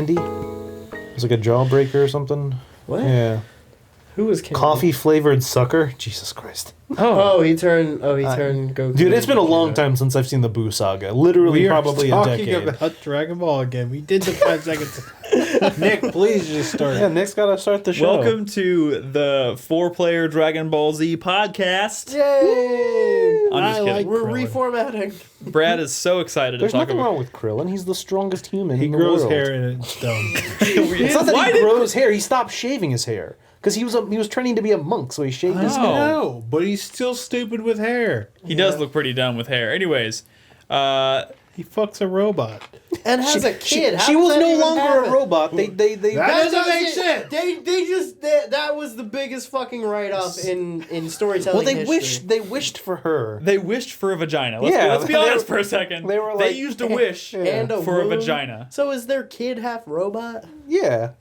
candy. It was like a jawbreaker or something. What? Yeah. Who was Candy? Coffee flavored sucker. Jesus Christ. He turned Goku. Dude, it's been a long time since I've seen the Boo Saga. Literally, probably a decade. We are talking about Dragon Ball again. We did the 5 seconds. Nick, please just start. Yeah, Nick's got to start the show. Welcome to the 4Player Dragon Ball Z podcast. Yay! I'm just kidding. We're reformatting. Brad is so excited There's to talk nothing about. wrong with Krillin. He's the strongest human He in the grows world. hair and it's dumb. It's not that he grows hair. He stopped shaving his hair. Because he was training to be a monk, so he shaved his hair. No, but he's still stupid with hair. He does look pretty dumb with hair. Anyways, He fucks a robot. And has a kid. She was no longer a robot. They That doesn't make sense. That was the biggest fucking write-off in storytelling. Well, history. they wished for her. they wished for a vagina. Yeah, Let's be honest for a second. they were like- used a wish and a for a womb. vagina. So is their kid half robot? Yeah.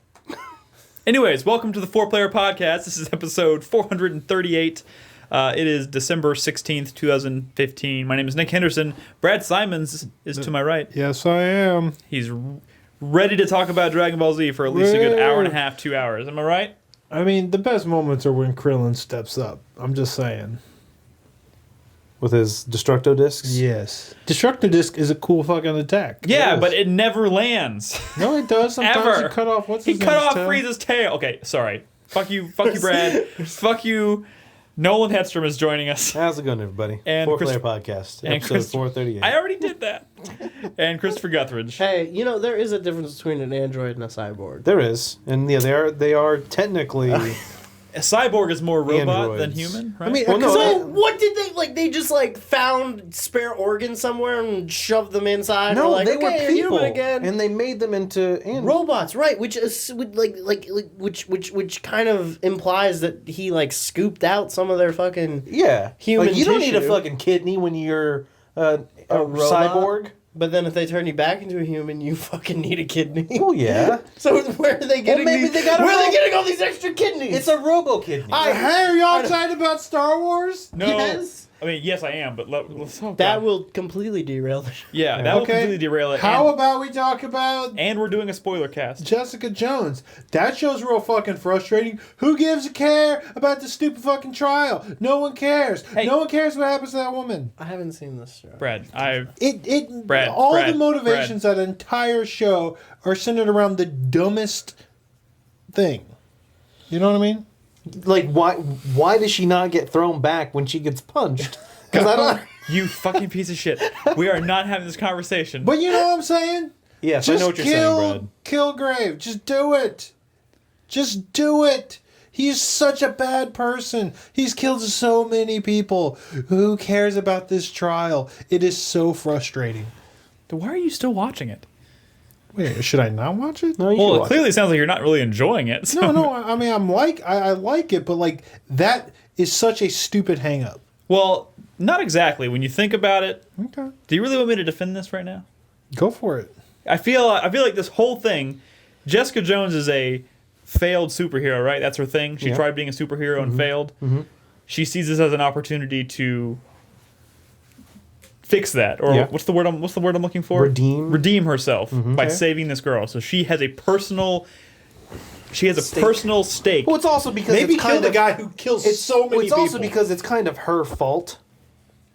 Anyways, welcome to the 4Player podcast. This is episode 438. It is December 16th, 2015. My name is Nick Henderson. Brad Simons is to my right. Yes, I am. He's ready to talk about Dragon Ball Z for at least a good hour and a half, 2 hours. Am I right? I mean, the best moments are when Krillin steps up. I'm just saying. With his Destructo discs? Yes. Destructor Disc is a cool fucking attack. Yeah, but it never lands. No, it does. Sometimes Ever. you cut off He cut off Frieza's tail. Okay, sorry. Fuck you, Brad. Fuck you. Nolan Hedstrom is joining us. How's it going, everybody? And 4Player podcast, and episode Chris- 438. I already did that. And Christopher Guthridge. Hey, there is a difference between an android and a cyborg. There is. And yeah, they are technically... A cyborg is more robot than Androids. human, right? I mean, Well, no, So what did they just found spare organs somewhere and shoved them inside? No, Or they were okay, people, human again. and they made them into Robots, right? Which is which kind of implies that he scooped out some of their fucking Yeah, human you don't need a tissue. fucking kidney when you're a robot? cyborg. But then if they turn you back into a human, you fucking need a kidney. Well, yeah, So where are they getting? maybe these, they got a where are they ro- getting all these extra kidneys? it's a robo kidney. Hey, are y'all excited about Star Wars? No. Yes. I mean, yes, I am, but let's talk That about... will completely derail the show. Yeah, that will completely derail it. How about we talk about and we're doing a spoiler cast. Jessica Jones? That show's real fucking frustrating. Who gives a care about the stupid fucking trial? No one cares. Hey. No one cares what happens to that woman. I haven't seen this show. Brad, All the motivations of that entire show are centered around the dumbest thing. You know what I mean? Like, why does she not get thrown back when she gets punched? Because I don't. you fucking piece of shit. We are not having this conversation. But you know what I'm saying? Yes, Just I know what you're saying, Brad. kill Grave. Just do it. Just do it. He's such a bad person. He's killed so many people. Who cares about this trial? It is so frustrating. Why are you still watching it? Wait, should I not watch it? No, you Well, should it watch clearly sounds like you're not really enjoying it. So. No. I mean, I like it, but that is such a stupid hang up. Well, not exactly. When you think about it, Okay, do you really want me to defend this right now? go for it. I feel like this whole thing, Jessica Jones is a failed superhero, right? That's her thing. She tried being a superhero and failed. Mm-hmm. She sees this as an opportunity to fix that, or what's the word I'm looking for? Redeem herself by saving this girl. So she has a personal personal stake. Well, it's also because Maybe it's kill kind the of, guy who kills so many It's people. also because it's kind of her fault.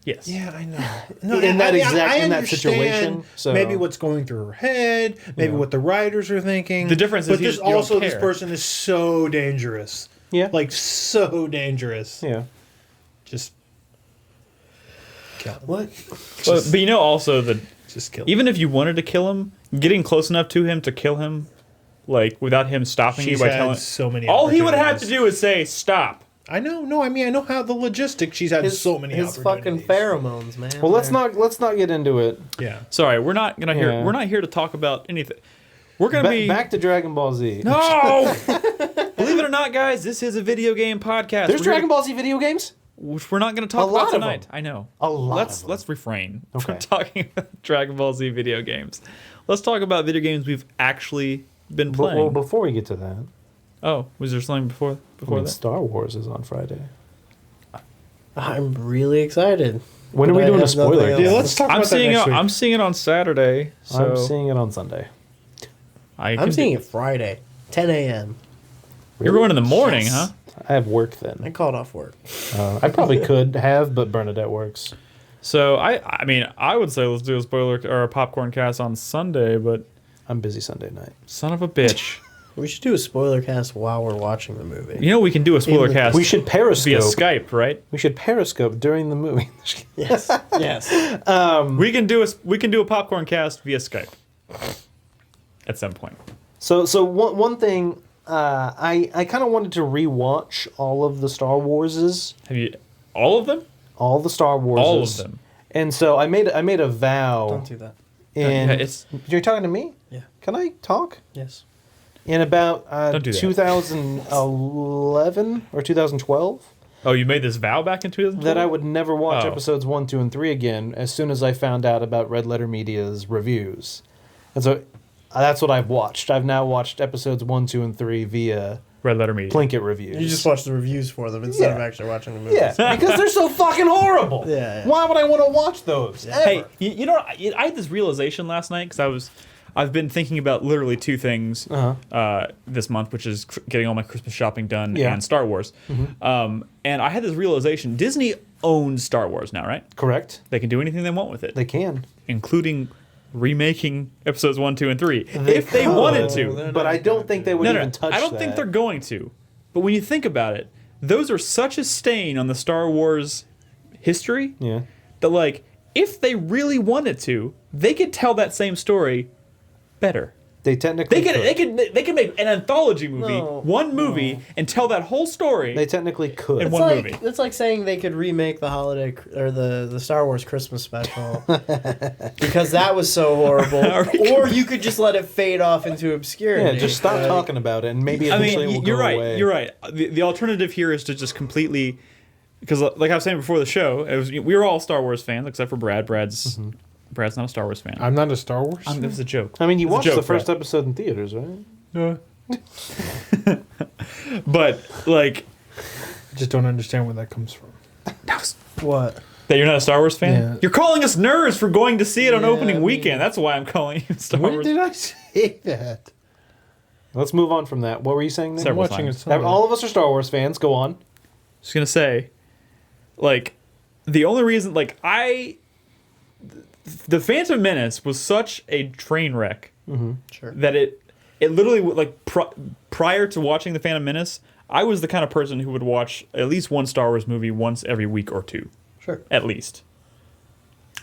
Yes. Yeah, I know. In that understand situation. So maybe what's going through her head, maybe what the writers are thinking. The difference is but there's you don't also this care. person is so dangerous. Yeah. So dangerous. Yeah. Just kill him. What? But you know also that Just kill him. even if you wanted to kill him, getting close enough to him to kill him, without him stopping She's you by had telling so many all he would have to opportunities. do is say stop. I know. No, I mean I know how the logistics. She's had so many his fucking opportunities. pheromones, man. Well, let's not get into it. Yeah. Sorry, we're not Yeah. here to talk about anything. We're gonna be Back to Dragon Ball Z. No. Believe it or not, guys, this is a video game podcast. There's Dragon Ball Z video games? Which we're not going to talk A lot about of tonight. them. I know. A lot Let's of them. let's refrain Okay. from talking about Dragon Ball Z video games. Let's talk about video games we've actually been playing. Well, before we get to that, Oh, was there something before that? Star Wars is on Friday. I'm really excited. When are But we I doing a have spoiler? nothing else. Yeah, let's talk I'm about that seeing next it. week. I'm seeing it on Saturday. So I'm seeing it on Sunday. I'm seeing it Friday, 10 a.m. You're going in the morning, huh? I have work I then. called off work. I probably could have, but Bernadette works. So I mean, I would say let's do a spoiler or a popcorn cast on Sunday, but I'm busy Sunday night. son of a bitch. We should do a spoiler cast while we're watching the movie. You know we can do a spoiler cast. We should via Periscope. Skype, right? We should Periscope during the movie. Yes. Yes. We can do a popcorn cast via Skype at some point. So one thing, I kind of wanted to rewatch all of the Star Warses, Have you all of them? all the Star Warses, All of them. And so I made a vow. Don't do that. In, Yeah, it's- you're talking to me? Yeah. Can I talk? Yes. In about Don't do that. 2011 or 2012, Oh, you made this vow back in 2012? that I would never watch Oh. episodes 1, 2, and 3 again as soon as I found out about Red Letter Media's reviews. And so that's what I've watched. I've now watched episodes 1, 2, and 3 via Red Letter Media. Plinkett reviews. You just watch the reviews for them instead of Yeah. actually watching the movie. Yeah, because they're so fucking horrible. Yeah. Why would I want to watch those? Ever? Hey, you know, I had this realization last night because I've been thinking about literally two things this month, which is getting all my Christmas shopping done Yeah. and Star Wars. And I had this realization: Disney owns Star Wars now, right? Correct. They can do anything they want with it, They can. including remaking episodes 1, 2, and 3 They if they could. wanted They're to. But I don't think they would No, even touch I don't think they're going to. But when you think about it, those are such a stain on the Star Wars history Yeah. that, like, if they really wanted to, they could tell that same story better. They technically They could make an anthology movie, No. one movie, and tell that whole story. They technically could. In It's one like, movie. It's like saying they could remake the holiday or the Star Wars Christmas special because that was so horrible. Or you could just let it fade off into obscurity. Yeah, just stop Like, talking about it, and maybe I eventually mean, it will you're go right. away. You're right. The alternative here is to just completely, because like I was saying before the show, we were all Star Wars fans except for Brad. Brad's not a Star Wars fan. I'm not a Star Wars. That was a joke. I mean, you It's a watched joke, the first Brad. episode in theaters, right? But like, I just don't understand where that comes from. What? that you're not a Star Wars fan. Yeah. You're calling us nerds for going to see it on Yeah, opening I mean- weekend. That's why I'm calling you Star When Wars. did I say that? Let's move on from that. What were you saying? Nick? I'm Several watching times. it Sunday. All of us are Star Wars fans. Go on. Just gonna say, like, the only reason, like, the Phantom Menace was such a train wreck Sure. that it literally, like, prior to watching the Phantom Menace, I was the kind of person who would watch at least one Star Wars movie once every week or two, Sure. at least,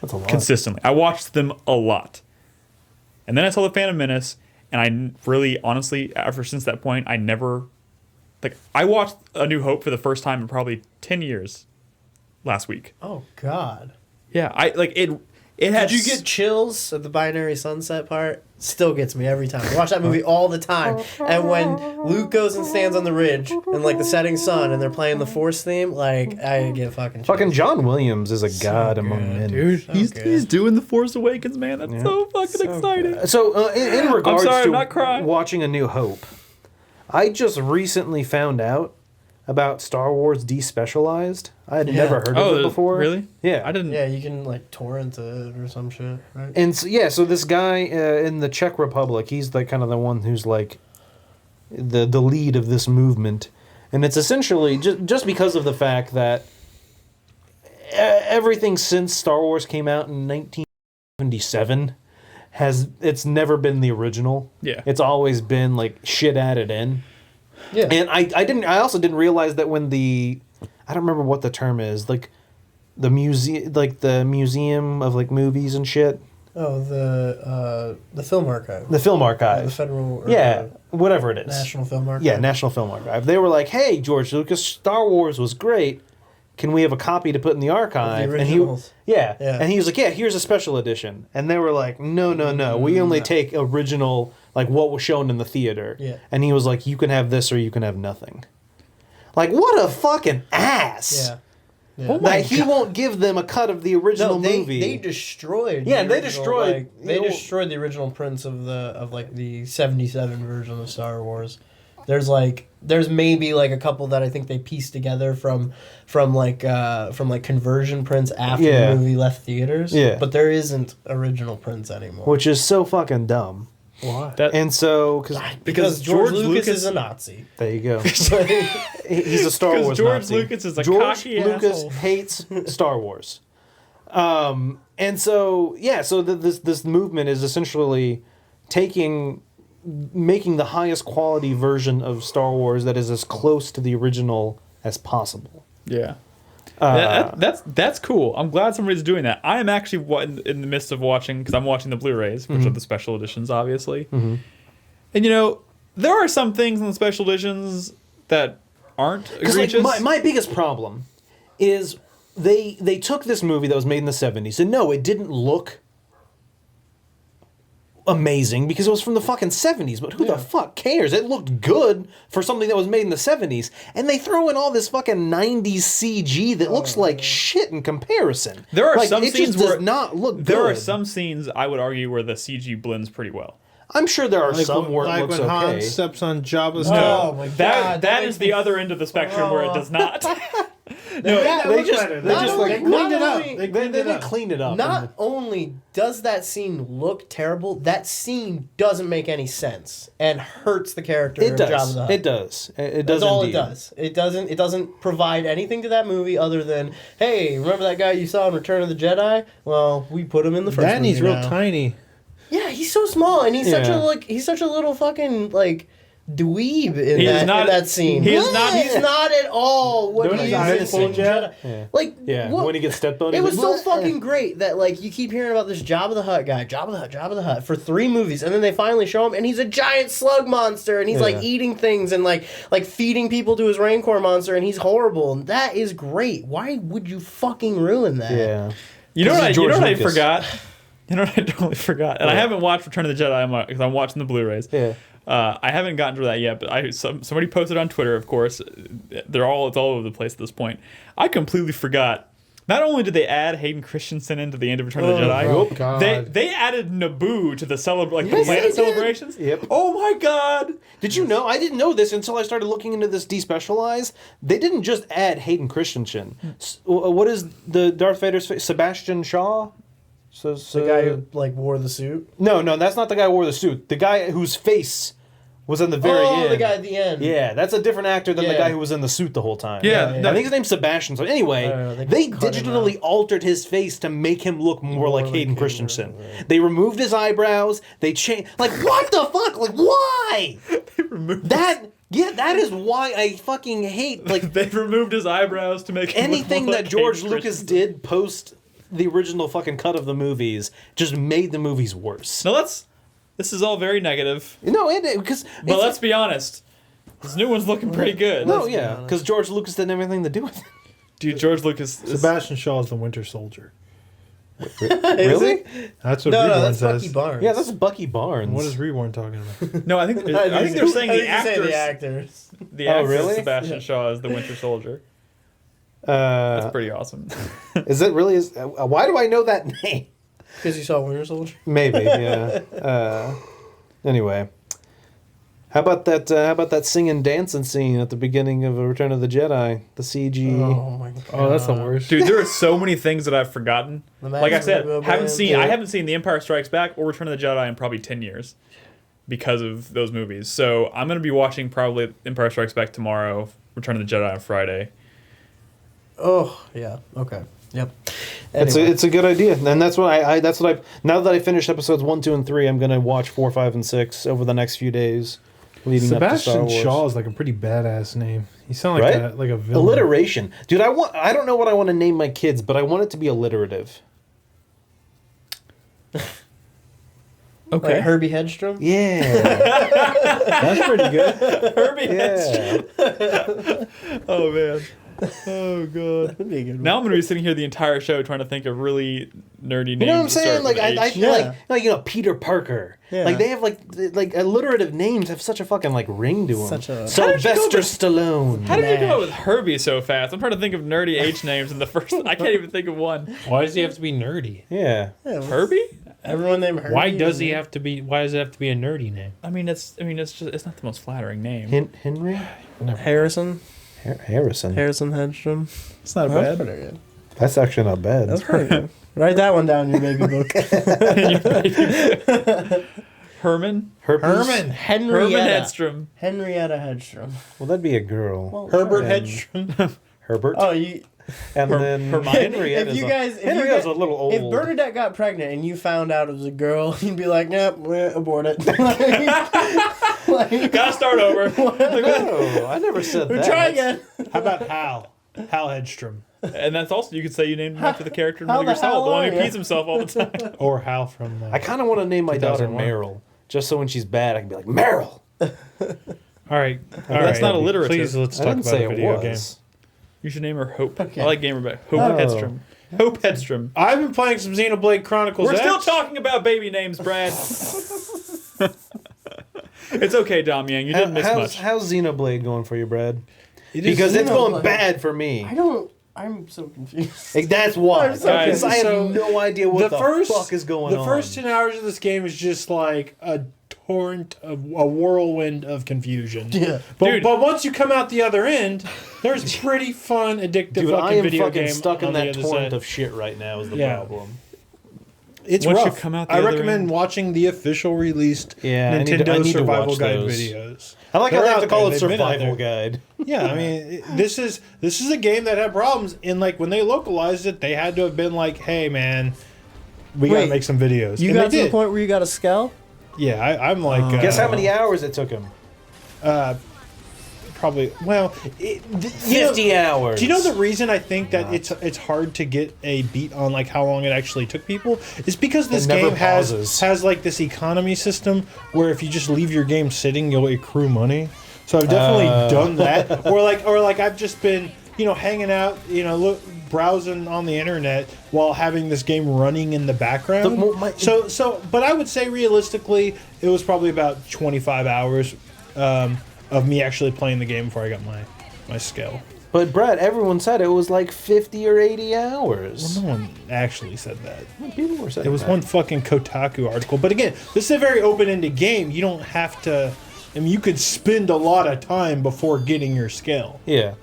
That's a lot. consistently. I watched them a lot, and then I saw the Phantom Menace, and I really, honestly, since that point, I never, like, I watched A New Hope for the first time in probably 10 years last week. Oh God. Yeah, I like it. It had. Did you get chills at the binary sunset part? Still gets me every time. I watch that movie all the time. And when Luke goes and stands on the ridge in like the setting sun and they're playing the Force theme, like I get fucking chills. Fucking John Williams is a god among men. dude? He's good. doing the Force Awakens, man. That's so fucking exciting. So, in regards sorry, I'm to not crying. watching A New Hope, I just recently found out about Star Wars Despecialized. I had never heard of it before. Really? Yeah. I didn't. Yeah, you can like torrent it or some shit, right? And so, yeah, so this guy in the Czech Republic, he's like kind of the one who's like the lead of this movement, and it's essentially just because of the fact that everything since Star Wars came out in 1977 it's never been the original. Yeah. It's always been like shit added in. Yeah. And I also didn't realize that when I don't remember what the term is, like the museum of like movies and shit. Oh, the film archive. The film archive. The federal. Or Yeah, the whatever it is. National Film Archive. Yeah, National Film Archive. They were like, "Hey, George Lucas, Star Wars was great. Can we have a copy to put in the archive?" originals. Yeah. Yeah. And he was like, "Yeah, here's a special edition." And they were like, "No. We only take original, like what was shown in the theater." Yeah. And he was like, "You can have this or you can have nothing." Like, what a fucking ass. Yeah. That he won't give them a cut of the original movie. They destroyed. Yeah, the they original, destroyed- like, they destroyed the original prints of the 77 version of Star Wars. There's maybe like a couple that I think they pieced together from conversion prints after Yeah. the movie left theaters. Yeah. But there isn't original prints anymore. Which is so fucking dumb. Why? And so, Because George Lucas is a Nazi. there you go. He's a Star Wars George Nazi. Lucas is a George cocky Lucas asshole. hates Star Wars. And so, this movement is essentially making the highest quality version of Star Wars that is as close to the original as possible. Yeah. That's cool. I'm glad somebody's doing that. I am actually in the midst of watching, because I'm watching the Blu-rays, which are the special editions, obviously. Mm-hmm. And there are some things in the special editions that aren't egregious. Like, my biggest problem is they took this movie that was made in the 70s, and no, it didn't look amazing because it was from the fucking 70s, but who the fuck cares? It looked good for something that was made in the 70s, and they throw in all this fucking 90s CG that looks like shit in comparison. There are some it scenes just where does not look good. There are some scenes, I would argue, where the CG blends pretty well. I'm sure there are some where it looks when okay. Han steps on Jabba's Oh my god. That is the other end of the spectrum where it does not. They just cleaned it up. They didn't clean it up. Not only does that scene look terrible, that scene doesn't make any sense and hurts the character It of does. Jabba the Hutt. It does. It does. That's all indeed. it does. It doesn't provide anything to that movie other than, hey, remember that guy you saw in Return of the Jedi? Well, we put him in the first That and movie he's real now. tiny. Yeah, he's so small and he's such Yeah. such a little fucking dweeb in He is that not- in that scene. he is not- He's not at all what Don't he his is eyes in Full bulge Jedi. Yeah. Like what? When he gets stepped on, It he's was like, so fucking great that you keep hearing about this Jabba the Hutt guy, Jabba the Hutt for 3 movies, and then they finally show him, and he's a giant slug monster, and he's eating things and like feeding people to his Rancor monster, and he's horrible, and that is great. Why would you fucking ruin that? Yeah. You know what I Lucas. forgot? You know what I totally forgot? And I haven't watched Return of the Jedi because I'm watching the Blu-rays. Yeah. I haven't gotten to that yet, but somebody posted on Twitter, of course. It's all over the place at this point. I completely forgot. Not only did they add Hayden Christensen into the end of Return of the Jedi, Oh, God. they added Naboo to the Yes, the planet they did. celebrations. Yep. Oh my God! Did you know? I didn't know this until I started looking into this despecialized. They didn't just add Hayden Christensen. What is the Darth Vader's face? Sebastian Shaw? The guy who wore the suit. No, that's not the guy who wore the suit. The guy whose face was in the very end. The guy at the end. Yeah, that's a different actor than the Yeah. guy who was in the suit the whole time. Yeah, yeah. I think his name's Sebastian. So anyway, I don't know, they cut him digitally out. altered his face to make him look more like Hayden Christensen. They removed his eyebrows. They changed. Like, what the fuck? Like, why? They removed That is why I fucking hate they removed his eyebrows to make him look anything more that like George Hayden Lucas Christensen. did post the original fucking cut of the movies just made the movies worse. Now this is all very negative, No, because but let's be honest. This new one's looking pretty good. no, yeah, because George Lucas didn't have anything to do with it. Dude, George Lucas is... Sebastian Shaw is the Winter Soldier. Really? That's what No, Reborn that's says. Bucky Barnes. Yeah, that's Bucky Barnes. What is Reborn talking about? No, I think they're saying the actors. actors. The Oh, actor really? Sebastian Shaw is the Winter Soldier. That's Uh, pretty awesome. is it really? Why do I know that name? Because you saw Winter Soldier. Maybe, yeah. Anyway, how about that? How about that singing, dancing scene at the beginning of Return of the Jedi? The CG. Oh my god. Oh, that's the worst. Dude, there are so many things that I've forgotten. The Like I said, Magic haven't Band. seen Yeah. I haven't seen The Empire Strikes Back or Return of the Jedi in probably 10 years because of those movies. So I'm gonna be watching probably Empire Strikes Back tomorrow, Return of the Jedi on Friday. Oh yeah. Okay. Yep. Anyway. It's a good idea, and that's what I now that I finished episodes 1, 2, and 3, I'm gonna watch 4, 5, and 6 over the next few days, leading up to Star Sebastian Wars. Shaw is like a pretty badass name. You sound like Right? like a villain. Alliteration, dude. I don't know what I want to name my kids, but I want it to be alliterative. Okay. Like Herbie Hedstrom. Yeah, That's pretty good. Herbie yeah. Oh man. Oh god. That'd be a good one. Now I'm gonna be sitting here the entire show trying to think of really nerdy names. You know what I'm that start saying? Like with I H. feel Yeah. like Peter Parker. Yeah. Like they have like alliterative names have such a fucking ring to them. Such a- Sylvester Stallone. How did you come Nash. up with Herbie so fast? I'm trying to think of nerdy H names in the first. I can't even think of one. Why does he have to be nerdy? Yeah. Yeah, Herbie? Everyone named Herbie. Why does he have to be? Why does it have to be a nerdy name? I mean, it's just it's not the most flattering name. Henry Harrison? Harrison. Harrison Hedstrom. It's not That's bad. pretty good. That's actually not bad. That's pretty good. Write that one down in your baby book. Herman Herman. Hedstrom. Henrietta Hedstrom. Well, that'd be a girl. Herbert And- Hedstrom. Herbert. Oh, you. And then Hermione? Henrietta's a little old. If Bernadette got pregnant and you found out it was a girl, you'd be like, "Nope, we're abort it." Gotta start over. No, I never said that. Try again. How about Hal? Hal Hedstrom. And that's also, you could say you named him after the character in How Metal Gear the Solid, hell the one are who ya? pees himself all the time. Or Hal from... I kind of want to name my daughter 2001. Meryl, just so when she's bad, I can be like, Meryl. All right. That's not alliterative. Please, let's I talk didn't about say a it video was. game. You should name her Hope. Okay. I like Gamer Back. Hope Oh. Hedstrom. Hope Hedstrom. I've been playing some Xenoblade Chronicles We're X. still talking about baby names, Brad. It's okay, Dom Yang. You didn't miss much. How's Xenoblade going for you, Brad? It is Because it's going Xenoblade. bad for me. I'm so confused. Like, that's why. I'm so Because I have So, no idea what the fuck is going on. The first 10 hours of this game is just like a torrent of a whirlwind of confusion. Yeah. Dude. But once you come out the other end, there's pretty fun, addictive Dude, fucking I am video fucking game stuck in on the that other torrent side. of shit right now is the Yeah. problem. It's Once you rough. come out the I other recommend end- watching the official released Yeah, I need Nintendo to- I need to Survival watch Guide those. videos. I like how They're they have out to call there. it They've been out survival there. guide. Yeah, I mean, this is a game that had problems, and like when they localized it, they had to have been like, "Hey, man, we gotta Wait, make some videos." You And got they to the did. point where you got a skull? Yeah, I'm like. Guess how many hours it took him? Probably. Well, 50 hours. Do you know the reason I think that it's hard to get a beat on like how long it actually took people? Is because this never game has pauses. like this economy system where if you just leave your game sitting, you'll accrue money. So I've definitely done that, or like I've just been hanging out, browsing on the internet while having this game running in the background. But I would say realistically, it was probably about 25 hours of me actually playing the game before I got my skill. But Brad, everyone said it was like 50 or 80 hours. No one actually said that. People were saying It was that. one fucking Kotaku article. But again, this is a very open-ended game. You don't have to... I mean, you could spend a lot of time before getting your skill. Yeah.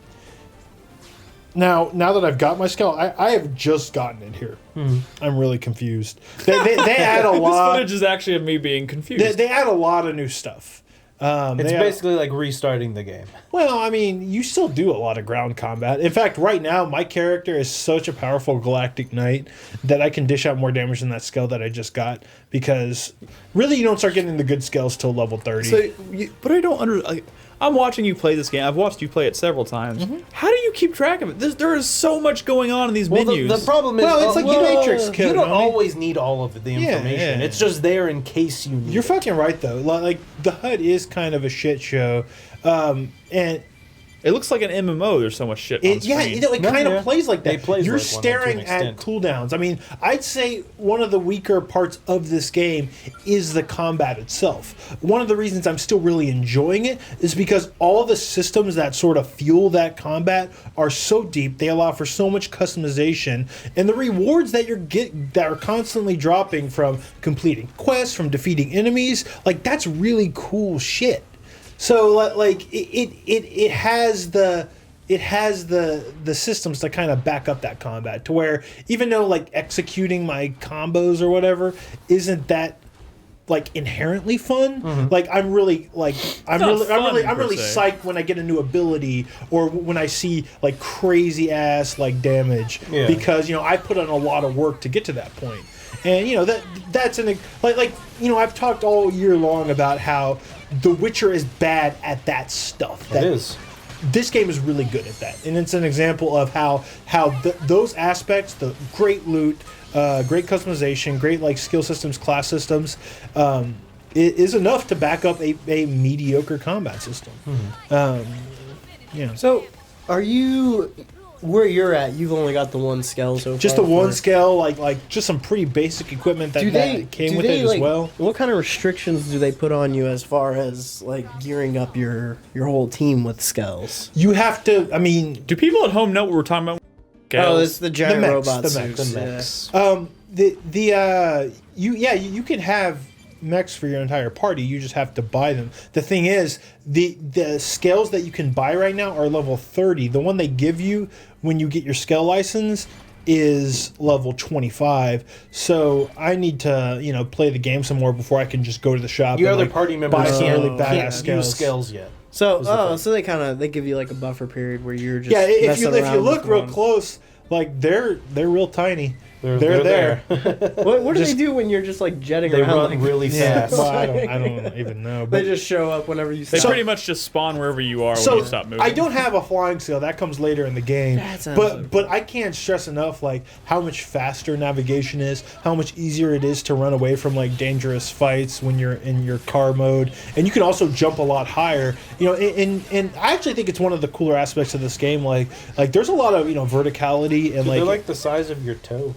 Now that I've got my skill, I have just gotten it here. I'm really confused. They add a This lot... footage is actually of me being confused. They add a lot of new stuff. It's basically like restarting the game. Well, I mean, you still do a lot of ground combat. In fact, right now, my character is such a powerful Galactic Knight that I can dish out more damage than that skill that I just got, because really you don't start getting the good skills till level 30. But I don't I'm watching you play this game. I've watched you play it several times. How do you keep track of it? There is so much going on in these menus. The problem is, Well, it's like you Matrix Kid, you don't homie. always need all of the information. yeah. It's just there in case you need You're it. fucking right, though. Like, the HUD is kind of a shit show. And It looks like an MMO. There's so much shit on screen. it No, kind of yeah. plays like that. It plays You're like one to staring an at extent. cooldowns. I mean, I'd say one of the weaker parts of this game is the combat itself. One of the reasons I'm still really enjoying it is because all the systems that sort of fuel that combat are so deep. They allow for so much customization, and the rewards that that are constantly dropping from completing quests, from defeating enemies, like that's really cool shit. So like it has the systems to kind of back up that combat to where even though like executing my combos or whatever isn't that like inherently fun, like I'm really not fun, per se. psyched when I get a new ability or when I see like crazy ass like damage because I put in a lot of work to get to that point. And that's I've talked all year long about how The Witcher is bad at that stuff. It is. This game is really good at that, and it's an example of how those aspects, the great loot, great customization, great like skill systems, class systems, is enough to back up a mediocre combat system. So, are you where you're at? You've only got the one skill so Just far. the one scale, like just some pretty basic equipment that came with it as well. What kind of restrictions do they put on you as far as like gearing up your whole team with skills? You have to. I mean, Do people at home know what we're talking about? Oh, it's the giant mechs, robot the suits. mechs, yeah. you can have mechs for your entire party. You just have to buy them. The thing is, the scales that you can buy right now are level 30. The one they give you when you get your scale license is level 25, so I need to play the game some more before I can just go to the shop. Your and, other party members buy some really can't badass use skills. skills yet. So they give you like a buffer period where you're just if you messing around look with real one. close, like they're real tiny. They're there. What do they do when you're just like jetting They around? run like, really fast. Well, I don't even know. they But just show up whenever you They stop. pretty much just spawn wherever you are when so you stop moving. I don't have a flying skill. That comes later in the game. That sounds so But I can't stress enough like how much faster navigation is, how much easier it is to run away from like dangerous fights when you're in your car mode, and you can also jump a lot higher. And I actually think it's one of the cooler aspects of this game. Like there's a lot of verticality and They're like the size of your toe.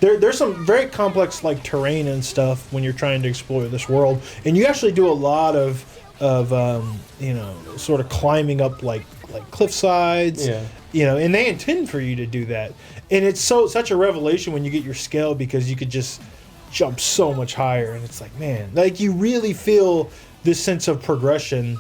There's some very complex like terrain and stuff when you're trying to explore this world, and you actually do a lot of sort of climbing up like cliff sides. Yeah. And they intend for you to do that, and it's such a revelation when you get your scale because you could just jump so much higher, and it's like, man, like you really feel this sense of progression.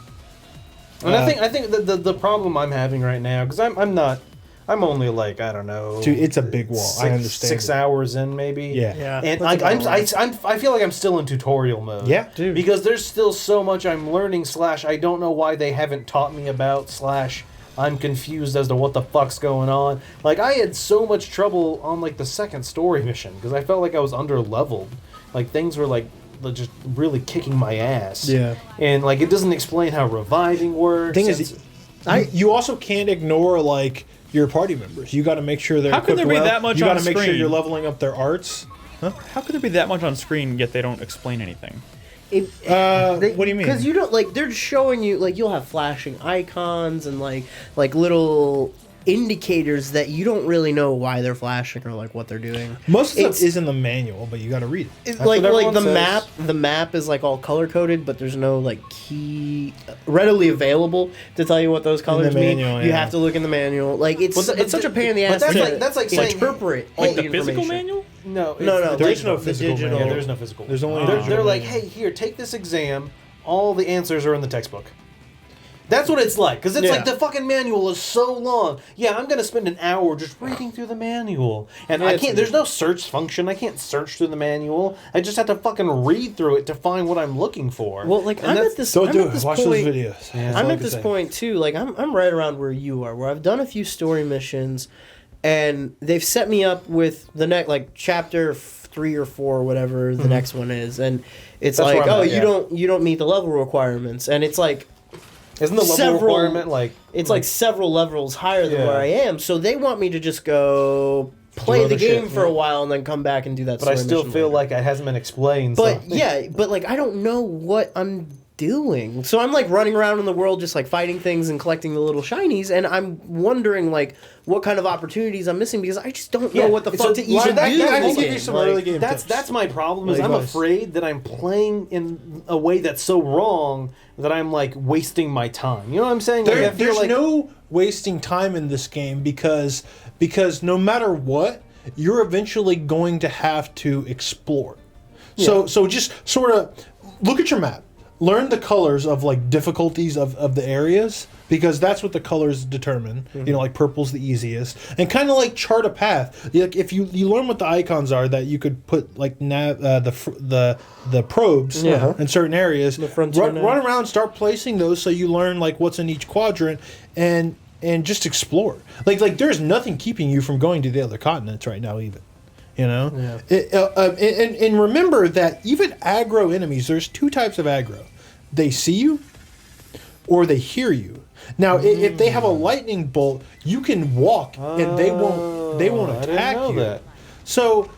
And I think the problem I'm having right now, because I'm only like, I don't know. Dude, it's a big wall. I understand. 6 hours in, maybe. Yeah. And That's I feel like I'm still in tutorial mode. Yeah. Dude. Because there's still so much I'm learning. / I don't know why they haven't taught me about. / I'm confused as to what the fuck's going on. Like I had so much trouble on like the second story mission because I felt like I was under leveled. Like things were like just really kicking my ass. Yeah. And like it doesn't explain how reviving works. Thing is, you also can't ignore like your party members. You got to make sure they're. How can there be equipped well. that much You on gotta make sure screen? you're leveling up their arts. How could there be that much on screen yet they don't explain anything? What do you mean? Because you don't like they're just showing you like you'll have flashing icons and like little indicators that you don't really know why they're flashing or like what they're doing. Most of It's- it is in the manual, but you got to read it. It's That's like what everyone the says. map. The map is like all color coded, but there's no like key readily available to tell you what those colors mean. manual, You yeah. have to look in the manual. Like it's such a pain in the but ass that's to like- that's like saying- interpret Like all The the physical information. manual? No, it's No, the There's digital. no physical digital. manual. Yeah, there's no physical. There's only They're digital like, manual. hey, here, take this exam. All the answers are in the textbook. That's what it's like, because it's Yeah. like the fucking manual is so long. Yeah, I'm gonna spend an hour just reading through the manual, and I it's can't. There's no search function. I can't search through the manual. I just have to fucking read through it to find what I'm looking for. Well, like And I'm that's- at this. Don't I'm do at it. this Watch point, those videos. That's all I'm I at can this say. point too. Like I'm right around where you are, where I've done a few story missions, and they've set me up with the next like chapter 3 or 4 or whatever the next one is, and it's That's where like, I'm oh, at, yeah. you don't meet the level requirements, and it's like Isn't the level several- requirement like? it's like several levels higher than Yeah. where I am, so they want me to just go play the other game shit, for a while and then come back and do that. But I story still mission feel later. like it hasn't been explained. But so. yeah, but like I don't know what I'm doing. So I'm like running around in the world just like fighting things and collecting the little shinies, and I'm wondering like what kind of opportunities I'm missing because I just don't know what the so fuck to like, even that- do. that- I in can this give you game. some Like, early game That's tips. my problem. Is Like I'm advice. afraid that I'm playing in a way that's so wrong that I'm like wasting my time. You know what I'm saying? Like, I feel There's like no wasting time in this game because no matter what, you're eventually going to have to explore. So just sort of look at your map. Learn the colors of like difficulties of the areas because that's what the colors determine. You know, like purple's the easiest, and kind of like chart a path. Like if you learn what the icons are, that you could put like the probes Yeah. in certain areas. The frontier run nav. around, start placing those so you learn like what's in each quadrant and just explore. Like there's nothing keeping you from going to the other continents right now, even. You know, and remember that even aggro enemies, there's 2 types of aggro. They see you, or they hear you. Now, if they have a lightning bolt, you can walk, and they won't I didn't attack know you. that. So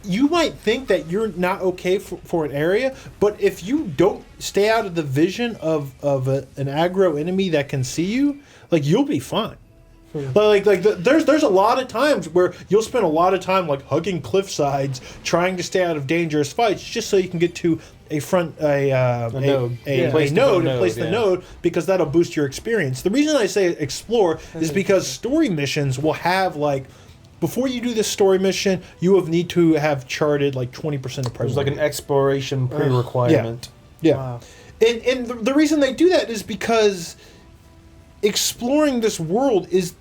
you might think that you're not okay for an area, but if you don't stay out of the vision of an aggro enemy that can see you, like you'll be fine. There's a lot of times where you'll spend a lot of time like hugging cliff sides, trying to stay out of dangerous fights, just so you can get to a node. node and Place place the node because that'll boost your experience. The reason I say explore is because story missions will have like. Before you do this story mission, you will need to have charted like 20% of There's priority. like an exploration pre-requirement. Yeah. Wow. And the reason they do that is because exploring this world is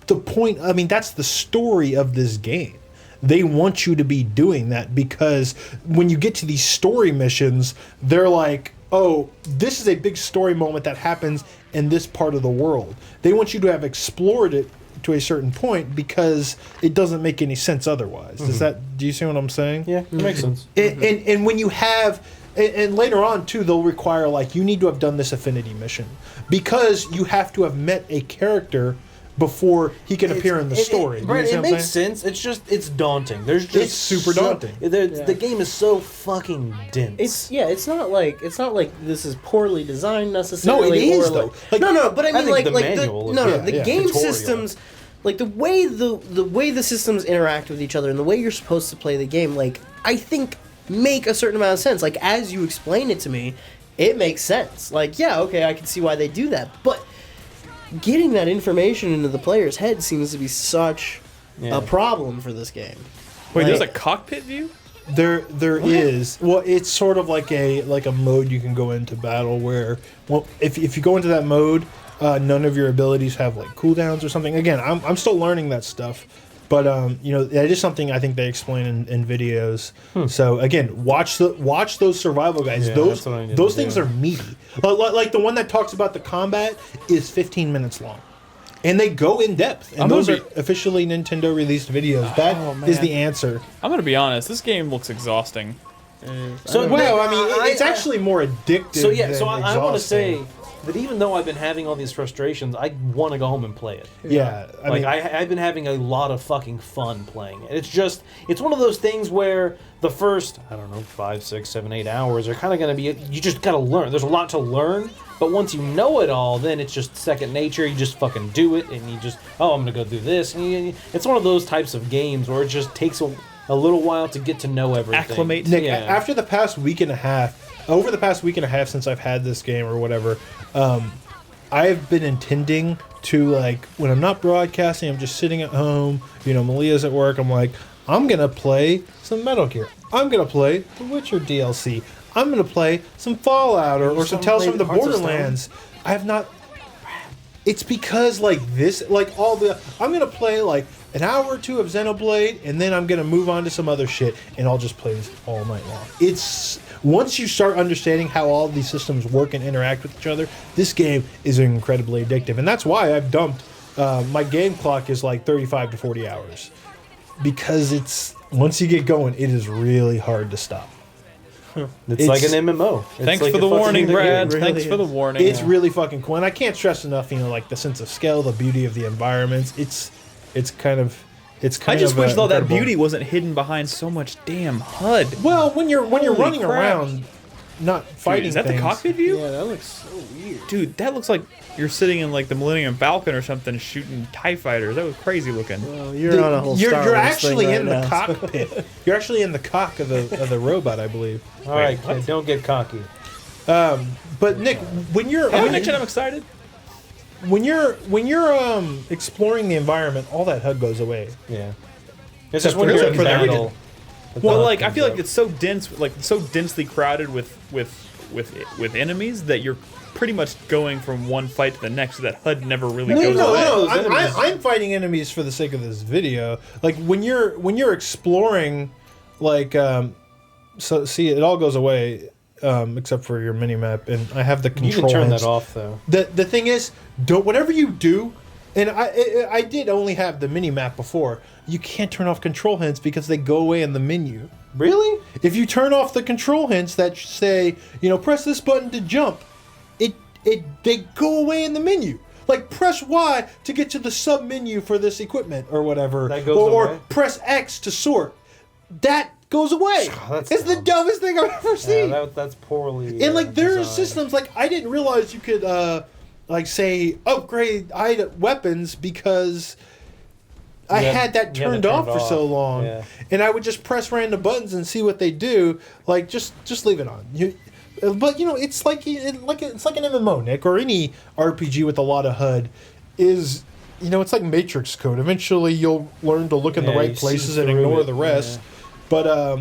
the point. I mean, that's the story of this game. They want you to be doing that because when you get to these story missions, they're like, oh, this is a big story moment that happens in this part of the world. They want you to have explored it to a certain point because it doesn't make any sense otherwise. Do you see what I'm saying? Yeah, it makes sense. And when you have, and later on too, they'll require like you need to have done this affinity mission because you have to have met a character before he can appear in the story. It makes sense. It's just it's daunting. It's super daunting. The game is so fucking dense. It's not like this is poorly designed necessarily. No, it is or though. No, but I mean think like the the manual is the good. game Tutorial. systems, like the way the systems interact with each other and the way you're supposed to play the game, like I think make a certain amount of sense. Like as you explain it to me, it makes sense. Like yeah, okay, I can see why they do that, but getting that information into the player's head seems to be such a problem for this game. Wait, Like- there's a cockpit view? There is. Well, it's sort of like a mode you can go into battle where, well, if you go into that mode, none of your abilities have like cooldowns or something. Again, I'm still learning that stuff, but that is something I think they explain in videos. So again, watch those survival guides. Yeah, those that's what I need those to things do. are meaty. Like the one that talks about the combat is 15 minutes long. And they go in depth. And those are officially Nintendo released videos. That is the answer. I'm gonna be honest. This game looks exhausting. So Well, I mean, it's actually more addictive. So yeah, than so I want to say exhausting. that even though I've been having all these frustrations, I want to go home and play it. Yeah, I mean, I've been having a lot of fucking fun playing it. It's one of those things where the first, I don't know, 5, 6, 7, 8 hours are kind of going to be, you just got to learn. There's a lot to learn, but once you know it all, then it's just second nature. You just fucking do it, and you just, I'm going to go do this. And it's one of those types of games where it just takes a little while to get to know everything. Acclimate. Nick, Yeah. after the past week and a half, over the past week and a half since I've had this game or whatever, I've been intending to, like, when I'm not broadcasting, I'm just sitting at home, Malia's at work, I'm like, I'm going to play some Metal Gear. I'm going to play the Witcher DLC. I'm going to play some Fallout or some Tales from the Borderlands. I have not... It's because, like, I'm going to play, like, an hour or two of Xenoblade, and then I'm going to move on to some other shit, and I'll just play this all night long. It's... Once you start understanding how all these systems work and interact with each other, this game is incredibly addictive. And that's why I've dumped... my game clock is, like, 35 to 40 hours. Because it's... Once you get going, it is really hard to stop. It's like an MMO. Thanks like for a the fucking warning, video game. Brad. It really Thanks for the is. warning. It's really fucking cool, and I can't stress enough. Like the sense of scale, the beauty of the environments. It's kind of. I just wish though that incredible. beauty wasn't hidden behind so much damn HUD. Well, when you're Holy running crap. around, not fighting. Dude, is that things, the cockpit view? Yeah, that looks so weird. Dude, that looks like you're sitting in like the Millennium Falcon or something shooting TIE fighters. That was crazy looking. Well, you're on a whole Star You're Wars actually thing in right the now. cockpit. You're actually in the cock of the robot, I believe. All right, kid, don't get cocky. But Nick, when you're Have I mentioned I'm excited? when you're exploring the environment, all that HUD goes away. Yeah. It's Except just when for- you're in except for the battle. Well, like I feel like it's so dense, like so densely crowded with enemies that you're pretty much going from one fight to the next. So that HUD never really goes away. those enemies- I'm fighting enemies for the sake of this video. Like when you're exploring, like so see it all goes away except for your mini map, and I have the control. You can turn hints. that off though. The thing is, whatever you do, and I did only have the mini map before. You can't turn off control hints because they go away in the menu. Really? If you turn off the control hints that say, press this button to jump, they go away in the menu. Like press Y to get to the sub menu for this equipment or whatever, That goes or away? press X to sort. That goes away. That's It's the dumb. dumbest thing I've ever seen. That's poorly. And like there are designed. systems like I didn't realize you could like say upgrade weapons because I had that you had turned it off turned for so off. long, Yeah. and I would just press random buttons and see what they do. Like just leave it on. But it's like an MMO, Nick, or any RPG with a lot of HUD is. It's like Matrix code. Eventually, you'll learn to look in the Yeah, right you see places and through ignore it, the rest. yeah. But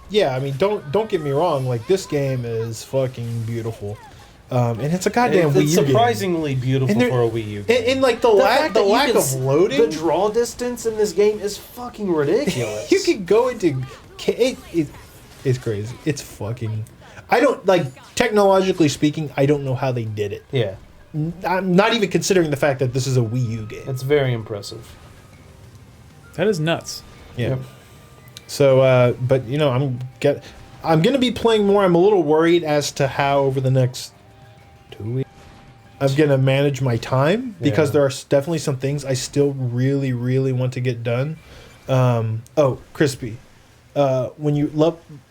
yeah, I mean, don't get me wrong. Like this game is fucking beautiful. And it's a goddamn Wii U It's game. surprisingly beautiful And there- for a Wii U game. And like the fact that you lack can of loading. The draw distance in this game is fucking ridiculous. You can go into it's crazy. It's fucking. I don't like technologically speaking. I don't know how they did it. Yeah, I'm not even considering the fact that this is a Wii U game. it's very impressive. That is nuts. Yeah. Yep. So, but you know, I'm gonna be playing more. I'm a little worried as to how over the next 2 weeks I'm gonna manage my time because Yeah. there are definitely some things I still really, really want to get done. Crispy. When you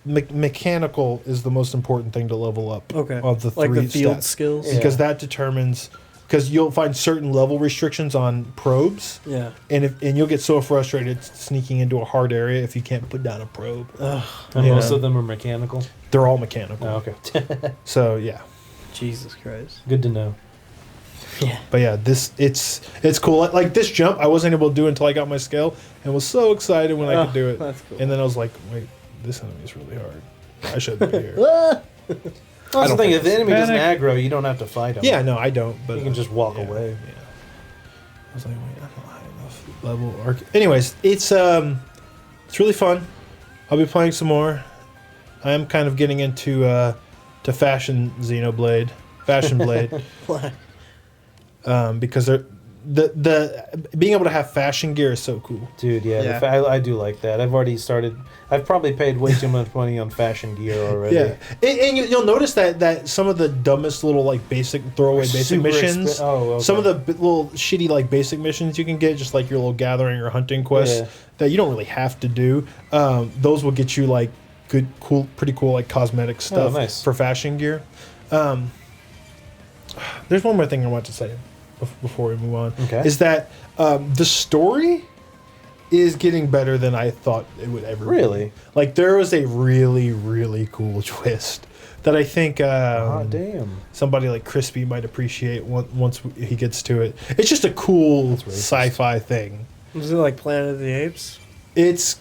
mechanical is the most important thing to level up. Okay. Of the Like three the field stats. skills. Yeah. Because that determines. Because you'll find certain level restrictions on probes, Yeah. and you'll get so frustrated sneaking into a hard area if you can't put down a probe. And Yeah. most of them are mechanical. They're all mechanical. Oh, okay. So yeah, Jesus Christ. Good to know. Yeah. but yeah, it's cool. Like this jump, I wasn't able to do until I got my scale, and was so excited when I could do it. That's cool. And then I was like, wait, this enemy is really hard. I shouldn't be here. That's the don't thing. think If the it's enemy doesn't panic. aggro, you don't have to fight him. Yeah, no, I don't. But You can just walk yeah, away. Yeah. I was like, wait, I'm not high enough level. Anyways, it's really fun. I'll be playing some more. I am kind of getting into to Fashion Blade, Why? because the being able to have fashion gear is so cool. Dude, yeah, Yeah. I do like that. I've already started. I've probably paid way too much money on fashion gear already. Yeah, and you'll notice that some of the dumbest little like basic throwaway basic Super missions, okay. some of the little shitty like basic missions you can get, just like your little gathering or hunting quests Yeah. that you don't really have to do. Those will get you like pretty cool like cosmetic stuff nice. for fashion gear. There's one more thing I want to say before we move on. Okay. Is that the story is getting better than I thought it would ever be. Really? Like, there was a really, really cool twist that I think Oh, damn. somebody like Crispy might appreciate once he gets to it. It's just a cool racist. sci-fi thing. Was it like Planet of the Apes? It's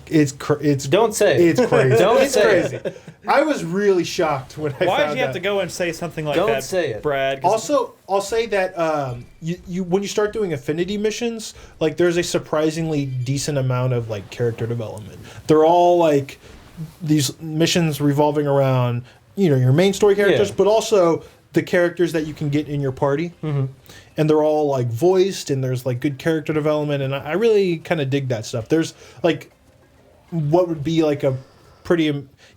Don't say it. it's crazy. Don't It's say crazy. it. I was really shocked when I Why found did you have that. to go and say something like Don't that, say it. Brad? 'Cause Also, I'll say that you when you start doing affinity missions, like there's a surprisingly decent amount of like character development. They're all like these missions revolving around your main story characters, Yeah. but also the characters that you can get in your party, and they're all like voiced, and there's like good character development, and I really kind of dig that stuff. There's like what would be like a pretty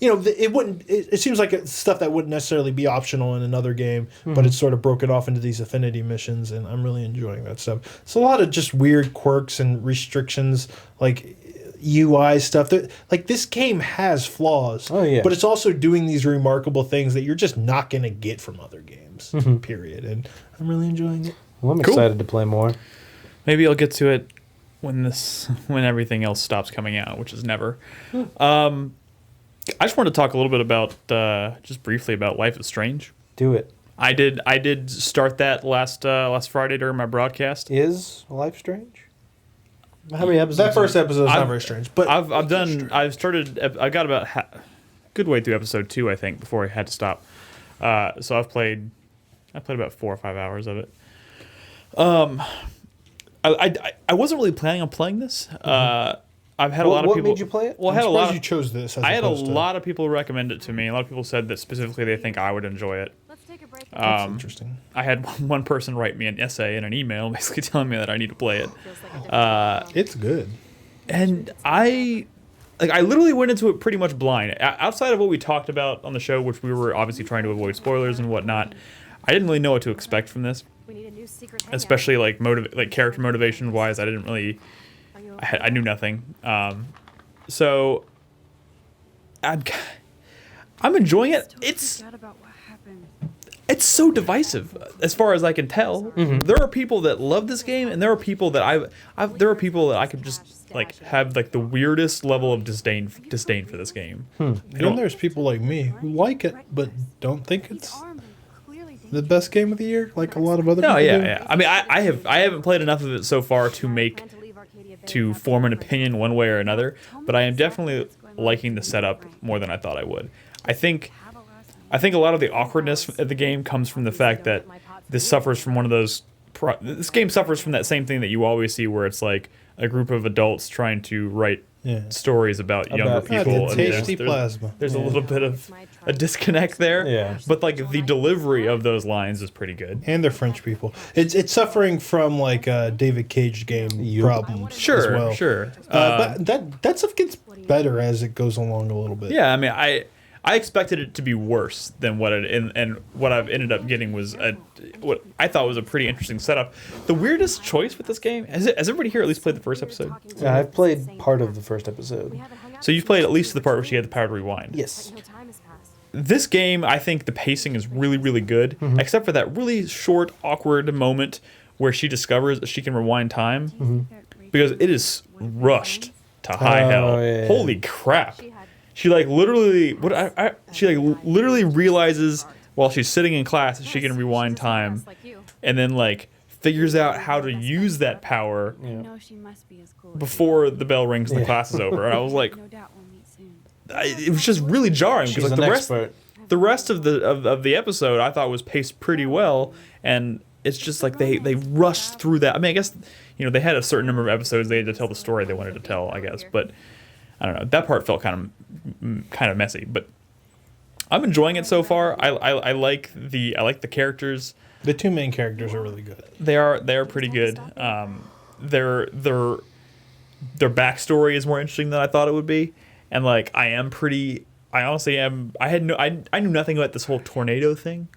it wouldn't it seems like it's stuff that wouldn't necessarily be optional in another game, but it's sort of broken off into these affinity missions, and I'm really enjoying that stuff. It's a lot of just weird quirks and restrictions, like UI stuff that like this game has flaws. Oh, yeah. But it's also doing these remarkable things that you're just not going to get from other games. Period. And I'm really enjoying it. Well, I'm Cool. excited to play more. maybe I'll get to it when everything else stops coming out, which is never. I just wanted to talk a little bit about just briefly about Life is Strange. Do it. I did start that last Friday during my broadcast. Is Life Strange? How many episodes? That first episode is not I've- very strange, but I got about good way through episode 2, I think, before I had to stop. So I played about 4 or 5 hours of it. I wasn't really planning on playing this. I've had a lot of What people. made you play it? Well, I I'm had a lot. surprised you chose this. As I had a opposed to- lot of people recommend it to me. A lot of people said that specifically they think I would enjoy it. Let's take a break. That's interesting. I had one person write me an essay and an email basically telling me that I need to play it. Feels like a different time. It's good. And I literally went into it pretty much blind. Outside of what we talked about on the show, which we were obviously trying to avoid spoilers and whatnot, I didn't really know what to expect from this, We need a new secret hangout. especially like character motivation wise. I didn't really, Are you I knew nothing. So I'm enjoying it. Totally It's forgot about what happened. it's so divisive as far as I can tell. There are people that love this game, and there are people that there are people that I could just like have like the weirdest level of disdain for this game. And then there's people like me who like it, but don't think He's it's armed and clearly the dangerous. best game of the year, like a lot of other No, people yeah, do. yeah. I mean, I haven't played enough of it so far to form an opinion one way or another, but I am definitely liking the setup more than I thought I would. I think I think a lot of the awkwardness of the game comes from the fact that this suffers from one of those. This game suffers from that same thing that you always see, where it's like a group of adults trying to write stories about younger people. the and tasty plasma. There's a little bit of a disconnect there. Yeah. But like the delivery of those lines is pretty good. And they're French people. It's suffering from like David Cage game problems Sure, as well. sure. But that stuff gets better as it goes along a little bit. Yeah, I mean, I expected it to be worse than what it and what I've ended up getting was what I thought was a pretty interesting setup. The weirdest choice with this game has everybody here at least played the first episode? Yeah, I've played part of the first episode. So you've played at least the part where she had the power to rewind. Yes. This game, I think the pacing is really, really good, except for that really short, awkward moment where she discovers that she can rewind time, because it is rushed to high hell. Yeah. Holy crap! She like literally she like literally realizes while she's sitting in class that she can rewind time, and then like figures out how to use that power before the bell rings and the class is over. And I was like, it was just really jarring because She's like the rest of the episode I thought was paced pretty well, and it's just like they rushed through that. I mean, I guess they had a certain number of episodes they had to tell the story they wanted to tell, I guess, but I don't know. That part felt kind of messy, but I'm enjoying it so far. I like the characters. The two main characters are really good. They are pretty good. Their backstory is more interesting than I thought it would be, and like I honestly am. I knew nothing about this whole tornado thing,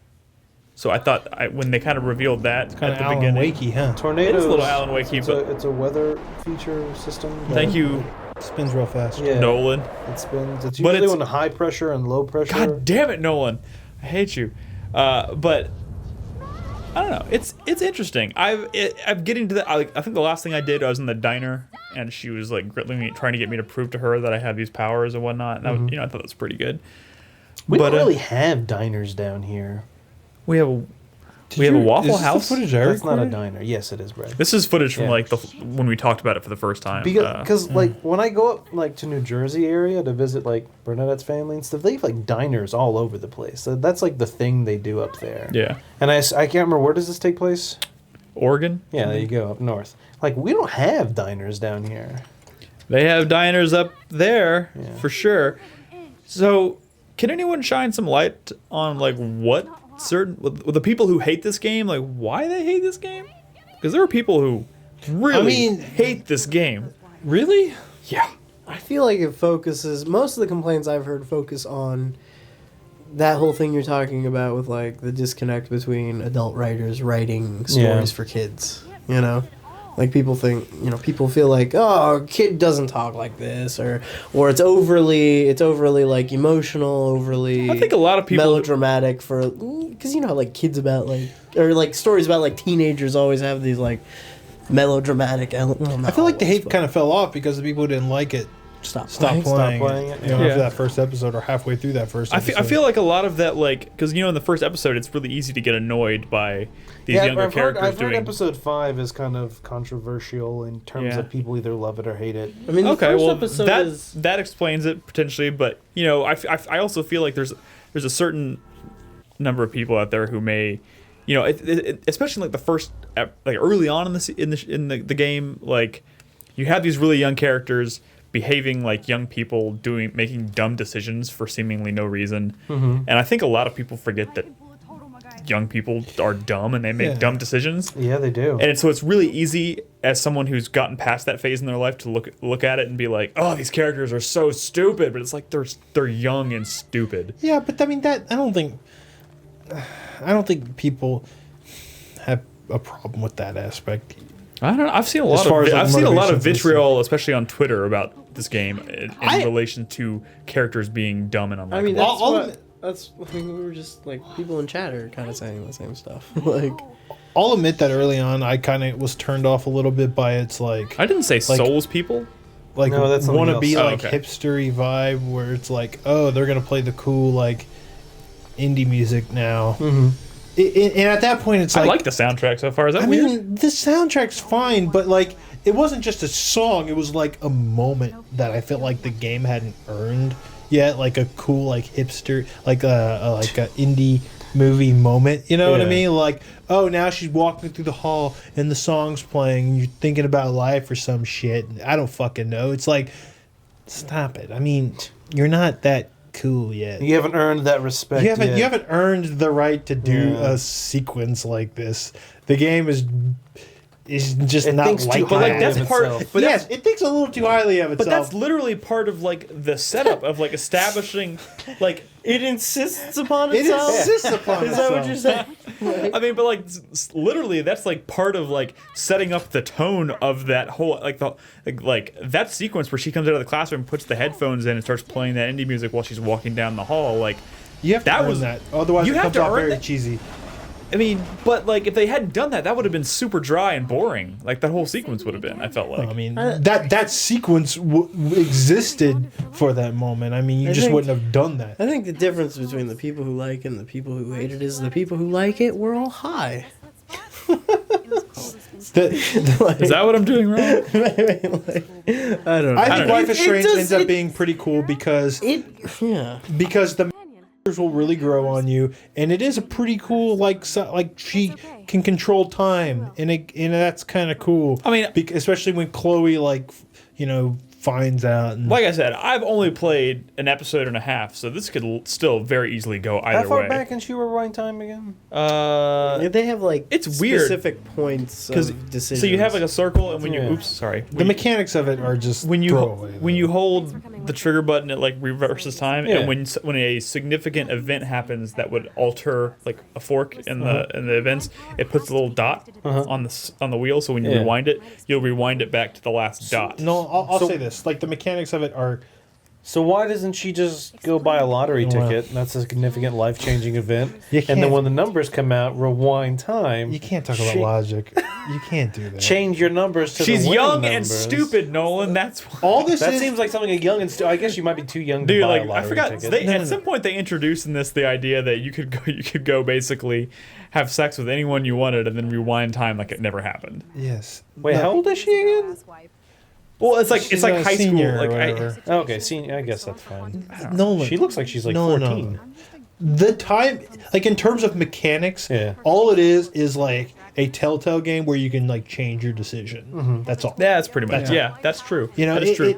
so I thought when they kind of revealed that Kind at of the Alan beginning, Wakey, huh? Tornado. It is a little Alan Wakey, but it's a weather feature system. thank you, Spins real fast. Yeah. Nolan. It spins. It's But usually it's- on high pressure and low pressure. God damn it, Nolan! I hate you. But I don't know. It's interesting. I'm getting to that. I think the last thing I did, I was in the diner, and she was like trying to get me to prove to her that I have these powers and whatnot. And I thought that was pretty good. We But, don't really have diners down here. We have a Waffle is this House. The footage I That's not a recorded? diner. Yes, it is, Brad. This is footage from Yeah. like when we talked about it for the first time. Because like when I go up like to New Jersey area to visit like Bernadette's family and stuff, they have like diners all over the place. So that's like the thing they do up there. Yeah, And I can't remember, where does this take place? Oregon. Yeah, there you go, up north. Like we don't have diners down here. They have diners up there Yeah. for sure. So, can anyone shine some light on like what with the people who hate this game, like why they hate this game? Because there are people who really hate this game. Really? Yeah. I feel like it focuses. Most of the complaints I've heard focus on that whole thing you're talking about with like the disconnect between adult writers writing stories for kids. You know, like people think, people feel like, oh, a kid doesn't talk like this, or it's overly like emotional, overly. I think a lot of people melodramatic because how like kids about like or like stories about like teenagers always have these like melodramatic. I feel like the hate kind of fell off because the people who didn't like it stop stopped playing it. it. After that first episode or halfway through that first episode. I feel like a lot of that, like, because in the first episode, it's really easy to get annoyed by these younger characters I've heard doing. episode 5 is kind of controversial in terms Yeah. of people either love it or hate it. I mean, the Okay, first well, episode that is. that explains it potentially, but I also feel like there's a certain number of people out there who may, especially like the first, like early on in the game, like you have these really young characters behaving like young people, making dumb decisions for seemingly no reason, and I think a lot of people forget that young people are dumb and they make dumb decisions. Yeah, they do. And so it's really easy as someone who's gotten past that phase in their life to look at it and be like, "Oh, these characters are so stupid," but it's like they're young and stupid. Yeah, but I mean I don't think people have a problem with that aspect. I don't know. I've seen a lot of vitriol, especially on Twitter, about this game in relation to characters being dumb and unlikable. I mean, we were just like people in chat are kind of saying the same stuff. Like, I'll admit that early on I kind of was turned off a little bit by its like I didn't say Souls people. like No, that's something wannabe else. like Oh, okay. hipstery vibe where it's like, oh, they're gonna play the cool like indie music now. Mm-hmm. And at that point, it's I like, like the soundtrack so far. Is that I weird? mean, the soundtrack's fine, but like, it wasn't just a song. It was like a moment that I felt like the game hadn't earned. yet, like a cool like hipster, like a indie movie moment. You know what I Yeah. mean? Like, oh, now she's walking through the hall and the song's playing, and you're thinking about life or some shit. I don't fucking know. It's like, stop it. I mean, you're not that cool yet. You haven't earned that respect. You haven't yet. you haven't earned the right to do Yeah. a sequence like this. The game is just It not thinks like too that. highly Like, that's of part. itself. But Yes, it thinks a little too highly of But itself. that's literally part of like the setup of like establishing, like It insists upon it itself. insists upon Is that what itself. you're saying? I mean, but like literally, that's like part of like setting up the tone of that whole like that sequence where she comes out of the classroom, puts the headphones in, and starts playing that indie music while she's walking down the hall. Like, You have to That earn was- that. Otherwise, you it have comes to out earn very that- cheesy. I mean, but like if they hadn't done that, that would have been super dry and boring. Like that whole sequence would have been. I felt like. I mean, that sequence existed for that moment. I mean, you I just think- wouldn't have done that. I think the difference between the people who like it and the people who hate it is the people who like it were all high. Is that what I'm doing wrong? I don't know. I don't think know. Life is It Strange does- ends up it- being pretty cool because Yeah. the characters will really grow on you, and it is a pretty cool like she can control time, and that's kind of cool. I mean- especially when Chloe finds out. And, Like I said, I've only played an episode and a half, so this could still very easily go How either far way. back can she rewind time again? Yeah, they have like It's weird. specific points of decisions. So you have like a circle, and when you Yeah. oops, sorry, the mechanics of it are just when you throwaway, when though. you hold the trigger button, it like reverses time, Yeah. and when a significant event happens that would alter like a fork in the events, it puts a little dot on the wheel. So when you Yeah. rewind it, you'll rewind it back to the last dot. No, I'll So- say this: like the mechanics of it are. So why doesn't she just go buy a lottery Well. ticket? And that's a significant life-changing event. You And then can't- when the numbers come out, rewind time. You can't talk about logic. You can't do that. Change your numbers to She's the winning young and numbers. stupid, Nolan. That's why. All this That is seems like something a young and I guess you might be too young to Dude, buy like a I lottery forgot. ticket. They, No, at no, some no. point, they introduced in this the idea that you could go basically have sex with anyone you wanted and then rewind time like it never happened. yes. Wait, how old is she again? Well, it's like She's like a high school. senior or Like whatever. Okay, senior. I guess that's fine. Nolan. She looks like she's like No, 14. The time, like in terms of mechanics, Yeah. all it is like a Telltale game where you can like change your decision. That's all. yeah, that's pretty much. That's Yeah, that's true. You know, that is true.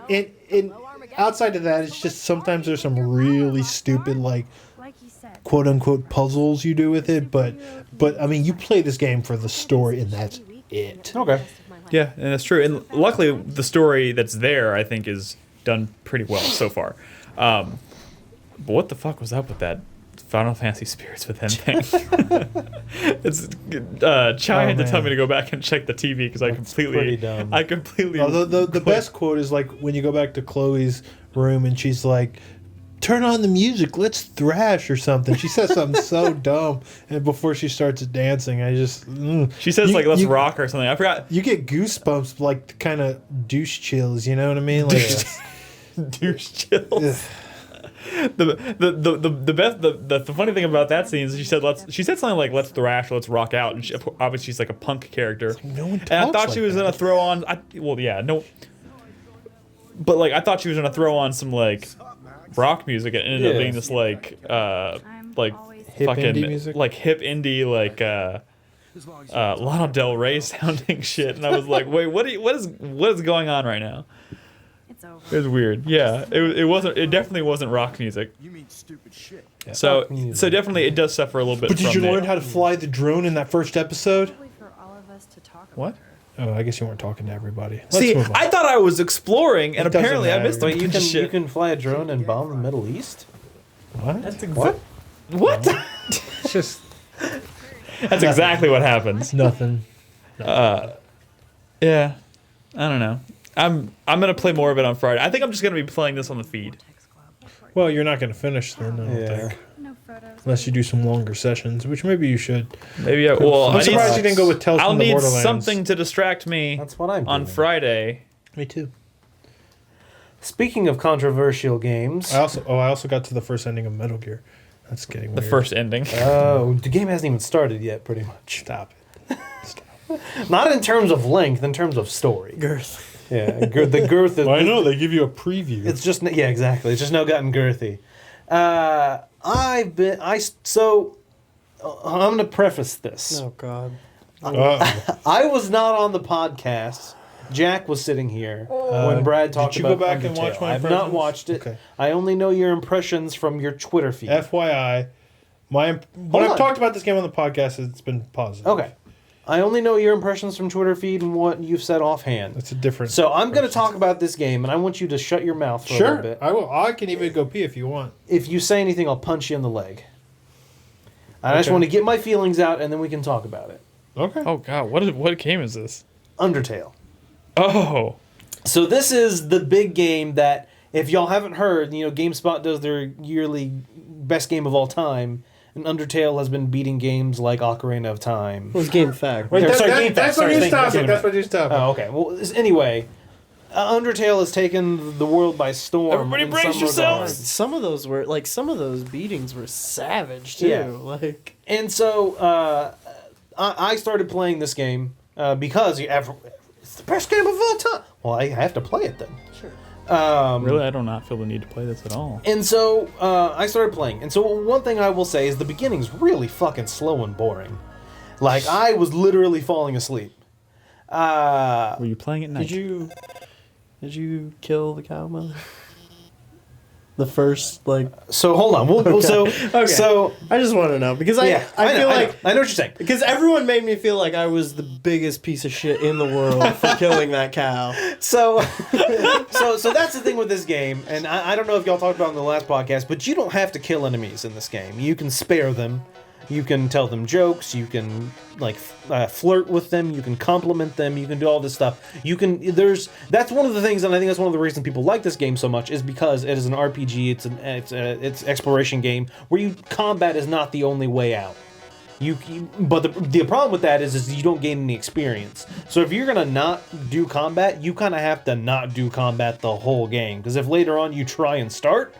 outside of that, it's just sometimes there's some really stupid like he said. quote unquote puzzles you do with it, but I mean, you play this game for the story, and that's it. Okay. Yeah, and that's true. And luckily, the story that's there, I think, is done pretty well so far. But what the fuck was up with that Final Fantasy Spirits Within thing? It's Chai had to tell man. me to go back and check the TV because I completely, pretty dumb. I completely. No, the best quote is like when you go back to Chloe's room and she's like, "Turn on the music, let's thrash" or something. She says something so dumb, and before she starts dancing, I just She says You- like "let's you- rock" or something. I forgot. you get goosebumps, like kind of douche chills. You know what I mean? Like, Douche chills. ugh. The funny thing about that scene is she said something like "let's thrash, let's rock out," and obviously she's like a punk character. No one And I talks thought like she was that. gonna throw on. But like I thought she was gonna throw on some like rock music. It ended up Yeah. being this like Hip fucking indie music? like hip indie like Lana Del Rey sounding shit, and I was like, wait, what is going on right now? It's over. It was weird. Yeah, it definitely wasn't rock music. You mean stupid shit. So definitely it does suffer a little bit. But did from you the- learn how to fly the drone in that first episode? For all of us to talk about. What? Oh, I guess you weren't talking to everybody. Let's See, move on. I thought I was exploring, and It doesn't apparently I matter. missed a Wait, you bunch of can you shit. can fly a drone and bomb the Middle East? What? What? What? It's just That's exactly what happens. nothing. Yeah, I don't know. I'm gonna play more of it on Friday. I think I'm just gonna be playing this on the feed. Well, you're not going to finish then, I don't Yeah. think. No photos. Unless you do some longer sessions, which maybe you should. Maybe well, I'm I need, surprised you didn't go with Tales I'll from the need Borderlands. something to distract me That's what I'm on doing. Friday. Me too. Speaking of controversial games, I also got to the first ending of Metal Gear. That's getting The weird. first ending. the game hasn't even started yet, pretty much. Stop it. Not in terms of length, in terms of story. Girth. Yeah, the girth is. Well, I know they give you a preview. It's just exactly. It's just now gotten girthy. I'm gonna preface this. Oh God. I was not on the podcast. Jack was sitting here when Brad talked did you about go back and Undertale. watch my I've not impressions? watched it. Okay. I only know your impressions from your Twitter feed. FYI, when on. I've talked about this game on the podcast, it's been positive. Okay. I only know your impressions from Twitter feed and what you've said offhand. It's a different. So I'm going to talk about this game, and I want you to shut your mouth for a little Sure, bit. I will. I can even go pee if you want. If you say anything, I'll punch you in the leg. I just Okay. want to get my feelings out, and then we can talk about it. Okay. Oh God, what game is this? Undertale. Oh, So this is the big game that, if y'all haven't heard, GameSpot does their yearly best game of all time, and Undertale has been beating games like Ocarina of Time. It was GameFAQs. Wait, Or, sorry, Game that's Facts, what sorry, you thank you. topic. That's what you topic. Oh, okay. Well, anyway, Undertale has taken the world by storm. Everybody in brace some yourselves. regards. Some of those beatings were savage too. Yeah. Like And so I started playing this game because it's the best game of all time. Well, I have to play it then. Sure. really? I do not feel the need to play this at all. And so I started playing. And so one thing I will say is the beginning's really fucking slow and boring. Like, I was literally falling asleep. Were you playing at night? Did you kill the cow mother? The first So hold on. So I just want to know because I know, feel like I know what you're saying. because everyone made me feel like I was the biggest piece of shit in the world for killing that cow. So that's the thing with this game, and I don't know if y'all talked about it in the last podcast, but you don't have to kill enemies in this game. You can spare them. You can tell them jokes. You can flirt with them. You can compliment them. You can do all this stuff. That's one of the things, and I think that's one of the reasons people like this game so much is because it is an RPG. It's an exploration game where combat is not the only way out. But the problem with that is you don't gain any experience. So if you're gonna not do combat, you kind of have to not do combat the whole game. Because if later on you try and start,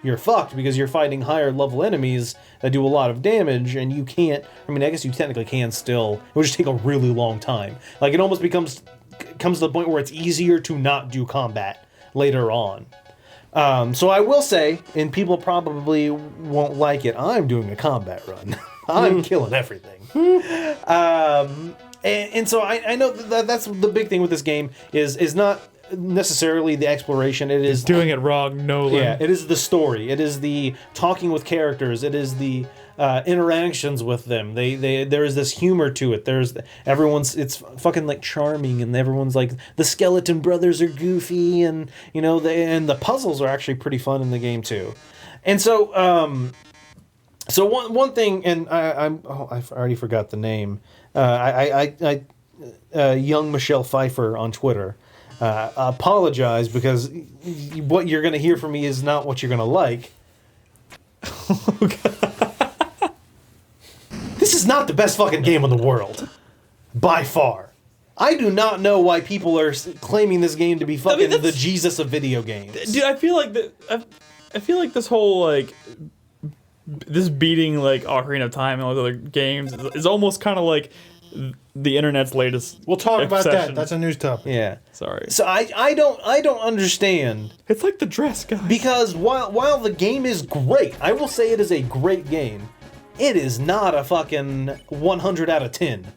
you're fucked because you're fighting higher level enemies that do a lot of damage, and you can't. I mean, I guess you technically can still. It would just take a really long time. Like, it almost comes to the point where it's easier to not do combat later on. So I will say, and people probably won't like it, I'm doing a combat run. I'm killing everything. And so I know that's the big thing with this game is not necessarily the exploration. It is Doing it wrong, Nolan. yeah, it is the story. It is the talking with characters. It is the interactions with them. There is this humor to it. It's fucking like charming, and everyone's like, the Skeleton Brothers are goofy, and and the puzzles are actually pretty fun in the game too. And so so one thing, and I already forgot the name. Young Michelle Pfeiffer on Twitter. Apologize because what you're going to hear from me is not what you're going to like. This is not the best fucking game in the world. By far. I do not know why people are claiming this game to be fucking the Jesus of video games. Dude, I feel like this whole this beating Ocarina of Time and all the other games is almost kind of like the internet's latest. We'll talk about that. obsession. That's a news topic. Yeah. Sorry. So I don't understand. It's like the dress, guys. Because while the game is great, I will say it is a great game, it is not a fucking 100 out of 10.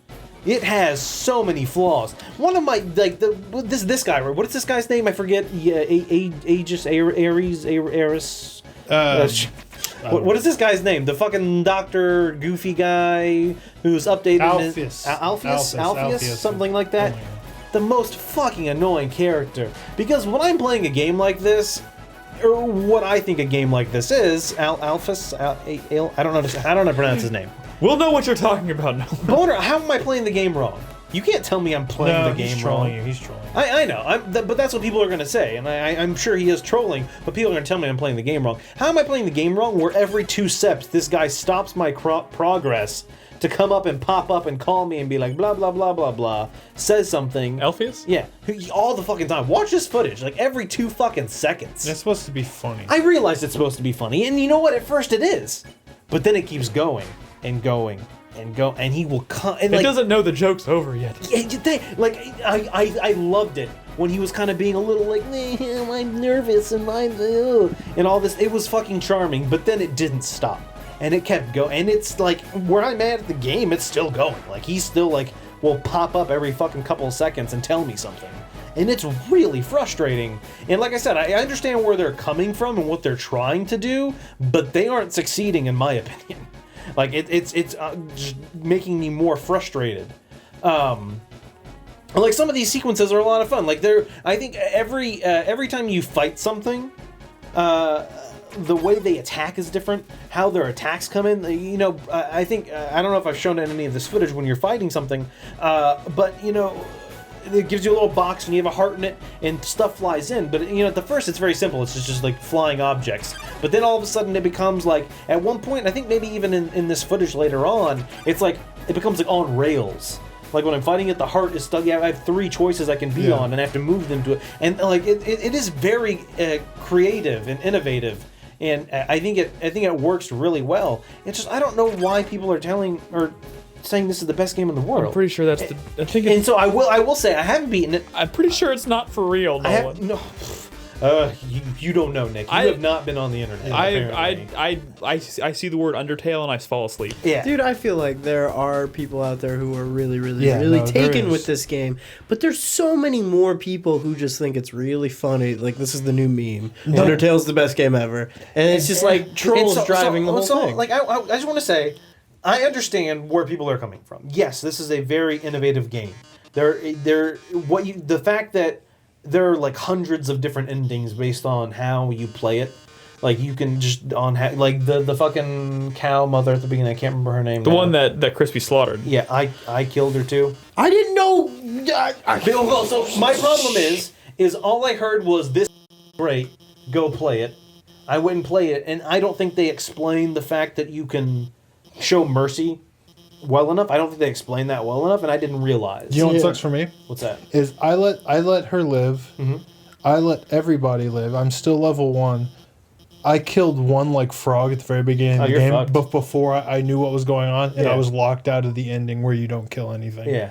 It has so many flaws. One of my this guy, what is this guy's name? I forget. Yeah, Ares. What is this guy's name? The fucking Dr. Goofy guy who's updated Alpheus, something like that. The most fucking annoying character. Because when I'm playing a game like this, or what I think a game like this is, Alphys, I don't know how to pronounce his name. We'll know what you're talking about now. Boner, how am I playing the game wrong? You can't tell me I'm playing the game wrong. He's trolling you. I know, but that's what people are going to say, and I'm sure he is trolling, but people are going to tell me I'm playing the game wrong. How am I playing the game wrong where every 2 steps this guy stops my progress to come up and pop up and call me and be like, blah, blah, blah, blah, blah, says something. Alpheus? Yeah, all the fucking time. Watch this footage, every 2 fucking seconds. That's supposed to be funny. I realize it's supposed to be funny, and you know what? At first it is. But then it keeps going and going and he will come. And It doesn't know the joke's over yet. I loved it when he was kind of being a little like, I'm nervous and and all this. It was fucking charming, but then it didn't stop. And it kept going. And it's like, where I'm at the game, it's still going. Like, he's still like, will pop up every fucking couple of seconds and tell me something. And it's really frustrating. And like I said, I understand where they're coming from and what they're trying to do, but they aren't succeeding in my opinion. Like, it's just making me more frustrated. Like, some of these sequences are a lot of fun. Like, I think every time you fight something, the way they attack is different. How their attacks come in, you know. I think I don't know if I've shown any of this footage when you're fighting something, but you know, it gives you a little box and you have a heart in it, and stuff flies in. But you know, at the first, it's very simple. It's just like flying objects. But then all of a sudden, it becomes like at one point, I think maybe even in this footage later on, it's like it becomes like on rails. Like when I'm fighting it, the heart is stuck. Yeah, I have 3 choices I can be on, and I have to move them to it. And like it is very creative and innovative. And I think it works really well. It's just I don't know why people are saying this is the best game in the world. I'm pretty sure that's the. I think. And so I will say I haven't beaten it. I'm pretty sure it's not for real. No. You don't know, Nick. You have not been on the internet. I see the word Undertale and I fall asleep. Yeah, Dude, I feel like there are people out there who are really there taken is. with this game, but there's so many more people who just think it's really funny. Like, this is the new meme. Undertale's the best game ever, and it's just like trolls driving the whole thing. Like, I just want to say, I understand where people are coming from. Yes, this is a very innovative game. The fact that there are like hundreds of different endings based on how you play it. Like, you can just like the fucking cow mother at the beginning. I can't remember her name. The one that Crispy slaughtered. Yeah, I killed her too. I didn't know. So my problem is all I heard was this great. Go play it. I went and played it, and I don't think they explained the fact that you can show mercy well enough. I don't think they explained that well enough, and I didn't realize. You know what sucks for me? What's that? Is I let her live. Mm-hmm. I let everybody live. I'm still level 1. I killed one like frog at the very beginning of the game, but before I knew what was going on, and I was locked out of the ending where you don't kill anything. Yeah.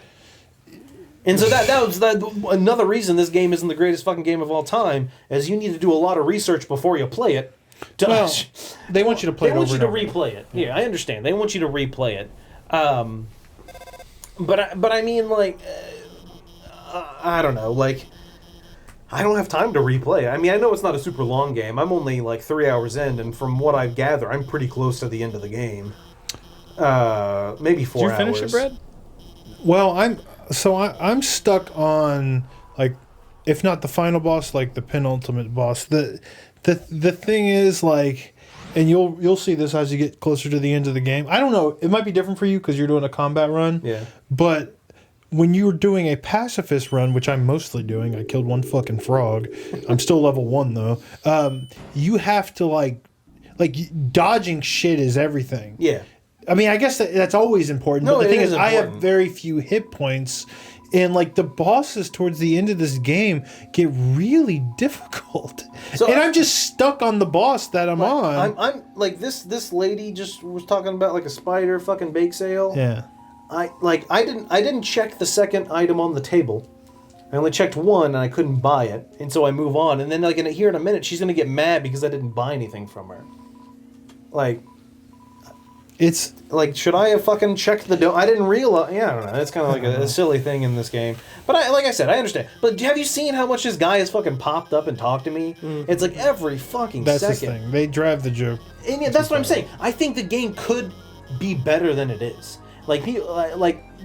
And so that was another reason this game isn't the greatest fucking game of all time, is you need to do a lot of research before you play it. They want you to play it over. They want you to replay it. Yeah, I understand. They want you to replay it. But I mean, like, I don't know, like, I don't have time to replay it. I mean, I know it's not a super long game. I'm only like 3 hours in, and from what I gather, I'm pretty close to the end of the game. Maybe 4 hours. Did you finish it, Brad? Well, I'm stuck on, like, if not the final boss, like the penultimate boss. The thing is, like, and you'll see this as you get closer to the end of the game. I don't know. It might be different for you because you're doing a combat run. Yeah. But when you're doing a pacifist run, which I'm mostly doing, I killed one fucking frog. I'm still level 1 though. You have to like dodging shit is everything. Yeah. I mean, I guess that's always important. No, but the thing is, important. I have very few hit points. And, like, the bosses towards the end of this game get really difficult. And I'm just stuck on the boss that I'm on. I'm like, this lady just was talking about, like, a spider fucking bake sale. Yeah. I didn't check the second item on the table. I only checked one, and I couldn't buy it. And so I move on. And then, like, here in a minute, she's going to get mad because I didn't buy anything from her. Like... It's like, should I have fucking checked the I didn't realize. Yeah, I don't know. It's kind of like a silly thing in this game. But like I said, I understand. But have you seen how much this guy has fucking popped up and talked to me? Mm-hmm. It's like every fucking second. That's the thing. They drive the joke. And yeah, that's what I'm saying. I think the game could be better than it is. Like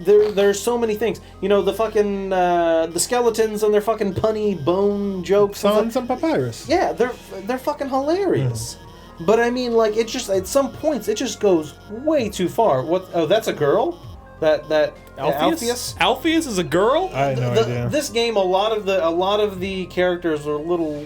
there's so many things. You know, the fucking the skeletons and their fucking punny bone jokes. On some papyrus. Yeah, they're fucking hilarious. Mm. But I mean, like, it just at some points it just goes way too far. What? Oh, that's a girl. That Alpheus? Alpheus is a girl? I had no idea. This game, a lot of the characters are a little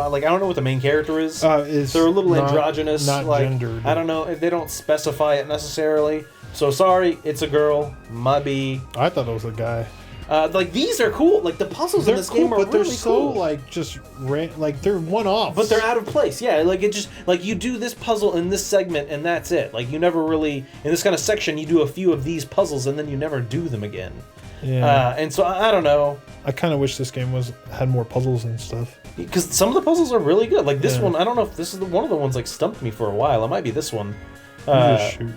like, I don't know what the main character is. They're a little androgynous. Not like, gendered. I don't know if they don't specify it necessarily. So sorry, it's a girl. My B. I thought it was a guy. Like, these are cool. Like, the puzzles in this game are really cool. But they're so, like, just like, they're one-offs. But they're out of place. Yeah, like, it just, like, you do this puzzle in this segment and that's it. Like, you never really, in this kind of section, you do a few of these puzzles and then you never do them again. Yeah. And so I don't know. I kind of wish this game had more puzzles and stuff. Because some of the puzzles are really good. Like this Yeah. one, I don't know if this is one of the ones like stumped me for a while. It might be this one. You just shoot.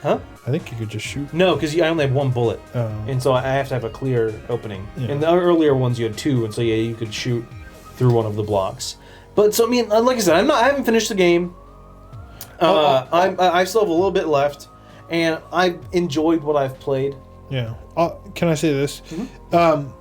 Huh? I think you could just shoot. No, because I only have one bullet. Oh. And so I have to have a clear opening. Yeah. In the earlier ones, you had two, and so yeah, you could shoot through one of the blocks. But so I mean, like I said, I haven't finished the game. I still have a little bit left, and I've enjoyed what I've played. Yeah. Can I say this? Mm-hmm.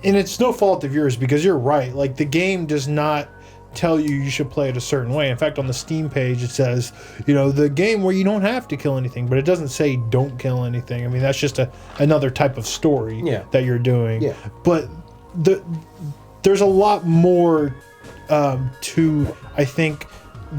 And it's no fault of yours because you're right. Like the game does not tell you should play it a certain way. In fact, on the Steam page it says, the game where you don't have to kill anything, but it doesn't say don't kill anything. I mean, that's just another type of story that you're doing. Yeah. But there's a lot more to, I think,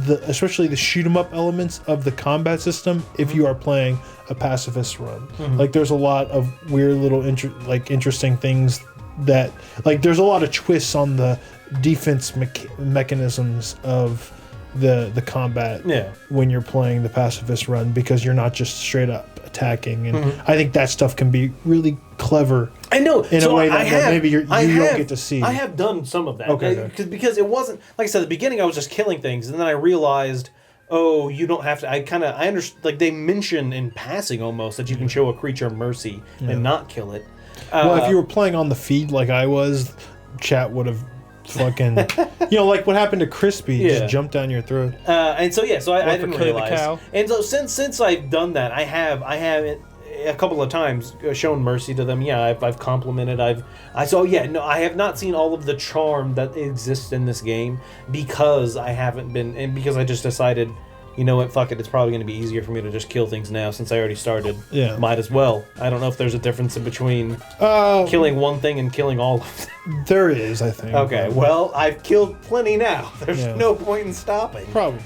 especially the shoot 'em up elements of the combat system if you are playing a pacifist run. Like there's a lot of weird little interesting things that, like, there's a lot of twists on the defense mechanisms of the combat when you're playing the pacifist run, because you're not just straight up attacking, and I think that stuff can be really clever. I know in a way that maybe you don't get to see. I have done some of that. Okay. Because it wasn't, like I said, at the beginning I was just killing things, and then I realized, oh, you don't have to. I understand. Like they mention in passing almost that you can show a creature mercy and not kill it. Well, if you were playing on the feed like I was, chat would have fucking, like what happened to Crispy, just jumped down your throat. And so I didn't realize. The cow. And so since I've done that, I have a couple of times shown mercy to them. Yeah, I've complimented. I have not seen all of the charm that exists in this game because I haven't been, and because I just decided, you know what, fuck it, it's probably going to be easier for me to just kill things now since I already started. Yeah. Might as well. I don't know if there's a difference in between killing one thing and killing all of them. There is, I think. Okay, well, I've killed plenty now. There's no point in stopping. Probably.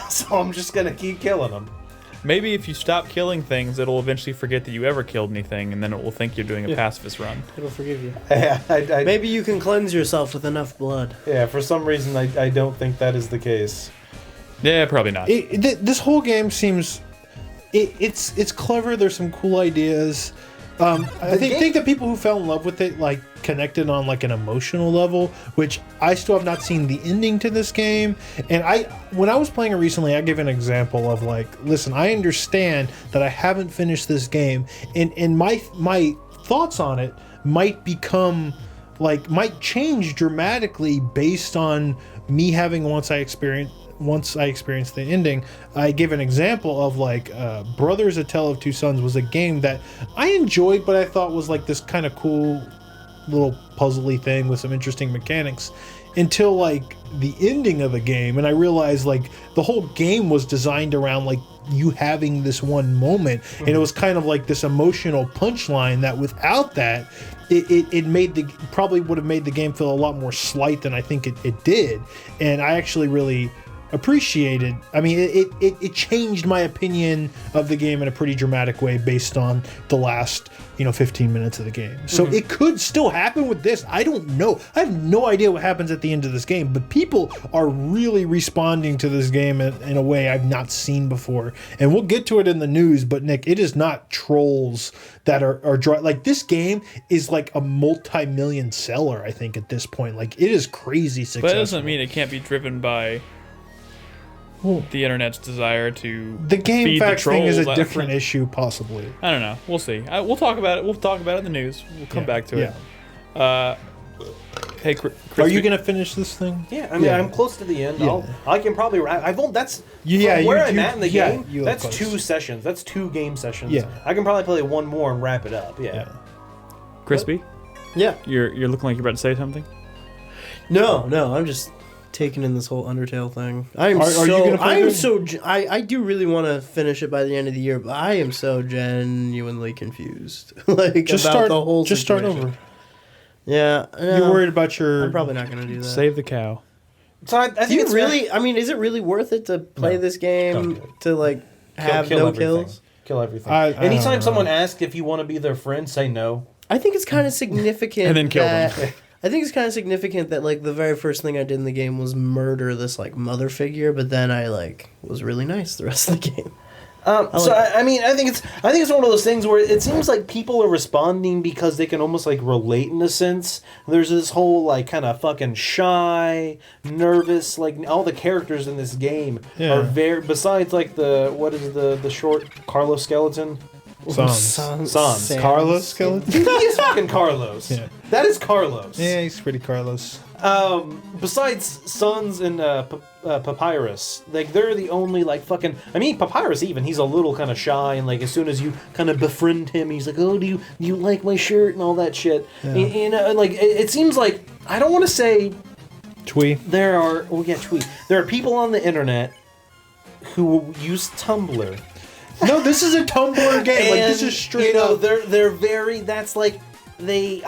So I'm just going to keep killing them. Maybe if you stop killing things, it'll eventually forget that you ever killed anything, and then it will think you're doing a pacifist run. It'll forgive you. I Maybe you can cleanse yourself with enough blood. Yeah, for some reason I don't think that is the case. Yeah, probably not. This whole game seems, it's clever. There's some cool ideas. I think that people who fell in love with it like connected on like an emotional level, which I still have not seen the ending to this game. And when I was playing it recently, I gave an example of like, listen, I understand that I haven't finished this game, and my thoughts on it might change dramatically based on me having once I experienced the ending. I give an example of like Brothers: A Tale of Two Sons was a game that I enjoyed, but I thought was like this kind of cool little puzzly thing with some interesting mechanics, until like the ending of the game, and I realized like the whole game was designed around like you having this one moment, and it was kind of like this emotional punchline that without that it probably would have made the game feel a lot more slight than I think it did. And I actually really appreciated, I mean, it changed my opinion of the game in a pretty dramatic way based on the last 15 minutes of the game. So it could still happen with this. I don't know. I have no idea what happens at the end of this game, but people are really responding to this game in a way I've not seen before. And we'll get to it in the news, but Nick, it is not trolls that are like, this game is like a multi-million seller, I think, at this point. Like, it is crazy successful. But that doesn't mean it can't be driven by the internet's desire to the GameFAQs thing is a trolls. different issue, possibly. I don't know. We'll see. We'll talk about it. We'll talk about it in the news. We'll come back to it. Hey, Chris, are you gonna finish this thing? Yeah, I mean, I'm close to the end. Yeah. I can probably. That's from where I'm at in the game. That's close. 2 sessions. That's 2 game sessions. Yeah. I can probably play one more and wrap it up. Yeah. Crispy? Yeah. You're looking like you're about to say something. No, I'm just taking in this whole Undertale thing. I do really want to finish it by the end of the year, but I am so genuinely confused. Like, just about start, the whole just situation. start over. Yeah, You're worried about your. I'm probably not going to do that. Save the cow. So I think it's really. I mean, is it really worth it to play this game to like have kill no everything. kills? Kill everything. don't Anytime know. someone asks if you want to be their friend, say no. I think it's kind of significant. And then kill them. I think it's kind of significant that like the very first thing I did in the game was murder this like mother figure, but then I like was really nice the rest of the game. I mean, I think it's one of those things where it seems like people are responding because they can almost like relate in a sense. There's this whole like kind of fucking shy, nervous, like all the characters in this game are very. Besides like what is the short Carlos Skeleton? Sans. Carlos Skeleton? He is fucking Carlos. Yeah. That is Carlos. Yeah, he's pretty Carlos. Besides Sans and Papyrus, like they're the only like fucking. I mean, Papyrus even he's a little kind of shy, and like as soon as you kind of befriend him, he's like, "Oh, do you like my shirt?" and all that shit. Yeah. And like it seems like I don't want to say Twee. there are. Oh yeah, tweet. There are people on the internet who use Tumblr. No, this is a Tumblr game. Like this is straight up. They're very. That's like they.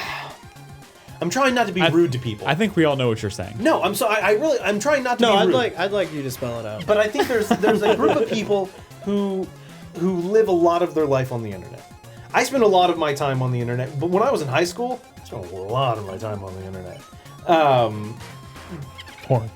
I'm trying not to be rude to people. I think we all know what you're saying. No, I'm sorry. I'm trying not to be rude. I'd like you to spell it out. But I think there's a group of people who live a lot of their life on the internet. I spend a lot of my time on the internet, but when I was in high school, I spent a lot of my time on the internet. Porn.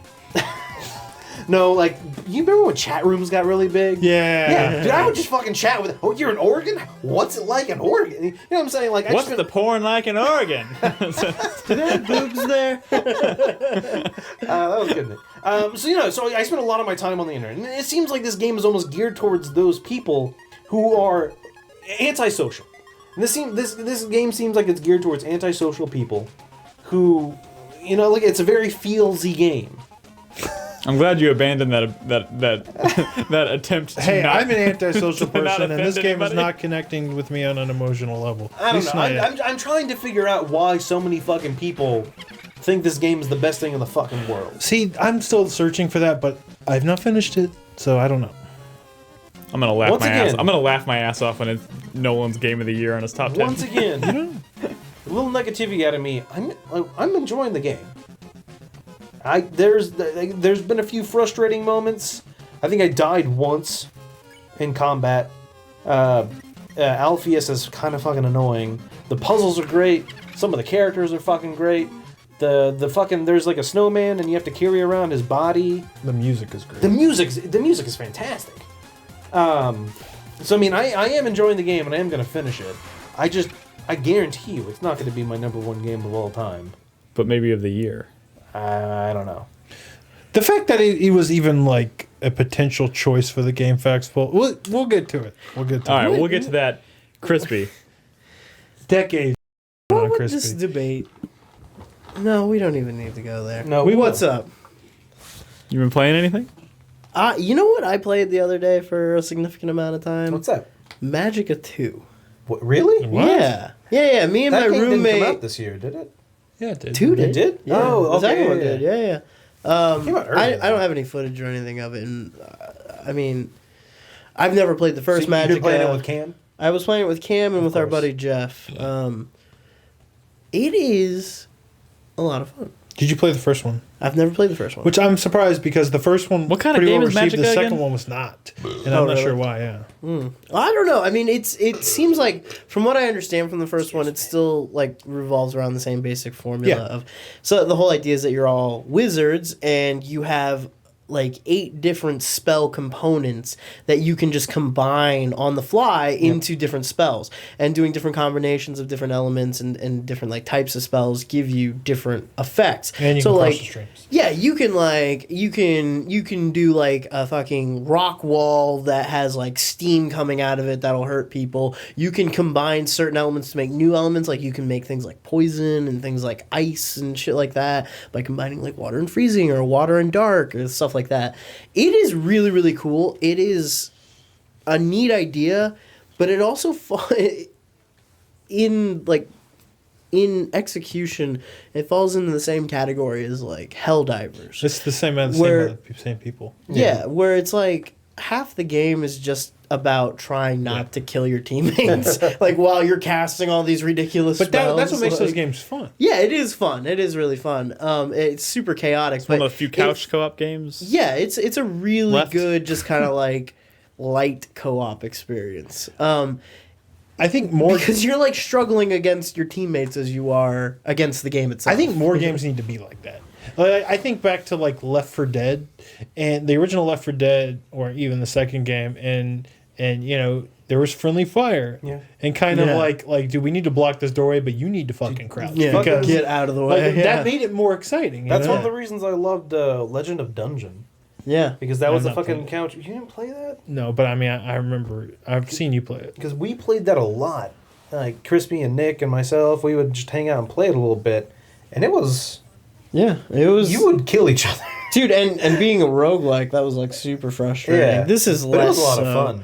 No, like, you remember when chat rooms got really big? Yeah. Dude, I would just fucking chat with, oh, you're in Oregon? What's it like in Oregon? You know what I'm saying? Like, What's the porn like in Oregon? Do they have boobs there? that was good. So I spent a lot of my time on the internet. And it seems like this game is almost geared towards those people who are antisocial. And this game seems like it's geared towards antisocial people who, like it's a very feelsy game. I'm glad you abandoned that attempt to Hey, not, I'm an antisocial to not person, and this offend game is anybody. not connecting with me on an emotional level. I don't know. I'm trying to figure out why so many fucking people think this game is the best thing in the fucking world. See, I'm still searching for that, but I've not finished it, so I don't know. I'm gonna laugh Once my ass. again- I'm gonna laugh my ass off when it's Nolan's Game of the Year on his top 10. Once again, a little negativity out of me. I'm enjoying the game. There's been a few frustrating moments. I think I died once in combat. Alpheus is kind of fucking annoying. The puzzles are great. Some of the characters are fucking great. The fucking there's like a snowman and you have to carry around his body. The music is great. The music is fantastic. So I mean I am enjoying the game and I am gonna finish it. I guarantee you it's not gonna be my number one game of all time. But maybe of the year. I don't know. The fact that it was even like a potential choice for the GameFAQs poll, we'll get to it. All right, we'll get to that. Crispy. Decades. What would Crispy. this debate? No, we don't even need to go there. No, What's up? You been playing anything? You know what I played the other day for a significant amount of time? What's that? Magica 2. What, really? What? Yeah. Me and That my game roommate. didn't come out this year, did it? Yeah, it did. 2 did. It did? Yeah. Oh, The second okay. one did. Yeah. Came out early, I don't have any footage or anything of it, and I mean, I've never played the first So you've been Magica. playing it with Cam? I was playing it with Cam and with our course. buddy Jeff. It is a lot of fun. Did you play the first one? I've never played the first one. Which I'm surprised because the first one What kind of pretty game well is received. The Magica second again? one was not, and Oh, I'm not really? sure why. Yeah. I don't know. I mean, it seems like from what I understand from the first one, it still like revolves around the same basic formula Yeah. of. So the whole idea is that you're all wizards and you have like 8 different spell components that you can just combine on the fly into different spells, and doing different combinations of different elements and different like types of spells give you different effects. And you so can cross like the streams. yeah, you can do like a fucking rock wall that has like steam coming out of it that'll hurt people. You can combine certain elements to make new elements, like you can make things like poison and things like ice and shit like that by combining like water and freezing or water and dark or stuff like that. It is really, really cool. It is a neat idea, but it also in execution, it falls into the same category as like Helldivers. It's the same same people. Yeah, where it's like half the game is just about trying not to kill your teammates, like while you're casting all these ridiculous But spells. that's what makes like, those games fun. Yeah, it is fun. It is really fun. It's super chaotic. One of the few couch co-op games. Yeah, it's a really left. good, just kind of like light co-op experience. I think more Because you're like struggling against your teammates as you are against the game itself. I think more games need to be like that. I think back to like Left 4 Dead, and the original Left 4 Dead, or even the second game, and and there was friendly fire, and kind of like, do we need to block this doorway? But you need to fucking crouch, because get out of the way. That made it more exciting. That's one of the reasons I loved Legend of Dungeon. Yeah, because that was a fucking couch. You didn't play that? No, but I mean, I remember I've seen you play it because we played that a lot. Like Crispy and Nick and myself, we would just hang out and play it a little bit, and it was. Yeah, it was. You would kill each other, dude, and being a roguelike, that was like super frustrating. Yeah, this is less. But it was a lot of fun.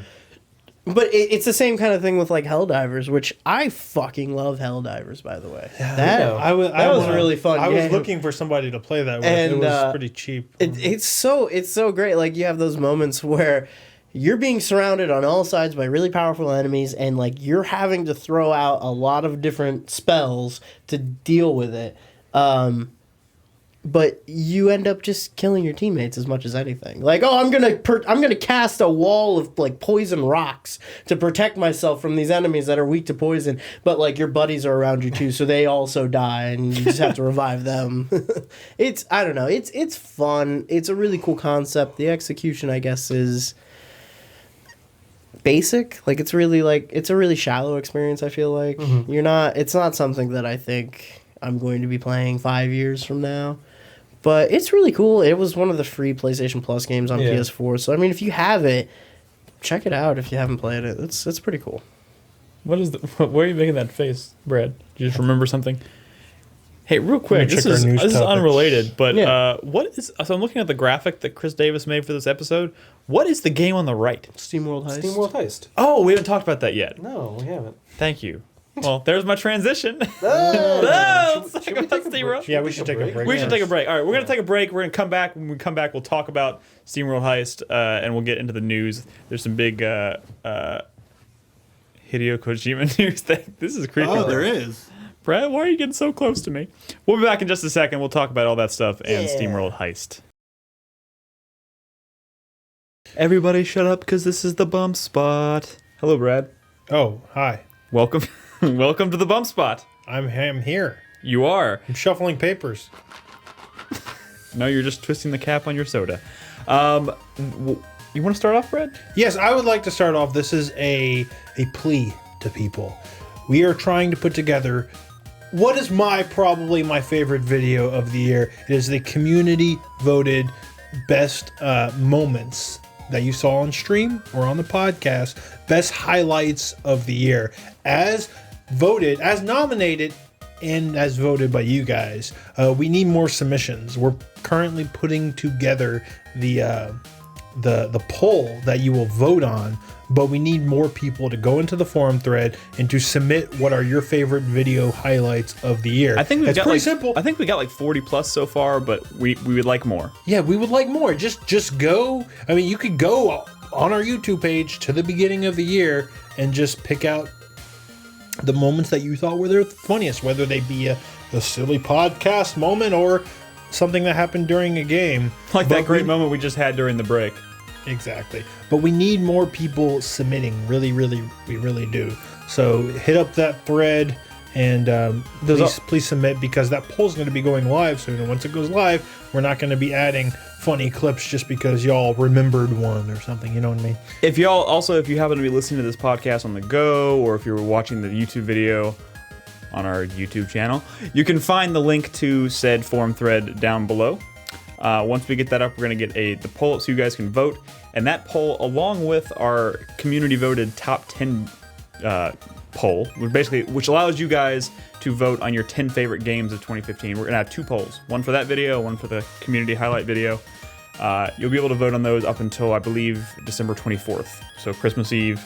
But it's the same kind of thing with like Helldivers, which I fucking love Helldivers, by the way. Yeah, that was really fun. I was looking for somebody to play that with. And, it was pretty cheap. It's so great. Like you have those moments where you're being surrounded on all sides by really powerful enemies, and like you're having to throw out a lot of different spells to deal with it. But you end up just killing your teammates as much as anything. Like, oh, I'm gonna cast a wall of like poison rocks to protect myself from these enemies that are weak to poison. But like your buddies are around you too, so they also die, and you just have to revive them. I don't know. It's fun. It's a really cool concept. The execution, I guess, is basic. Like it's a really shallow experience. I feel like It's not something that I think I'm going to be playing 5 years from now. But it's really cool. It was one of the free PlayStation Plus games on PS4. So, I mean, if you have it, check it out if you haven't played it. It's pretty cool. Why are you making that face, Brad? Did you just remember something? Hey, real quick, this is unrelated, but so I'm looking at the graphic that Chris Davis made for this episode. What is the game on the right? Steamworld Heist. Steamworld Heist. Oh, we haven't talked about that yet. No, we haven't. Thank you. Well, there's my transition. Should we take a break? Yeah, we should take a break. We should take a break. All right, we're going to take a break. We're going to come back. When we come back, we'll talk about Steamworld Heist, and we'll get into the news. There's some big Hideo Kojima news thing. This is creepy. Oh, there is. Brad, why are you getting so close to me? We'll be back in just a second. We'll talk about all that stuff and Steamworld Heist. Everybody shut up, because this is the bump spot. Hello, Brad. Oh, hi. Welcome. Welcome to the bump spot. I'm here. You are. I'm shuffling papers. No, you're just twisting the cap on your soda. You want to start off, Brad? Yes, I would like to start off. This is a plea to people. We are trying to put together what is probably my favorite video of the year. It is the community voted best moments that you saw on stream or on the podcast, best highlights of the year, as voted, as nominated, and as voted by you guys. We need more submissions. We're currently putting together the poll that you will vote on, but we need more people to go into the forum thread and to submit what are your favorite video highlights of the year. I think it's pretty simple. I think we got like 40 plus so far, but we would like more. Yeah, we would like more. Just go. I mean, you could go on our YouTube page to the beginning of the year and just pick out the moments that you thought were the funniest, whether they be a silly podcast moment or something that happened during a game. Like that great moment we just had during the break. Exactly. But we need more people submitting. Really, we really do. So hit up that thread and please submit, because that poll's going to be going live soon. And once it goes live, we're not going to be adding funny clips just because y'all remembered one or something. You know what I mean? If you happen to be listening to this podcast on the go, or if you're watching the YouTube video on our YouTube channel, you can find the link to said forum thread down below. Once we get that up, we're going to get the poll up so you guys can vote. And that poll, along with our community voted top 10 poll, which allows you guys to vote on your 10 favorite games of 2015. We're going to have two polls, one for that video, one for the community highlight video. You'll be able to vote on those up until, I believe, December 24th. So Christmas Eve,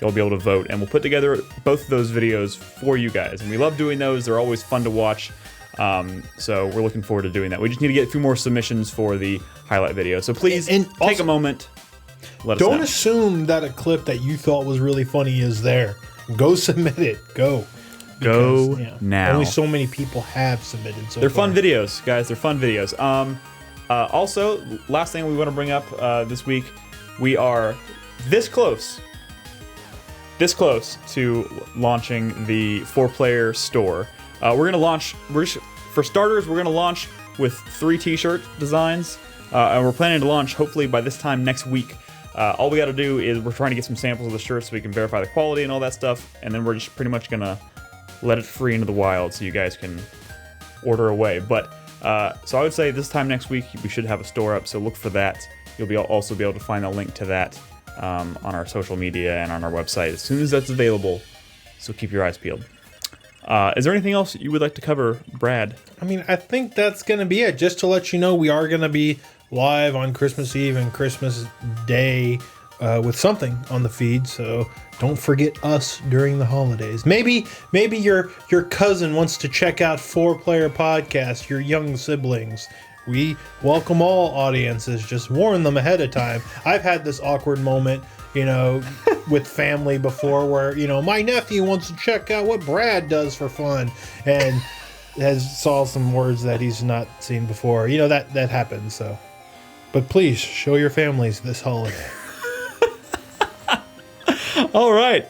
you'll be able to vote. And we'll put together both of those videos for you guys. And we love doing those. They're always fun to watch. So we're looking forward to doing that. We just need to get a few more submissions for the highlight video. So please take a moment. Let us know. Don't assume that a clip that you thought was really funny is there. Go submit it. Go now. Only so many people have submitted. They're fun videos, guys. They're fun videos. Also, last thing we want to bring up this week, we are this close to launching the 4Player store. For starters, we're going to launch with 3 t-shirt designs, and we're planning to launch hopefully by this time next week All we got to do is we're trying to get some samples of the shirt so we can verify the quality and all that stuff, and then we're just pretty much gonna let it free into the wild so you guys can order away. But so I would say this time next week we should have a store up, so look for that. You'll also be able to find a link to that on our social media and on our website as soon as that's available. So keep your eyes peeled. Is there anything else you would like to cover, Brad? I mean, I think that's going to be it. Just to let you know, we are going to be live on Christmas Eve and Christmas Day with something on the feed. So don't forget us during the holidays. Maybe your cousin wants to check out 4Player Podcast, your young siblings. We welcome all audiences. Just warn them ahead of time. I've had this awkward moment, with family before where, my nephew wants to check out what Brad does for fun and saw some words that he's not seen before. That happens. So, but please show your families this holiday. All right.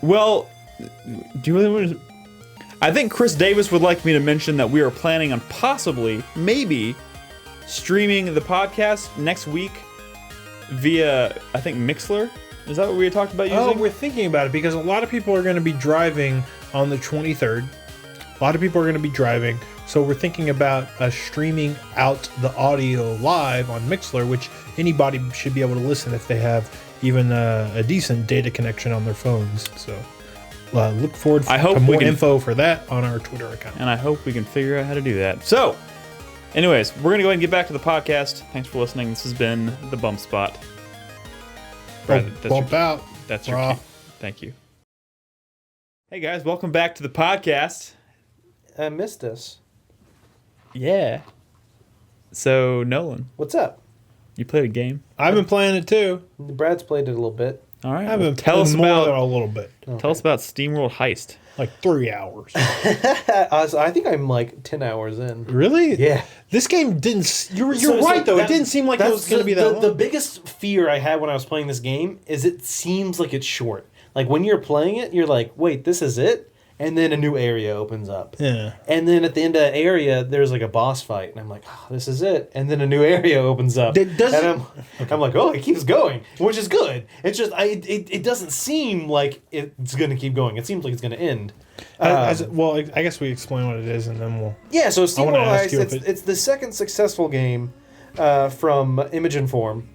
Well, do you really want to... I think Chris Davis would like me to mention that we are planning on maybe, streaming the podcast next week via, I think, Mixler. Is that what we had talked about using? Oh, we're thinking about it because a lot of people are going to be driving on the 23rd. A lot of people are going to be driving. So we're thinking about streaming out the audio live on Mixler, which anybody should be able to listen if they have even a decent data connection on their phones. So look forward to more info for that on our Twitter account. And I hope we can figure out how to do that. So, anyways, we're going to go ahead and get back to the podcast. Thanks for listening. This has been The Bump Spot. Brad, Bump out. That's your key. Thank you. Hey, guys. Welcome back to the podcast. I missed us. Yeah. So, Nolan. What's up? You played a game? I've been playing it too. Brad's played it a little bit. All right. I've been tell us more about than a little bit. Tell us about Steamworld Heist. Like 3 hours. So I think I'm like 10 hours in. Really? Yeah. This game didn't... You're right, though. It didn't seem like it was going to be that long. The biggest fear I had when I was playing this game is it seems like it's short. Like, when you're playing it, you're like, wait, this is it? And then a new area opens up. Yeah. And then at the end of the area, there's like a boss fight. And I'm like, oh, this is it. And then a new area opens up. I'm like, oh, it keeps going, which is good. It's just, it doesn't seem like it's going to keep going. It seems like it's going to end. Well, I guess we explain what it is and then we'll... Yeah, so Steamworld Heist, if it's the second successful game from Image and Form.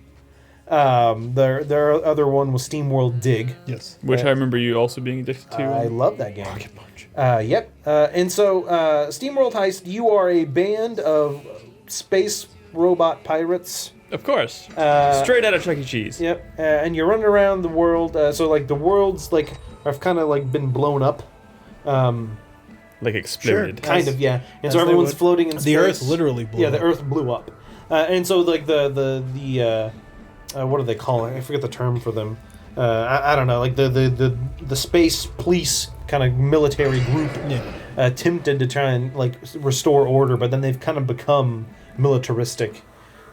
Their other one was Steamworld Dig. Yes. Which I remember you also being addicted to. I love that game. Pocket Punch. Yep. And so, Steamworld Heist, you are a band of space robot pirates. Of course. Straight out of Chuck E. Cheese. Yep. And you're running around the world. So, like, the world's, like, have kind of, like, been blown up. Like exploded. Sure, kind of, yeah. And so everyone's floating in space. The Earth literally blew up. Yeah, the Earth blew up. And so, like, the what do they call it? I forget the term for them. I don't know. Like the space police kind of military group attempted to try and like restore order, but then they've kind of become militaristic,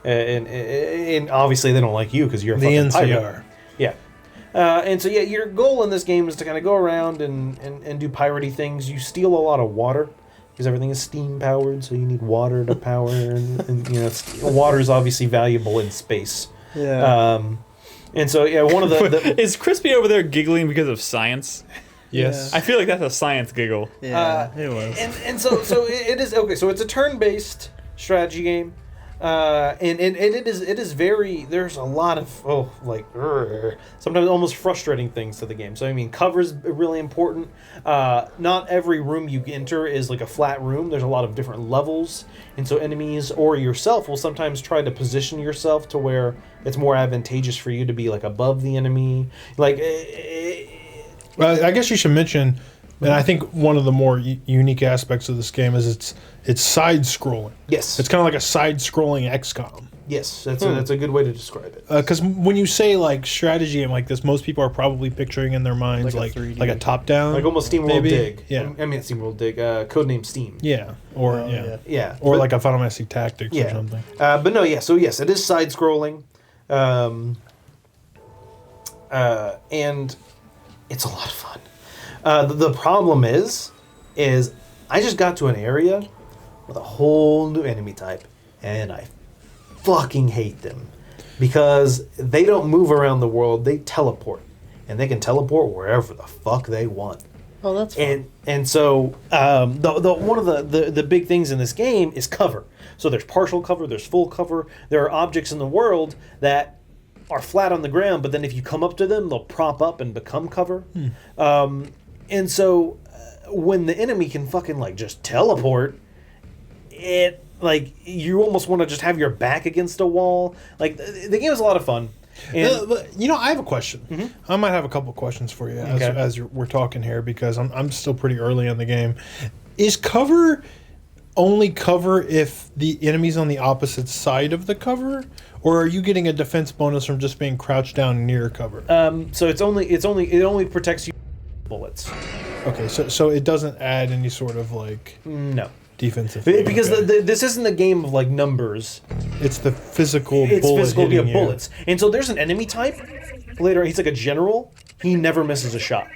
and obviously they don't like you because you're a fucking pirate. Yeah. And so your goal in this game is to kind of go around and do piratey things. You steal a lot of water because everything is steam powered, so you need water to power, and water is obviously valuable in space. Yeah. And so one of the is Crispy over there giggling because of science? Yes. I feel like that's a science giggle. Yeah, it was. And so it is okay. So it's a turn-based strategy game, and it is very. There's a lot of sometimes almost frustrating things to the game. So I mean, cover is really important. Not every room you enter is like a flat room. There's a lot of different levels, and so enemies or yourself will sometimes try to position yourself to where it's more advantageous for you to be like above the enemy. Like, well, I guess you should mention, and I think one of the more unique aspects of this game is it's side scrolling. Yes, it's kind of like a side scrolling XCOM. Yes, that's a good way to describe it. Because when you say like strategy game like this, most people are probably picturing in their minds like a top down, like almost Steamworld Dig. Yeah, I mean Steamworld Dig, codename Steam. Yeah, or or like a Final Fantasy Tactics or something. But no, yeah. So yes, it is side scrolling, and it's a lot of fun. The problem is I just got to an area with a whole new enemy type, and I fucking hate them. because they don't move around the world; they teleport, and they can teleport wherever the fuck they want. Oh, that's fun. And so the one of the big things in this game is cover. So there's partial cover, there's full cover. There are objects in the world that are flat on the ground, but then if you come up to them, they'll prop up and become cover. And so when the enemy can fucking like just teleport, it like you almost want to just have your back against a wall. Like the game is a lot of fun. And, I have a question. I might have a couple questions for you as we're talking here because I'm still pretty early in the game. Is cover only cover if the enemy's on the opposite side of the cover, or are you getting a defense bonus from just being crouched down near cover? So it only protects you from bullets. Okay, so it doesn't add any sort of like No. defensive Because this isn't a game of like numbers. it's the physical It's bullet physical hitting you. bullets. And so there's an enemy type later. He's like a general. He never misses a shot.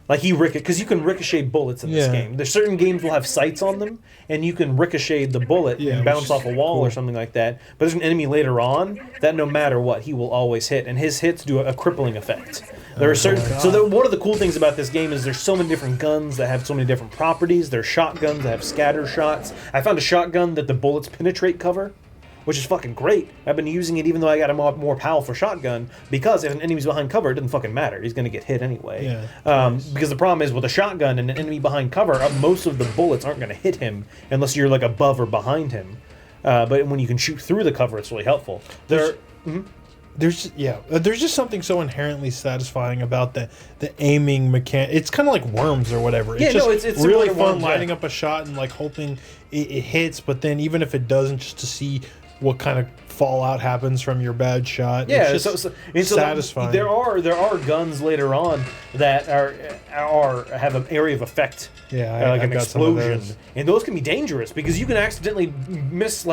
Like because you can ricochet bullets in this Yeah. game. There's certain games will have sights on them, and you can ricochet the bullet Yeah, and which bounce is off a wall cool. or something like that. But there's an enemy later on that no matter what, he will always hit, and his hits do a crippling effect. There are certain. One of the cool things about this game is there's so many different guns that have so many different properties. There's shotguns that have scatter shots. I found a shotgun that the bullets penetrate cover, which is fucking great. I've been using it even though I got a more powerful shotgun, because if an enemy's behind cover, it doesn't fucking matter. He's going to get hit anyway. Yeah. Because the problem is with a shotgun and an enemy behind cover, most of the bullets aren't going to hit him unless you're like above or behind him. But when you can shoot through the cover, it's really helpful. There's just something so inherently satisfying about the aiming mechanic. It's kind of like Worms or whatever. Yeah, it's it's really similar to fun Worms, lining yeah. up a shot and like hoping it hits, but then even if it doesn't, just to see what kind of fallout happens from your bad shot. Yeah, it's just so satisfying. There are guns later on that have an area of effect. Yeah, like I've an got some of explosion, those. and those can be dangerous because you can accidentally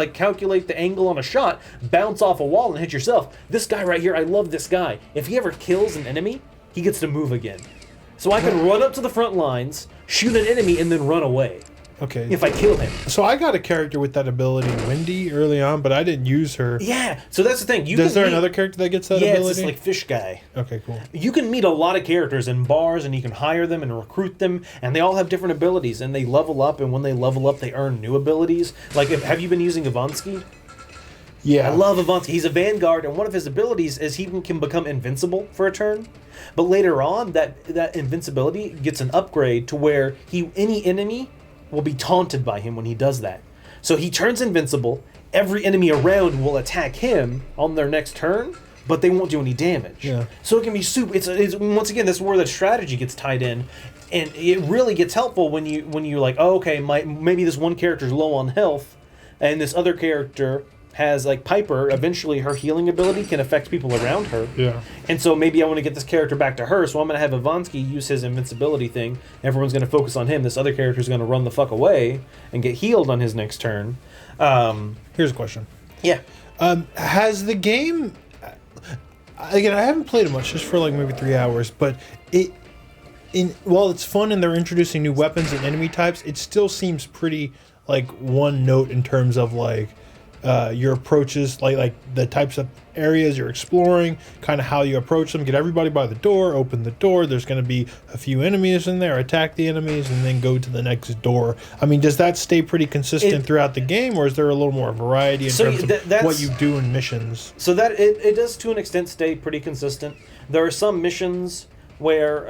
calculate the angle on a shot, bounce off a wall, and hit yourself. This guy right here, I love this guy. If he ever kills an enemy, he gets to move again. So I can run up to the front lines, shoot an enemy, and then run away. Okay. If I kill him. So I got a character with that ability, Wendy, early on, but I didn't use her. Yeah, so that's the thing. Is there another character that gets that yeah, ability? it's this like fish guy. Okay, cool. You can meet a lot of characters in bars, and you can hire them and recruit them, and they all have different abilities, and they level up, and when they level up, they earn new abilities. Like, have you been using Ivansky? Yeah. I love Ivansky. He's a vanguard, and one of his abilities is he can become invincible for a turn. But later on, that invincibility gets an upgrade to where any enemy will be taunted by him when he does that. So he turns invincible. Every enemy around will attack him on their next turn, but they won't do any damage. Yeah. So it can be super. It's once again, this is where the strategy gets tied in, and it really gets helpful when you're like, oh, okay, maybe this one character's low on health, and this other character has like Piper. Eventually, her healing ability can affect people around her. Yeah. And so maybe I want to get this character back to her, so I'm going to have Ivansky use his invincibility thing. Everyone's going to focus on him. This other character's going to run the fuck away and get healed on his next turn. Here's a question. Yeah. Has the game... Again, I haven't played it much, just for like maybe 3 hours, but while it's fun and they're introducing new weapons and enemy types, it still seems pretty like one note in terms of like your approaches, like the types of areas you're exploring, kind of how you approach them, get everybody by the door, open the door, there's going to be a few enemies in there, attack the enemies, and then go to the next door. I mean, does that stay pretty consistent throughout the game, or is there a little more variety in terms of what you do in missions? So that it does to an extent stay pretty consistent. There are some missions where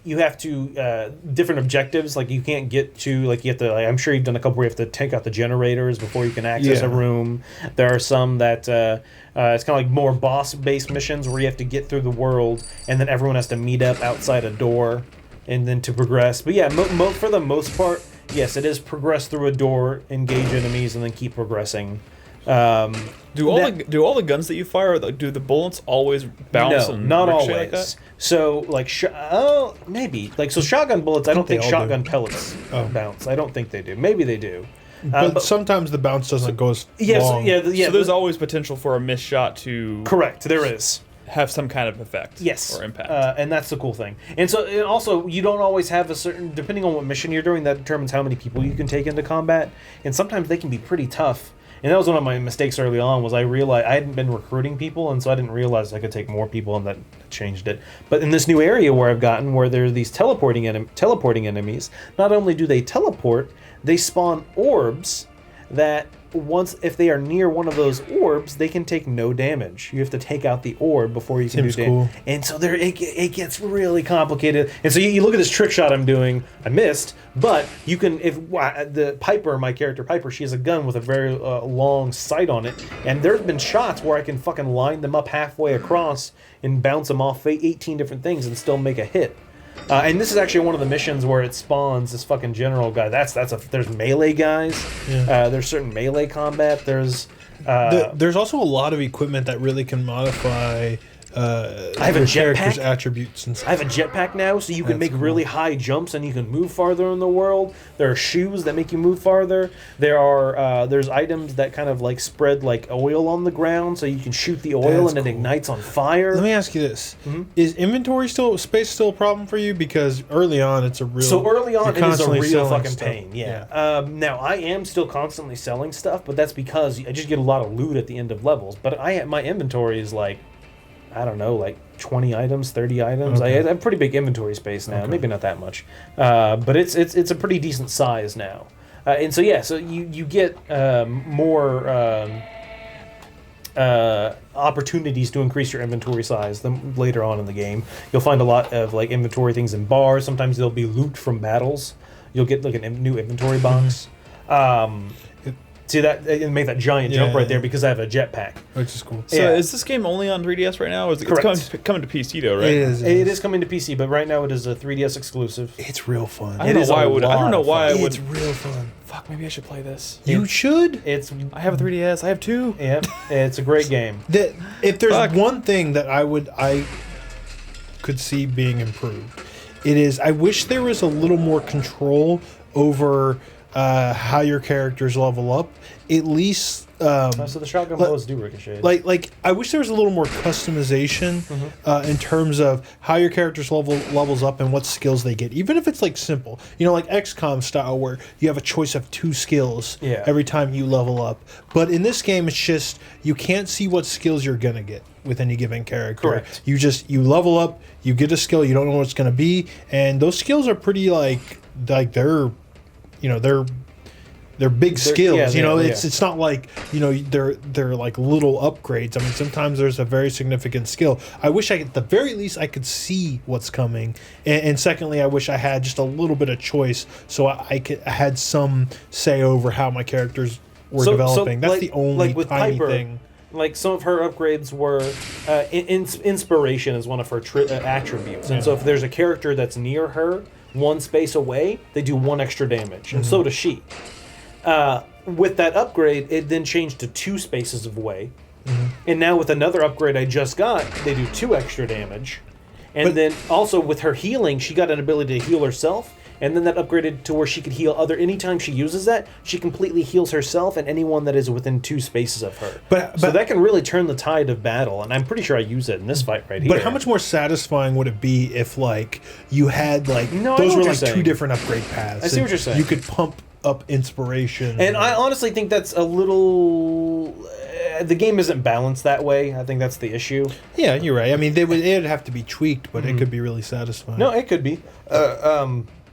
you have to different objectives, like you can't get to, like you have to, like, I'm sure you've done a couple where you have to take out the generators before you can access a room. There are some that it's kind of like more boss based missions where you have to get through the world and then everyone has to meet up outside a door and then to progress. But yeah, for the most part, yes, it is progress through a door, engage enemies, and then keep progressing. Do all the guns that you fire, do the bullets always bounce? No, and not ricochet always. like that? So, like, maybe. Like, so shotgun bullets, I don't think they all shotgun do. pellets bounce. I don't think they do. Maybe they do. But sometimes the bounce doesn't go as long. So there's always potential for a missed shot to correct. There is. have some kind of effect. Yes. Or impact. And that's the cool thing. And so, and also, you don't always have a certain, depending on what mission you're doing, that determines how many people you can take into combat. And sometimes they can be pretty tough. And that was one of my mistakes early on, was I realized I hadn't been recruiting people, and so I didn't realize I could take more people, and that changed it. But in this new area where I've gotten, where there are these teleporting enemies, not only do they teleport, they spawn orbs that if they are near one of those orbs, they can take no damage. You have to take out the orb before you can do damage. Cool. And so it gets really complicated. And so you look at this trick shot I'm doing. I missed, but you can, if the Piper, my character Piper, she has a gun with a very long sight on it, and there's been shots where I can fucking line them up halfway across and bounce them off 18 different things and still make a hit. And this is actually one of the missions where it spawns this fucking general guy. There's melee guys. Yeah. There's certain melee combat. There's also a lot of equipment that really can modify I have a your character's jetpack. attributes and stuff. I have a jetpack now, so you can That's make really high jumps and you can move farther in the world. There are shoes that make you move farther. There's items that kind of like spread like oil on the ground, so you can shoot the oil That's and it cool. ignites on fire. Let me ask you this: Mm-hmm. Is inventory space still a problem for you? Because early on, it's a real. So early on, you're it is a constantly real selling fucking stuff. pain. Yeah. Now I am still constantly selling stuff, but that's because I just get a lot of loot at the end of levels. But my inventory is like, I don't know, like 20 items, 30 items. Okay. I have pretty big inventory space now. Okay. Maybe not that much, but it's a pretty decent size now. And so so you get more opportunities to increase your inventory size later on in the game. You'll find a lot of like inventory things in bars. Sometimes there'll be loot from battles. You'll get like a new inventory box. See that it made that giant jump right there because I have a jetpack. Which is cool. So Yeah. is this game only on 3DS right now? Or is Correct. It's coming to PC though, right? It is. It is coming to PC, but right now it is a 3DS exclusive. It's real fun. I don't know why I would. I don't know why I would. It's real fun. Fuck, maybe I should play this. You should. It's I have a 3DS. I have two. yeah, it's a great game. If there's Fuck. one thing that I could see being improved, it is I wish there was a little more control over how your characters level up. At least So the shotgun bullets do ricochet. like I wish there was a little more customization in terms of how your characters levels up and what skills they get, even if it's like simple, like XCOM style where you have a choice of 2 skills every time you level up. But in this game, it's just you can't see what skills you're gonna get with any given character. Correct. You level up, you get a skill, you don't know what it's gonna be, and those skills are pretty like they're big skills. It's not like they're like little upgrades. I mean, sometimes there's a very significant skill. I wish at the very least I could see what's coming, and secondly, I wish I had just a little bit of choice, so I had some say over how my characters were developing. That's the only like with tiny Piper, thing. Like some of her upgrades were inspiration is one of her attributes, and so if there's a character that's near her, one space away, they do 1 extra damage, and so does she. With that upgrade, it then changed to 2 spaces away, and now with another upgrade I just got, they do 2 extra damage, and then also with her healing, she got an ability to heal herself. And then that upgraded to where she could heal anytime she uses that, she completely heals herself and anyone that is within 2 spaces of her. So that can really turn the tide of battle, and I'm pretty sure I use it in this fight right here. But how much more satisfying would it be if like you had like No, I know those what were you're like 2 saying. different upgrade paths? I see and what you're saying. You could pump up inspiration. And I honestly think that's a little... the game isn't balanced that way. I think that's the issue. Yeah, you're right. I mean, it'd have to be tweaked, but it could be really satisfying. No, it could be.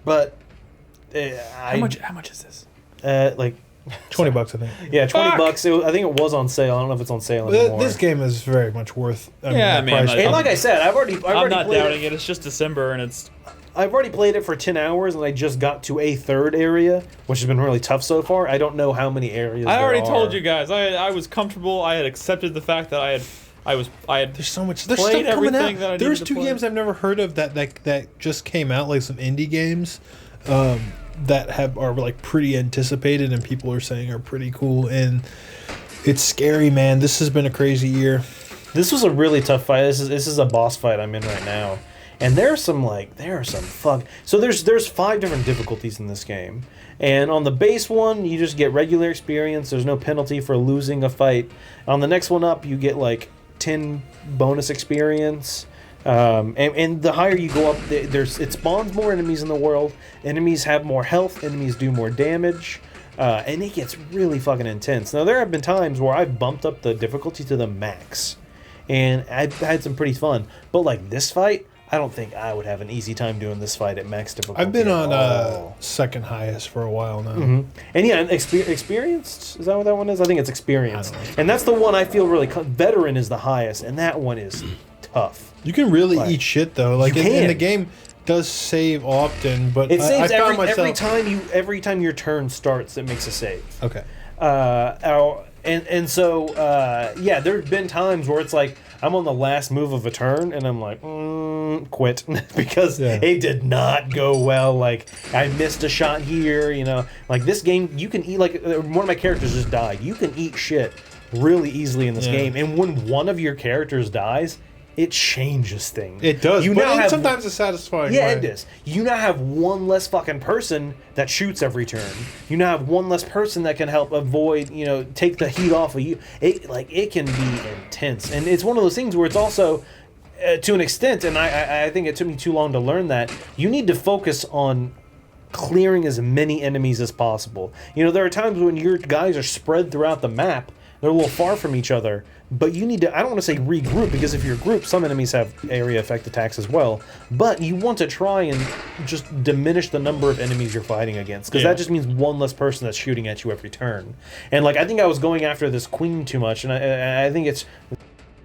But... How much is this? Like... $20, I think. Yeah, $20. Fuck. I think it was on sale. I don't know if it's on sale anymore. This game is very much worth. Yeah, the man, price. And like I said, I've already I'm not played doubting it. It's just December, and it's. I've already played it for 10 hours, and I just got to a 3rd area, which has been really tough so far. I don't know how many areas I already there told are. you guys. I was comfortable. I had accepted the fact that I had. There's so much. There's played stuff coming everything out. that I There's needed to 2 play. games I've never heard of that just came out, like some indie games, that are like pretty anticipated and people are saying are pretty cool. And it's scary, man. This has been a crazy year. This was a really tough fight. This is a boss fight I'm in right now, and there are some fuck. So there's 5 different difficulties in this game, and on the base one you just get regular experience. There's no penalty for losing a fight. On the next one up, you get like 10 bonus experience. And the higher you go up, it spawns more enemies in the world. Enemies have more health. Enemies do more damage. and it gets really fucking intense. Now, there have been times where I've bumped up the difficulty to the max, and I've had some pretty fun. But like this fight, I don't think I would have an easy time doing this fight at max difficulty. I've been on second highest for a while now. And yeah, experienced? Is that what that one is? I think it's experienced. And that's the one I feel really... Veteran is the highest, and that one is tough. You can really eat shit, though. Like, in the game does save often, but it saves I found myself... every time your turn starts, it makes a save. Okay. And so, yeah, there have been times where it's like, I'm on the last move of a turn, and I'm like, quit. Because it did not go well. Like, I missed a shot here, you know. Like, this game, you can eat, like, one of my characters just died. You can eat shit really easily in this game. And when one of your characters dies, it changes things. It does, but sometimes it's satisfying. Yeah, it is. You now have one less fucking person that shoots every turn. You now have one less person that can help avoid, you know, take the heat off of you. It can be intense. And it's one of those things where it's also, to an extent, and I think it took me too long to learn that, you need to focus on clearing as many enemies as possible. You know, there are times when your guys are spread throughout the map, they're a little far from each other, but you need to, I don't want to say regroup, because if you're grouped, some enemies have area effect attacks as well, but you want to try and just diminish the number of enemies you're fighting against, because that just means one less person that's shooting at you every turn. And like, I think I was going after this queen too much, and I think it's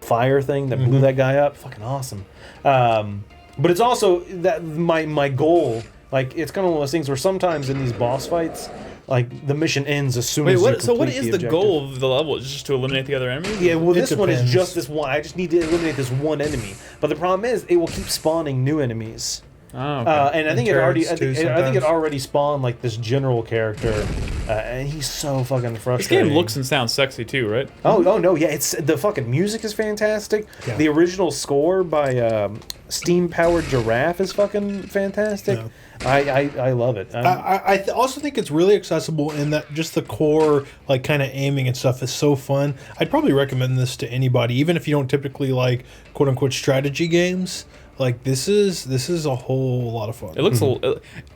fire thing that blew that guy up. Fucking awesome. But it's also that my goal, like, it's kind of one of those things where sometimes in these boss fights, like, the mission ends as soon as you complete so what is the objective. goal of the level? Is just to eliminate the other enemies? Yeah, well, this one is depends. just this one. I just need to eliminate this one enemy. But the problem is, it will keep spawning new enemies. Oh, okay. And I think I think it already spawned like this general character, and he's so fucking This frustrating. game looks and sounds sexy too, right? Oh no, yeah, it's the fucking music is fantastic. Yeah. The original score by Steam Powered Giraffe is fucking fantastic. Yeah. I love it. I also think it's really accessible in that just the core, like, kind of aiming and stuff is so fun. I'd probably recommend this to anybody, even if you don't typically like quote unquote strategy games. Like, this is a whole lot of fun. It looks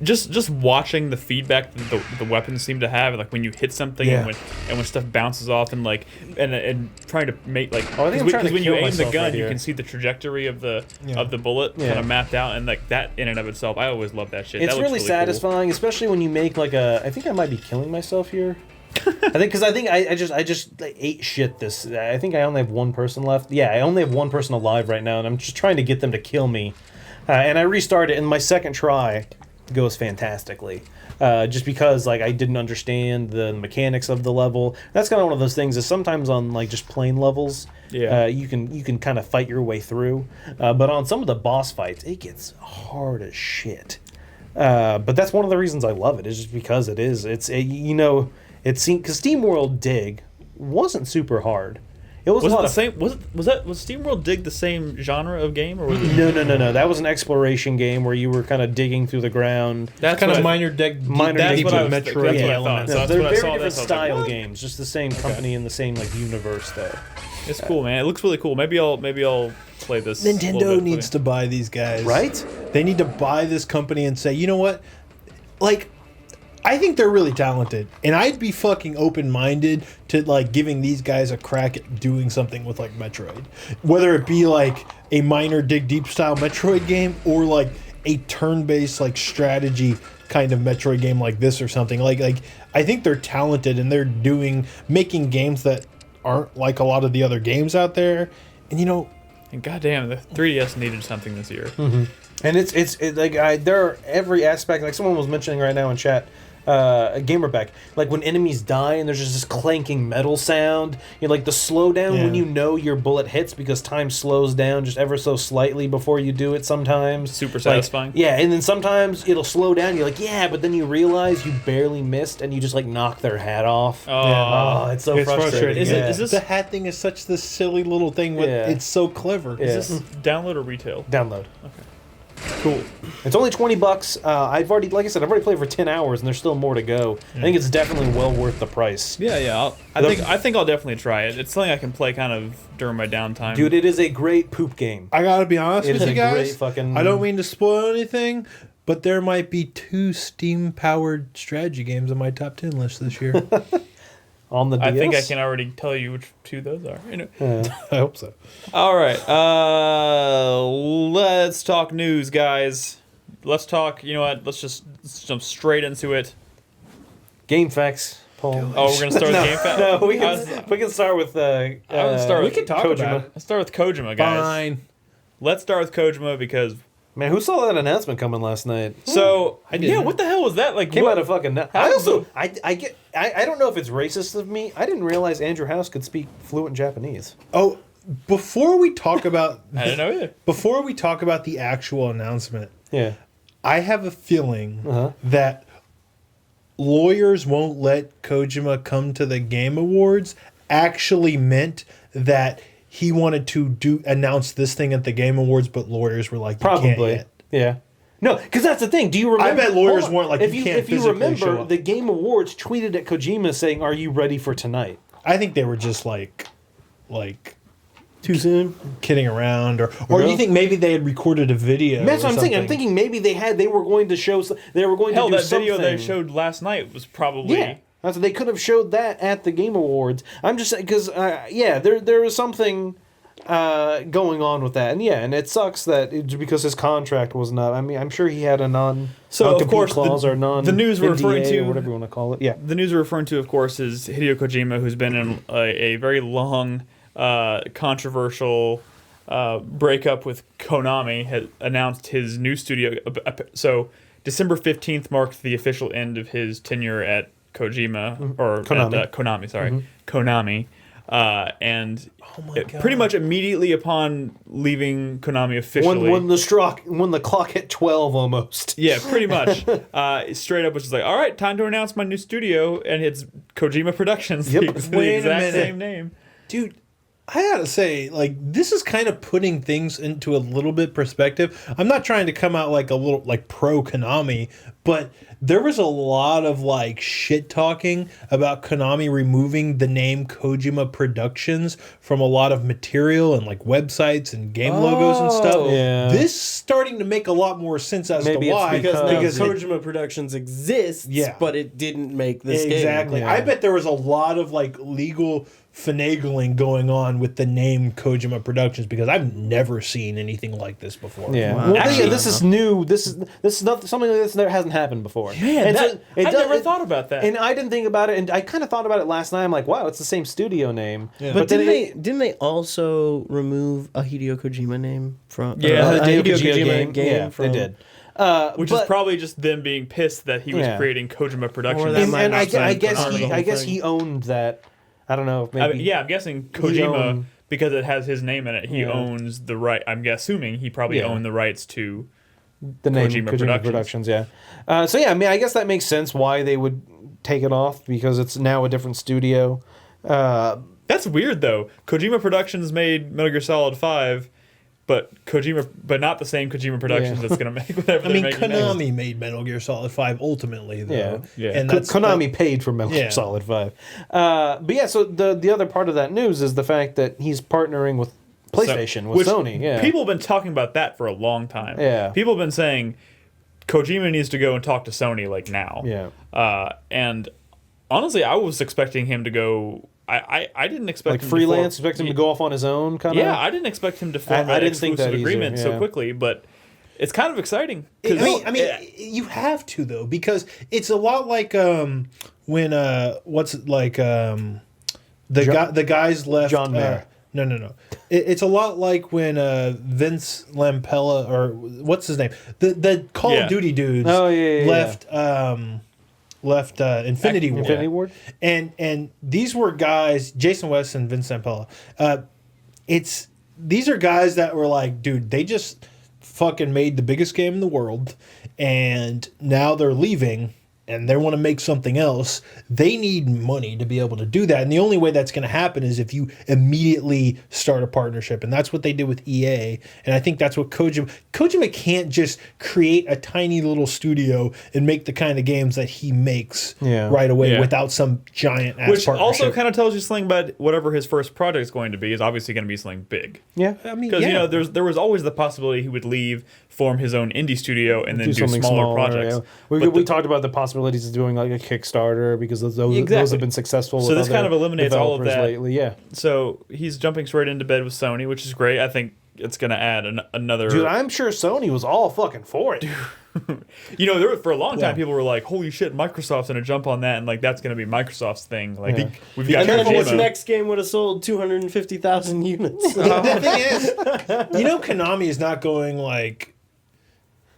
just watching the feedback that the weapons seem to have, like when you hit something and when stuff bounces off, and like and trying to make like because when you aim the gun, you can see the trajectory of the bullet kind of mapped out, and like that in and of itself, I always love that shit. It's that looks really satisfying, especially when you make like a. I think I might be killing myself here. I think I just ate shit this. I think I only have one person left. Yeah, I only have one person alive right now, and I'm just trying to get them to kill me. And I restarted, and my second try goes fantastically. Just because like I didn't understand the mechanics of the level. That's kind of one of those things. Is sometimes on like just plain levels, you can kind of fight your way through. But on some of the boss fights, it gets hard as shit. But that's one of the reasons I love it. Is just because it is. It seemed because Steamworld Dig wasn't super hard. It was it the same? Was Steamworld Dig the same genre of game, or was it? No. That was an exploration game where you were kind of digging through the ground. That's kind of Minor Dig That's what I was Metroid That's what I elements. thought. So They're that's what I very saw. different That's style like, games, just the same company and the same like universe though. it's cool, man. It looks really cool. Maybe I'll play this. Nintendo needs to buy these guys, Right? They need to buy this company and say, you know what, like, I think they're really talented, and I'd be fucking open-minded to like giving these guys a crack at doing something with like Metroid, whether it be like a minor Dig Deep style Metroid game or like a turn-based like strategy kind of Metroid game like this or something. Like I think they're talented, and they're making games that aren't like a lot of the other games out there, and you know. And goddamn, the 3DS needed something this year. Mm-hmm. And it's like there are every aspect. Like someone was mentioning right now in chat. Gamerback, like when enemies die and there's just this clanking metal sound, you know, like the slowdown when you know your bullet hits because time slows down just ever so slightly before you do it sometimes. Super satisfying. Yeah, and then sometimes it'll slow down, you're like, yeah, but then you realize you barely missed and you just like knock their hat off. Oh, It's so frustrating. Is this the hat thing is such this silly little thing, but it's so clever. Is this download or retail? Download. Okay. Cool. It's only $20. I've already, like I said, I've already played for 10 hours, and there's still more to go. I think it's definitely well worth the price. Yeah. I think I'll definitely try it. It's something I can play kind of during my downtime. Dude, it is a great poop game. I gotta be honest with you guys. I don't mean to spoil anything, but there might be 2 Steam-powered strategy games on my top 10 list this year. On the DS? I think I can already tell you which 2 those are. Anyway. I hope so. All right. Let's talk news, guys. Let's talk. You know what? Let's jump straight into it. GameFAQs, Paul. Oh, we're gonna start with GameFAQs. No, we can start with. I would start We with can talk Kojima. about it. Let's start with Kojima, guys. Fine. Let's start with Kojima because Man, who saw that announcement coming last night? so I didn't. yeah, what the hell was that? Like, Came what- out of fucking. I also I don't know if it's racist of me. I didn't realize Andrew House could speak fluent Japanese. Oh, before we talk about I didn't know either. before we talk about the actual announcement, Yeah. I have a feeling Uh-huh. that lawyers won't let Kojima come to the Game Awards actually meant that he wanted to announce this thing at the Game Awards, but lawyers were like, you can't Probably. yet. Yeah. No, because that's the thing. Do you remember? bet lawyers hold on. weren't like, if you you can't if you physically show remember, up. the Game Awards tweeted at Kojima saying, "Are you ready for tonight?" I think they were just like Too soon? kidding around, or Really? you think maybe they had recorded a video? That's or what I'm thinking. I'm something? thinking maybe they were going to show. They were going Hell, to do that something. video they showed last night was probably. Yeah, that's, they could have showed that at the Game Awards. I'm just because there is something going on with that, and it sucks that because his contract was not. I mean, I'm sure he had a So, of non-compete course, clause or non the news we're referring NDA to- or whatever you want to call it. Yeah, The news we're referring to, of course, is Hideo Kojima, who's been in a very long, controversial breakup with Konami, has announced his new studio. So December 15th marked the official end of his tenure at Kojima, or Konami. At, Konami, sorry. Konami. And my God. pretty much immediately upon leaving Konami officially. when the clock hit 12 almost. Yeah, pretty much. Straight up, which is like, all right, time to announce my new studio, and it's Kojima Productions. Yep. The Wait a exact minute. same name. Dude, I gotta say, like, this is kind of putting things into a little bit perspective. I'm not trying to come out like a little like pro Konami, but there was a lot of like shit talking about Konami removing the name Kojima Productions from a lot of material and like websites and game logos and stuff. Yeah. This is starting to make a lot more sense as Maybe to it's why. because Now it- Kojima Productions exists, Yeah. but it didn't make this exactly. game. Yeah. I bet there was a lot of like legal finagling going on with the name Kojima Productions because I've never seen anything like this before. Yeah. Wow. Well, Actually- this is new. This is not something like this never hasn't happened before. Man, And that, I does- never thought about that. And I didn't think about it, and I kind of thought about it last night. I'm like, wow, it's the same studio name. Yeah. But then didn't they also remove a Hideo Kojima name from Yeah, a the Hideo Kojima Kojima game? Yeah, from, they did. Which is but- probably just them being pissed that he was Yeah. creating Kojima Productions. Or that And, might and I, not be I guess part of the he, whole I guess thing. he owned that. I don't know. If I maybe mean, yeah, I'm guessing he Kojima, owned- because it has his name in it, he Yeah. owns the right. I'm assuming he probably Yeah. owned the rights to. the name Kojima Kojima Productions. Productions. Yeah. So yeah, I mean, I guess that makes sense why they would take it off because it's now a different studio. That's weird though. Kojima Productions made Metal Gear Solid 5, but not the same Kojima Productions Yeah. that's gonna make whatever I mean, they're making next. Konami made Metal Gear Solid 5 ultimately, though. Yeah. And Ko- that's Konami paid for Metal Gear Yeah. Solid 5. But yeah, so the other part of that news is the fact that he's partnering with PlayStation, with Which Sony. Yeah. People have been talking about that for a long time. Yeah. People have been saying Kojima needs to go and talk to Sony like now. Yeah. And honestly, I was expecting him to go. I didn't expect Like him freelance, to form, expect him to go off on his own, kind of. Yeah, I didn't expect him to form I an didn't think exclusive that either, agreement so yeah. quickly, but it's kind of exciting. I 'cause- mean, you have to though because it's a lot like when the guys left John Mayer. No. It's a lot like when Vince Lampella or what's his name the Call Yeah. of Duty dudes Oh, yeah. left Infinity War. Infinity Ward? And these were guys, Jason West and Vince Zampella. These are guys that were like, dude, they just fucking made the biggest game in the world, and now they're leaving, and they want to make something else, they need money to be able to do that. And the only way that's going to happen is if you immediately start a partnership. And that's what they did with EA. And I think that's what Kojima can't just create a tiny little studio and make the kind of games that he makes right away without some giant ass Which partnership. also kind of tells you something about whatever his first project is going to be is obviously going to be something big. Yeah. I mean, Because, there was always the possibility he would leave, form his own indie studio, and then do something smaller projects. Yeah. We talked about the possibilities of doing like a Kickstarter because those have been successful. So with this other kind of eliminates all of developers that. lately. Yeah, So he's jumping straight into bed with Sony, which is great. I think it's going to add another. dude, I'm sure Sony was all fucking for it. For a long time, people were like, "Holy shit, Microsoft's going to jump on that," and like that's going to be Microsoft's thing. Like we've got And then his Kojima. next game would have sold 250,000 units. The thing is, Konami is not going like,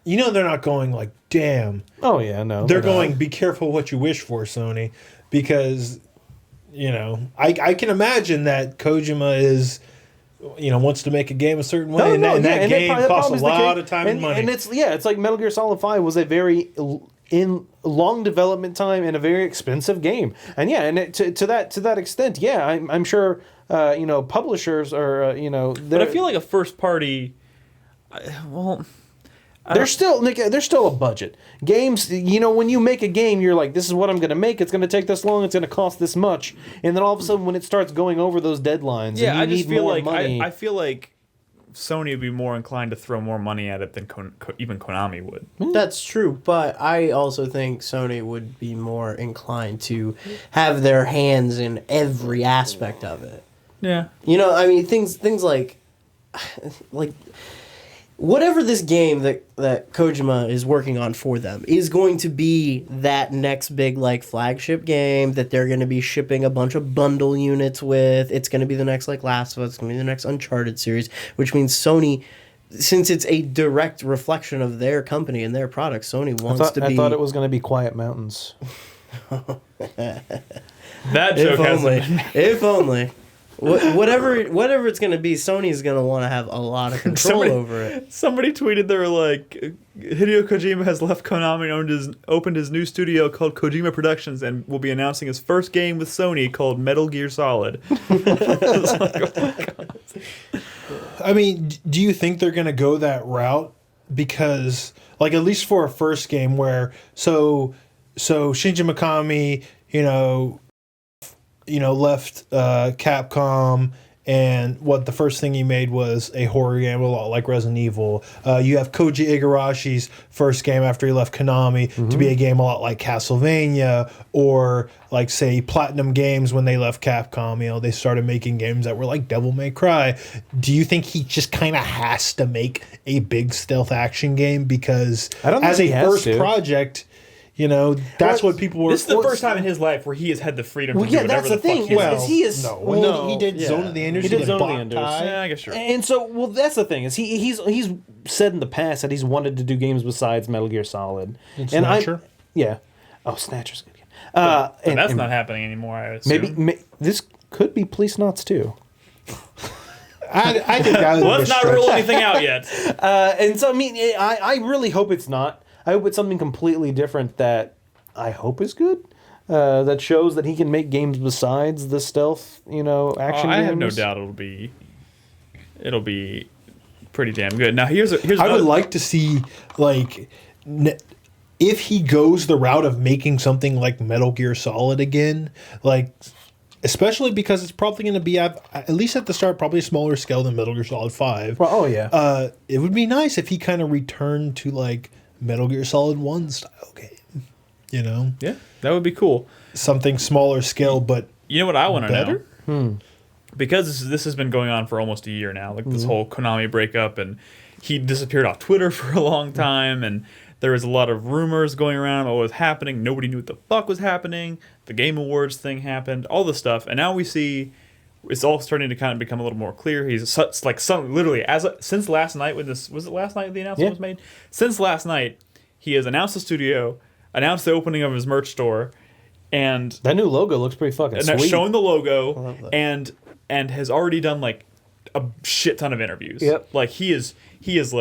they're not going like, damn. Oh yeah, no. They're going, be careful what you wish for, Sony, because, I can imagine that Kojima is, wants to make a game a certain way, and that game costs a lot of time and money. And it's like Metal Gear Solid 5 was a very long development time and a very expensive game. And to that extent, I'm sure publishers are But I feel like a first party. There's still a budget. Games, when you make a game, you're like, this is what I'm going to make. It's going to take this long. It's going to cost this much. And then all of a sudden, when it starts going over those deadlines, and you I just need feel more like money. I feel like Sony would be more inclined to throw more money at it than even Konami would. That's true, but I also think Sony would be more inclined to have their hands in every aspect of it. Yeah. Things like whatever this game that Kojima is working on for them is going to be that next big flagship game that they're going to be shipping a bunch of bundle units with. It's going to be the next Last of Us. It's going to be the next Uncharted series, which means Sony, since it's a direct reflection of their company and their product, Sony wants to be. I thought it was going to be Quiet Mountains. That joke If only. Whatever it's going to be, Sony's going to want to have a lot of control over it. Somebody tweeted, they were like, Hideo Kojima has left Konami and opened his new studio called Kojima Productions and will be announcing his first game with Sony called Metal Gear Solid. I mean, do you think they're going to go that route? Because, at least for a first game where, so Shinji Mikami, left Capcom, and the first thing he made was a horror game, a lot like Resident Evil. You have Koji Igarashi's first game after he left Konami to be a game a lot like Castlevania, or say Platinum Games when they left Capcom. They started making games that were like Devil May Cry. Do you think he just kind of has to make a big stealth action game because as a first project? That's what people were. This is the first time in his life where he has had the freedom to do whatever the fuck he wants. He did Zone of the Enders. He did Zone of the Enders. Yeah, I guess you're right. And so, that's the thing is he's said in the past that he's wanted to do games besides Metal Gear Solid. And Snatcher. Snatcher's a good game. But that's not happening anymore. I assume. Maybe this could be Police Knots too. I think that was let's not rule anything out yet. And so I really hope it's not. I hope it's something completely different that I hope is good. That shows that he can make games besides the stealth, action games. I have no doubt it'll be pretty damn good. Now here's I would like to see if he goes the route of making something like Metal Gear Solid again, especially because it's probably going to be at least at the start probably a smaller scale than Metal Gear Solid 5. Well, oh yeah. It would be nice if he kind of returned to Metal Gear Solid 1 style game, Yeah, that would be cool. Something smaller scale, but you know what I want to better? know? Because this has been going on for almost a year now, this whole Konami breakup, and he disappeared off Twitter for a long time, and there was a lot of rumors going around about what was happening. Nobody knew what the fuck was happening. The Game Awards thing happened, all this stuff, and now we see it's all starting to kind of become a little more clear. He's literally since last night when was it last night the announcement was made? Since last night, he has announced the studio, announced the opening of his merch store, and that new logo looks pretty fucking sweet. Showing the logo, and has already done a shit ton of interviews. Yep. He is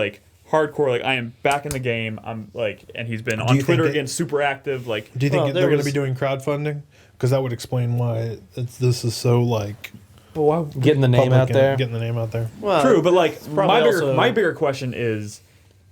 hardcore. Like, I am back in the game. I'm like, and he's been Do on you think Twitter that- again, super active. Like, Do you think Well, they're there going to was- be doing crowdfunding? Because that would explain why this is so like Getting the name public out and there. Getting the name out there. Well, true, but like probably also- my bigger question is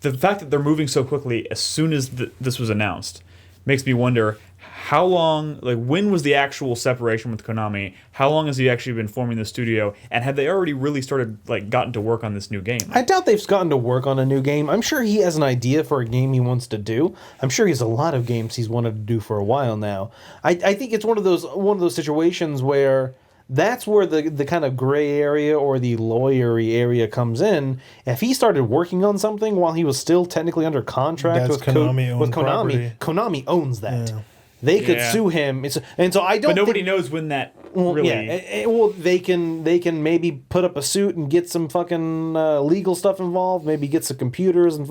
the fact that they're moving so quickly as soon as this was announced makes me wonder how long, like when was the actual separation with Konami? How long has he actually been forming the studio? And have they already really started like gotten to work on this new game? I doubt they've gotten to work on a new game. I'm sure he has an idea for a game he wants to do. I'm sure he has a lot of games he's wanted to do for a while now. I think it's one of those situations where that's where the kind of gray area or the lawyery area comes in. If he started working on something while he was still technically under contract That's Konami-owned with property. Konami owns that. Yeah. They could Yeah. sue him. And so I don't But nobody think, knows when that well, really. yeah, well, they can maybe put up a suit and get some fucking legal stuff involved. Maybe get some computers and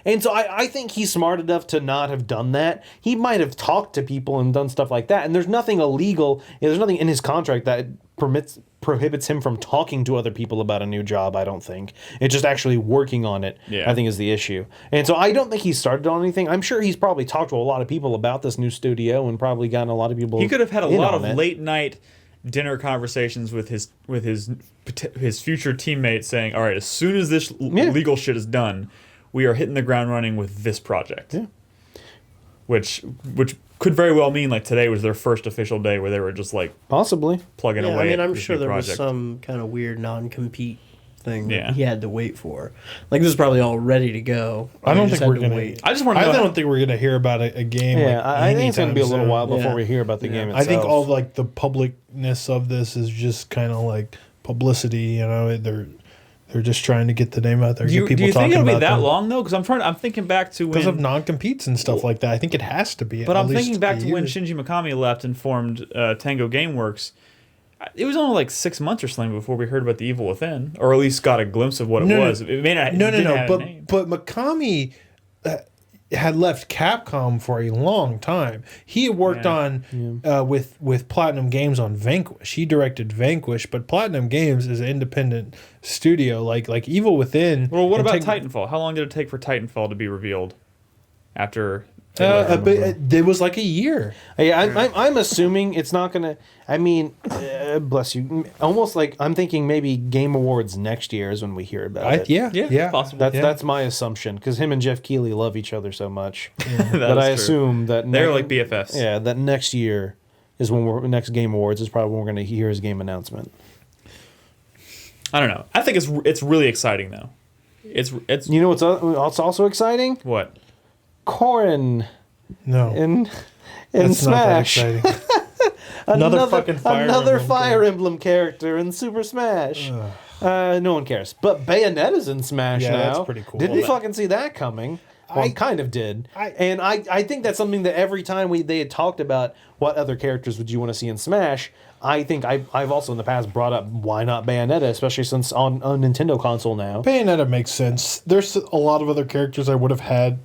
and so I think he's smart enough to not have done that. He might have talked to people and done stuff like that. And there's nothing illegal. There's nothing in his contract that prohibits him from talking to other people about a new job. I don't think it's just actually working on it. Yeah. I think is the issue. And so I don't think he started on anything. I'm sure he's probably talked to a lot of people about this new studio and probably gotten a lot of people. He could have had a in lot on of it. late night dinner conversations with his future teammates, saying, "All right, as soon as this legal shit is done, we are hitting the ground running with this project." Yeah. Which could very well mean like today was their first official day where they were just like Possibly. plugging Yeah, away. I mean, at I'm this sure new there project. was some kind of weird non-compete thing Yeah. that he had to wait for. Like, this is probably all ready to go. I don't He think just we're had to gonna. wait. I just want to I know. don't think we're gonna hear about a game. Yeah, like, I think it's going to be a little anytime while soon. before Yeah. we hear about the game I itself. think all like the publicness of this is just kind of like publicity. You know, they're just trying to get the name out there. do Get you people think talking it'll be about that them. long though? Because I'm thinking back to Because of when. non-competes and stuff like that. I think it has to be. But at I'm least thinking back a to when year. Shinji Mikami left and formed Tango Gameworks. It was only like 6 months or something before we heard about The Evil Within, or at least got a glimpse of what it was. It may not. No. It didn't have a name. But Mikami had left Capcom for a long time. He had worked on with Platinum Games on Vanquish. He directed Vanquish, but Platinum Games is an independent studio, like Evil Within. Well, what and about Tango- Titanfall? How long did it take for Titanfall to be revealed? After. It was like a year. Yeah, I'm assuming it's not going to. I mean, bless you. Almost like I'm thinking maybe Game Awards next year is when we hear about it. Yeah. possible. That's my assumption because him and Jeff Keighley love each other so much That that I is true. assume that They're like BFFs. Yeah, that next year is when next Game Awards is probably when we're going to hear his game announcement. I don't know. I think it's really exciting though. It's You know what's also exciting? what? Corrin No, in that's Smash. not that exciting. Another fucking Fire another Emblem Fire Emblem character in Super Smash. No one cares. But Bayonetta's in Smash Yeah, now. that's pretty cool. Didn't Well, fucking see that coming. Well, I kind of did. I think that's something that every time they had talked about what other characters would you want to see in Smash, I think I've also in the past brought up why not Bayonetta, especially since on Nintendo console now. Bayonetta makes sense. There's a lot of other characters I would have had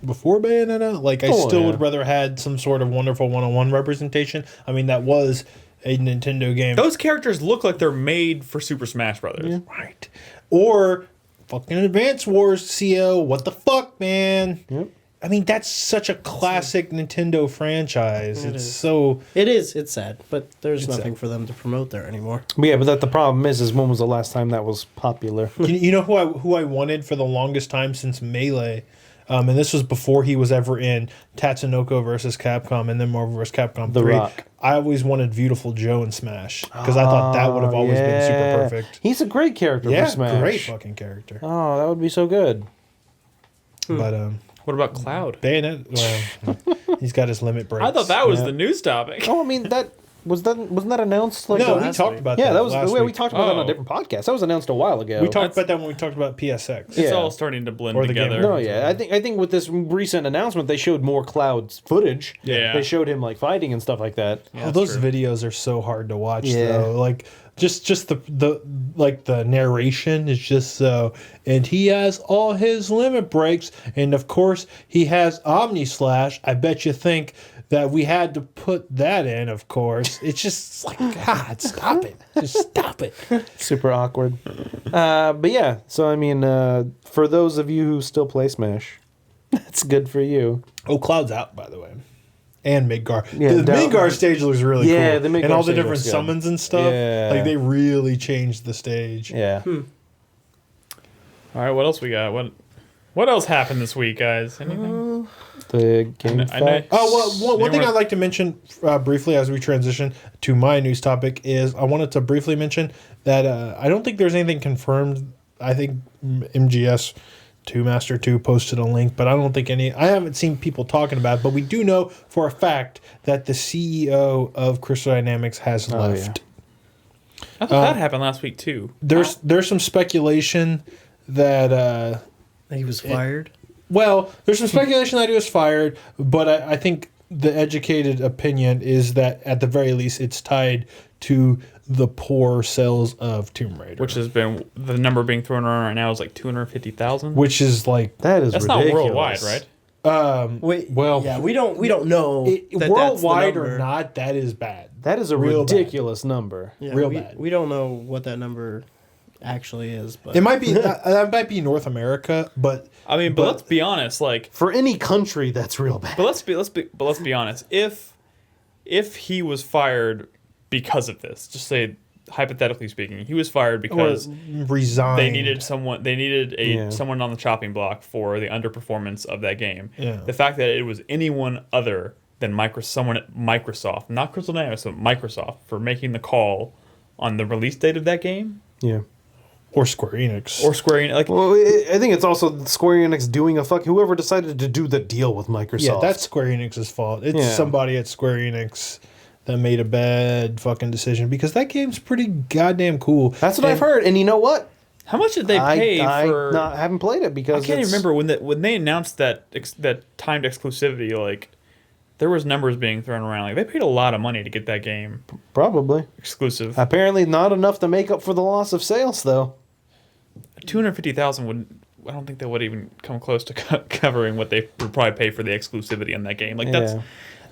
before Bayonetta. Like, I still would rather had some sort of wonderful one-on-one representation. I mean, that was a Nintendo game. Those characters look like they're made for Super Smash Brothers. Right. Or fucking Advance Wars CO. What the fuck, man? Yep. I mean, that's such a classic Nintendo franchise. It's is. so... It's sad, but there's nothing for them to promote there anymore. Yeah, but the problem is when was the last time that was popular? You know who I wanted for the longest time since Melee? And this was before he was ever in Tatsunoko versus Capcom and then Marvel vs. Capcom 3. The Rock. I always wanted Beautiful Joe in Smash because I thought that would have always been super perfect. He's a great character for Smash. Great fucking character. Oh, that would be so good. But What about Cloud? Bayonetta, well, he's got his limit breaks. I thought that was Yeah. the news topic. Oh, I mean wasn't that announced like No, we last talked week? about Yeah, that that was last we week. talked about that on Oh. a different podcast. That was announced a while ago. We talked about that when we talked about PSX. It's Yeah. all starting to blend Or the game. together. No, yeah, I think with this recent announcement, they showed more Cloud footage. Yeah. they showed him like fighting and stuff like that. Oh, those videos are so hard to watch Yeah. though. Like just the like the narration is just so, and he has all his limit breaks, and of course he has Omni Slash. I bet you think that we had to put that in, of course. It's just like, God, stop it. Just stop it. Super awkward. But yeah, so I mean, for those of you who still play Smash, that's good for you. Oh, Cloud's out, by the way. And Midgar. Yeah, the Midgar stage looks really Yeah, cool. the Midgar and all the stage different looks good. summons and stuff. Yeah. Like, they really changed the stage. Yeah. All right, what else we got? What else happened this week, guys? Anything? The game I know- facts. Oh, well, one thing wanna- I'd like to mention briefly as we transition to my news topic is I wanted to briefly mention that I don't think there's anything confirmed. I think MGS 2 Master 2 posted a link, but I don't think I haven't seen people talking about it, but we do know for a fact that the CEO of Crystal Dynamics has left. I thought that happened last week too. There's some speculation that He was fired. there's some speculation that he was fired, but I think the educated opinion is that at the very least it's tied to the poor sales of Tomb Raider, Which has been the number being thrown around right now is like 250,000. which is like That is That's ridiculous. not worldwide, right? Wait, well, yeah, we don't know that worldwide that's the or number. not, that is bad. That is a Real bad. ridiculous number. Yeah, real we, bad. We don't know what that number actually is, but It might be that might be North America, but I mean, but let's be honest. Like, For any country, that's real bad. but let's be honest. If he was fired because of this, just say hypothetically speaking, he was fired because resigned. they needed someone. They needed Yeah. someone on the chopping block for the underperformance of that game. Yeah. The fact that it was anyone other than someone at Microsoft, not Crystal Dynamics, but Microsoft, for making the call on the release date of that game, Yeah. or Square Enix. or Square Enix, like, Well, I think it's also Square Enix doing whoever decided to do the deal with Microsoft. yeah, that's Square Enix's fault. It's Yeah. somebody at Square Enix that made a bad fucking decision because that game's pretty goddamn cool. what I've heard. And you know what? how much did they pay for? I haven't played it because I can't even it's- remember when they announced that timed exclusivity. Like, there was numbers being thrown around. Like, they paid a lot of money to get that game Probably. exclusive. Apparently not enough to make up for the loss of sales, though. 250,000 would. I don't think that would even come close to covering what they would probably pay for the exclusivity on that game. Like, Yeah.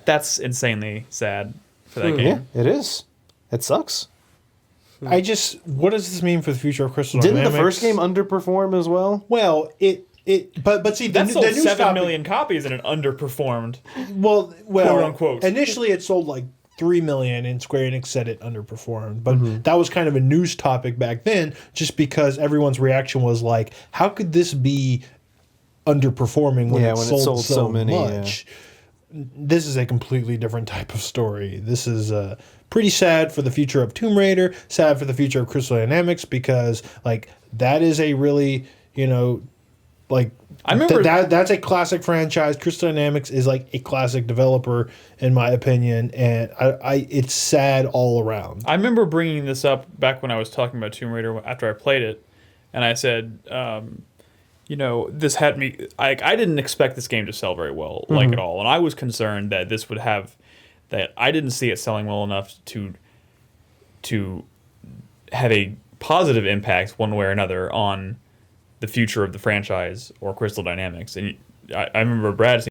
that's insanely sad for that Yeah, game. it is. It sucks. What does this mean for the future of Crystal Didn't Dynamics? the first game underperform as well? Well, but see, That the sold news 7 topic- million copies and it underperformed. Well, Quote, unquote. Initially, it sold like 3 million, and Square Enix said it underperformed. But Mm-hmm. that was kind of a news topic back then, just because everyone's reaction was like, "How could this be underperforming when, Yeah, it, when it sold sold so many, much?" This is a completely different type of story. This is pretty sad for the future of Tomb Raider, sad for the future of Crystal Dynamics, because like that is a really, like I remember- that's a classic franchise. Crystal Dynamics is like a classic developer in my opinion, and I it's sad all around. I remember bringing this up back when I was talking about Tomb Raider after I played it, and I said, this had me. I didn't expect this game to sell very well, like at all, and I was concerned that this would have that. I didn't see it selling well enough to have a positive impact one way or another on the future of the franchise or Crystal Dynamics. And I remember Brad saying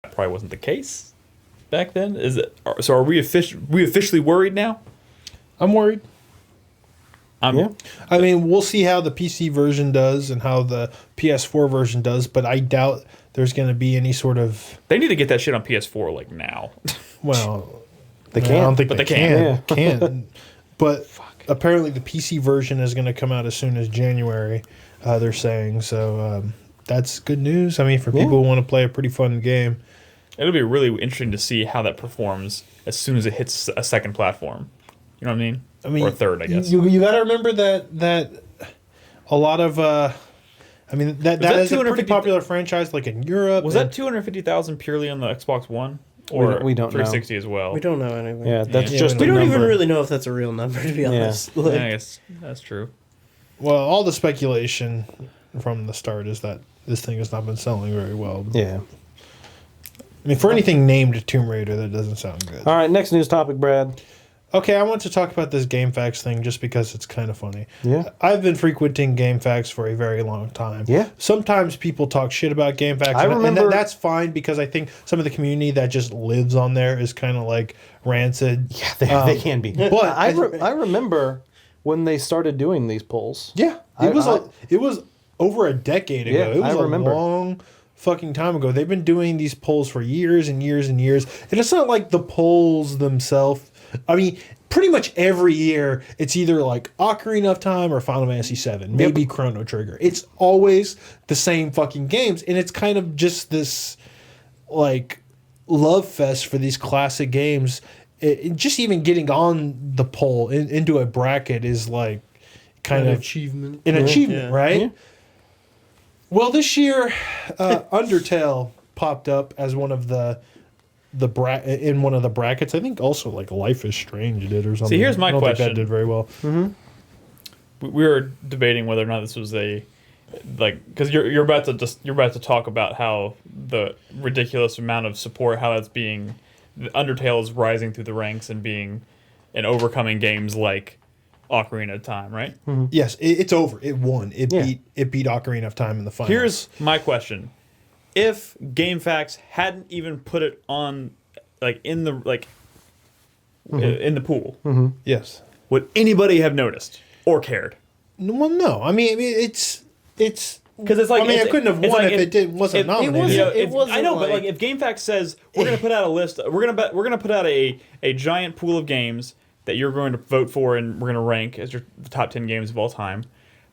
that probably wasn't the case back then. So? Are we officially worried now? I'm worried. Yeah. I mean, we'll see how the PC version does and how the PS4 version does, but I doubt there's going to be any sort of. They need to get that shit on PS4 like now. Well, They I can't. don't think But they they can. can. But apparently, the PC version is going to come out as soon as January. They're saying so. That's good news. I mean, for people who want to play a pretty fun game. It'll be really interesting to see how that performs as soon as it hits a second platform. You know what I mean? Or a third, I guess. You got to remember that a lot of. That that is a pretty 250 popular franchise, like in Europe. Was that 250,000 purely on the Xbox One? Or We don't know. 360 as well? we don't know anything. Yeah, that's Yeah, just We a don't even number. really know if that's a real number, to be honest. Like, Yeah, I guess that's true. Well, all the speculation from the start is that this thing has not been selling very well. Yeah. I mean, for anything named Tomb Raider, that doesn't sound good. All right, next news topic, Brad. Okay, I want to talk about this GameFAQs thing just because it's kind of funny. Yeah. I've been frequenting GameFAQs for a very long time. Yeah. Sometimes people talk shit about GameFAQs, I remember- that's fine because I think some of the community that just lives on there is kind of like rancid. Yeah, they can be. But I remember when they started doing these polls. Yeah, it was over a decade ago. Yeah, It was I remember. a long fucking time ago. They've been doing these polls for years and years and years, and it's not like the polls themselves. I mean, pretty much every year it's either like Ocarina of Time or Final Fantasy VII, maybe Chrono Trigger. It's always the same fucking games, and it's kind of just this like love fest for these classic games. Just even getting on the poll into a bracket is like kind of achievement. an achievement, Yeah. right? Yeah. Well, this year, Undertale popped up as one of in one of the brackets. I think also like Life is Strange did or something. See, here's my I don't think question. that did very well. We were debating whether or not this was because you're about to talk about how the ridiculous amount of support, how that's being, Undertale is rising through the ranks and being and overcoming games like Ocarina of Time, right? Yes, it's over. It won. It Yeah. beat Ocarina of Time in the finals. Here's my question: if GameFAQs hadn't even put it on, in the pool, yes. would anybody have noticed or cared? Well, no. I mean it's Because it's like I mean, I couldn't have it's won like if it wasn't nominated. You know, It wasn't I know, but like- if GameFAQs says we're going to put out a list, we're going to put out a giant pool of games that you're going to vote for and we're going to rank as your top 10 games of all time.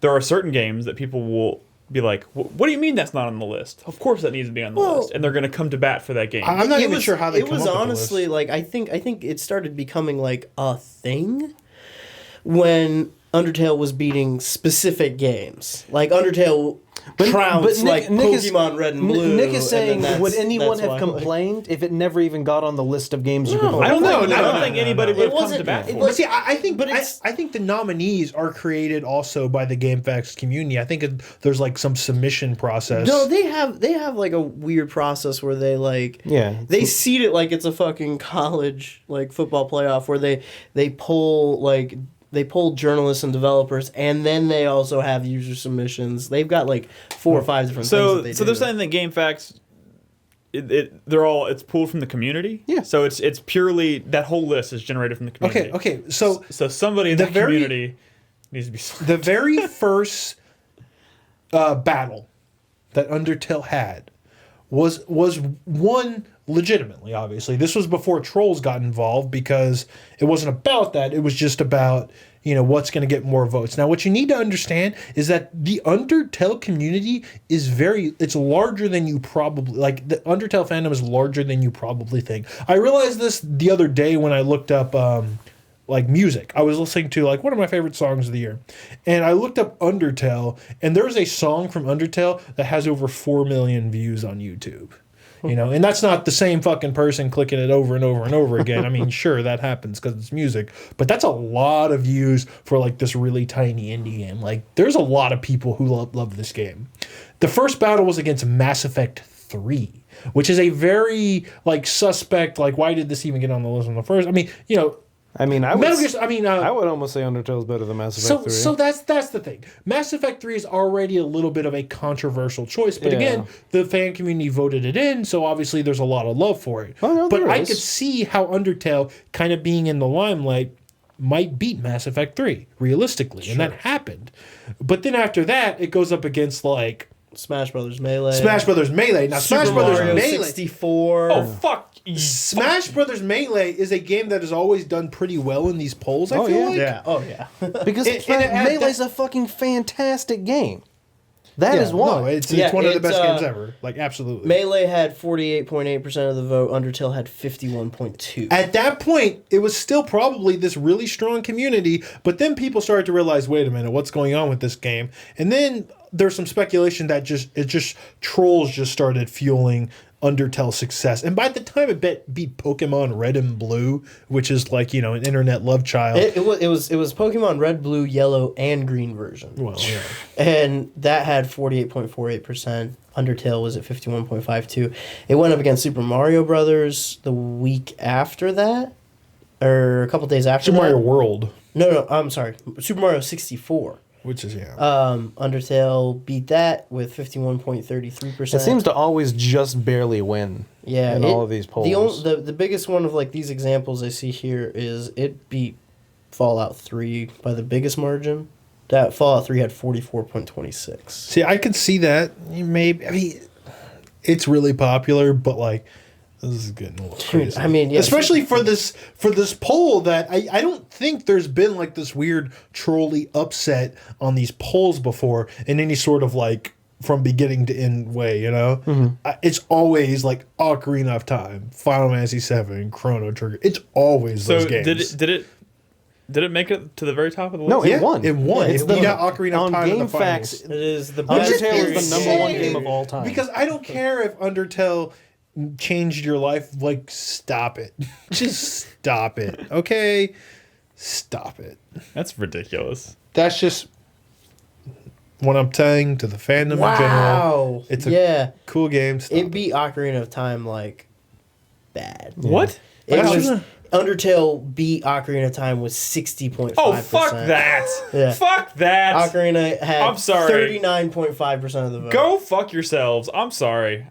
There are certain games that people will be like, "What do you mean that's not on the list? Of course that needs to be on the Well- list," and they're going to come to bat for that game. I'm not It even was- sure how they it come was up with the honestly list. like I think it started becoming like a thing when Undertale was beating specific games. Like Undertale trounced like Pokemon Red and Blue. Nick is saying, and then would anyone that's have why, complained if it never even got on the list of games you could No. vote? I don't No, think, no, I don't no, think no, anybody no. would It have come wasn't- to bat it for was- it. But see, I think but it's- I think the nominees are created also by the GameFAQs community. I think there's like some submission process. No, they have like a weird process where they like Yeah. they seed it like it's a fucking college like football playoff where they poll journalists and developers and then they also have user submissions. They've got like 4 or 5 different things So that they they're do. saying that GameFAQs, it's pulled from the community. Yeah. So it's purely that whole list is generated from the community. Okay. So So somebody in The that very- community needs to be. the very first battle that Undertale had was won legitimately. Obviously, this was before trolls got involved because it wasn't about that. It was just about what's going to get more votes. Now, what you need to understand is that the Undertale community is it's larger than you probably like. The Undertale fandom is larger than you probably think. I realized this the other day when I looked up like music. I was listening to like one of my favorite songs of the year, and I looked up Undertale, and there's a song from Undertale that has over 4 million views on YouTube. And that's not the same fucking person clicking it over and over and over again. I mean, sure, that happens because it's music, but that's a lot of views for like this really tiny indie game. Like, there's a lot of people who love this game. The first battle was against Mass Effect 3, which is a very like suspect. Like, why did this even get on the list on the first? I mean, I mean, I Metal would, Gear. I mean, I would almost say Undertale's better than Mass Effect 3. so that's the thing. Mass Effect 3 is already a little bit of a controversial choice, but Yeah. again, the fan community voted it in, so obviously there's a lot of love for it. Oh, no, but there I is. could see how Undertale kind of being in the limelight might beat Mass Effect 3 realistically, and that happened. But then after that, it goes up against like Smash Brothers Melee. Smash Brothers Melee. Now, Super Smash Brothers Mario Melee. 64. Oh fuck! Smash Brothers Melee is a game that has always done pretty well in these polls. I Oh, feel yeah. like. Yeah. Oh yeah. because it Melee's a fucking fantastic game. That is why. No, it's Yeah, one of the it's, best games ever. Like, absolutely. Melee had 48.8% of the vote. Undertale had 51.2. At that point, it was still probably this really strong community, but then people started to realize, wait a minute, what's going on with this game? And then there's some speculation that trolls just started fueling Undertale's success. And by the time it beat Pokemon Red and Blue, which is like, an internet love child. It was Pokemon Red, Blue, Yellow, and Green version. Well, yeah. And that had 48.48%. Undertale was at 51.52. It went up against Super Mario Brothers the week after that. or a couple days after Super Mario that. World, No, I'm sorry. Super Mario 64. which is Undertale beat that with 51.33%. It seems to always just barely win. Yeah, in all of these polls. The biggest one of like these examples I see here is it beat Fallout 3 by the biggest margin. That Fallout 3 had 44.26. See, I could see that. Maybe, I mean, it's really popular, but like, this is getting a little crazy. I mean, yeah, especially for this poll that I don't think there's been like this weird trolley upset on these polls before in any sort of like from beginning to end way, you know? It's always like Ocarina of Time, Final Fantasy VII, Chrono Trigger. It's always those games. Did it make it to the very top of the list? No, it won. It won. Yeah, it beat out Ocarina on of Time in the finals. GameFAQs. it is the best. Undertale is the number one insane. game of all time. Because I don't care if Undertale changed your life. Like, stop it. Just stop it. Okay? Stop it. That's ridiculous. That's just what I'm saying to the fandom in general. Wow. It's a cool game. Stop It beat Ocarina of Time like bad. What? It Like, was, I- Undertale beat Ocarina of Time with 60.5%. Oh, fuck that. Yeah. Fuck that. Ocarina had I'm sorry. 39.5% of the vote. Go fuck yourselves. I'm sorry.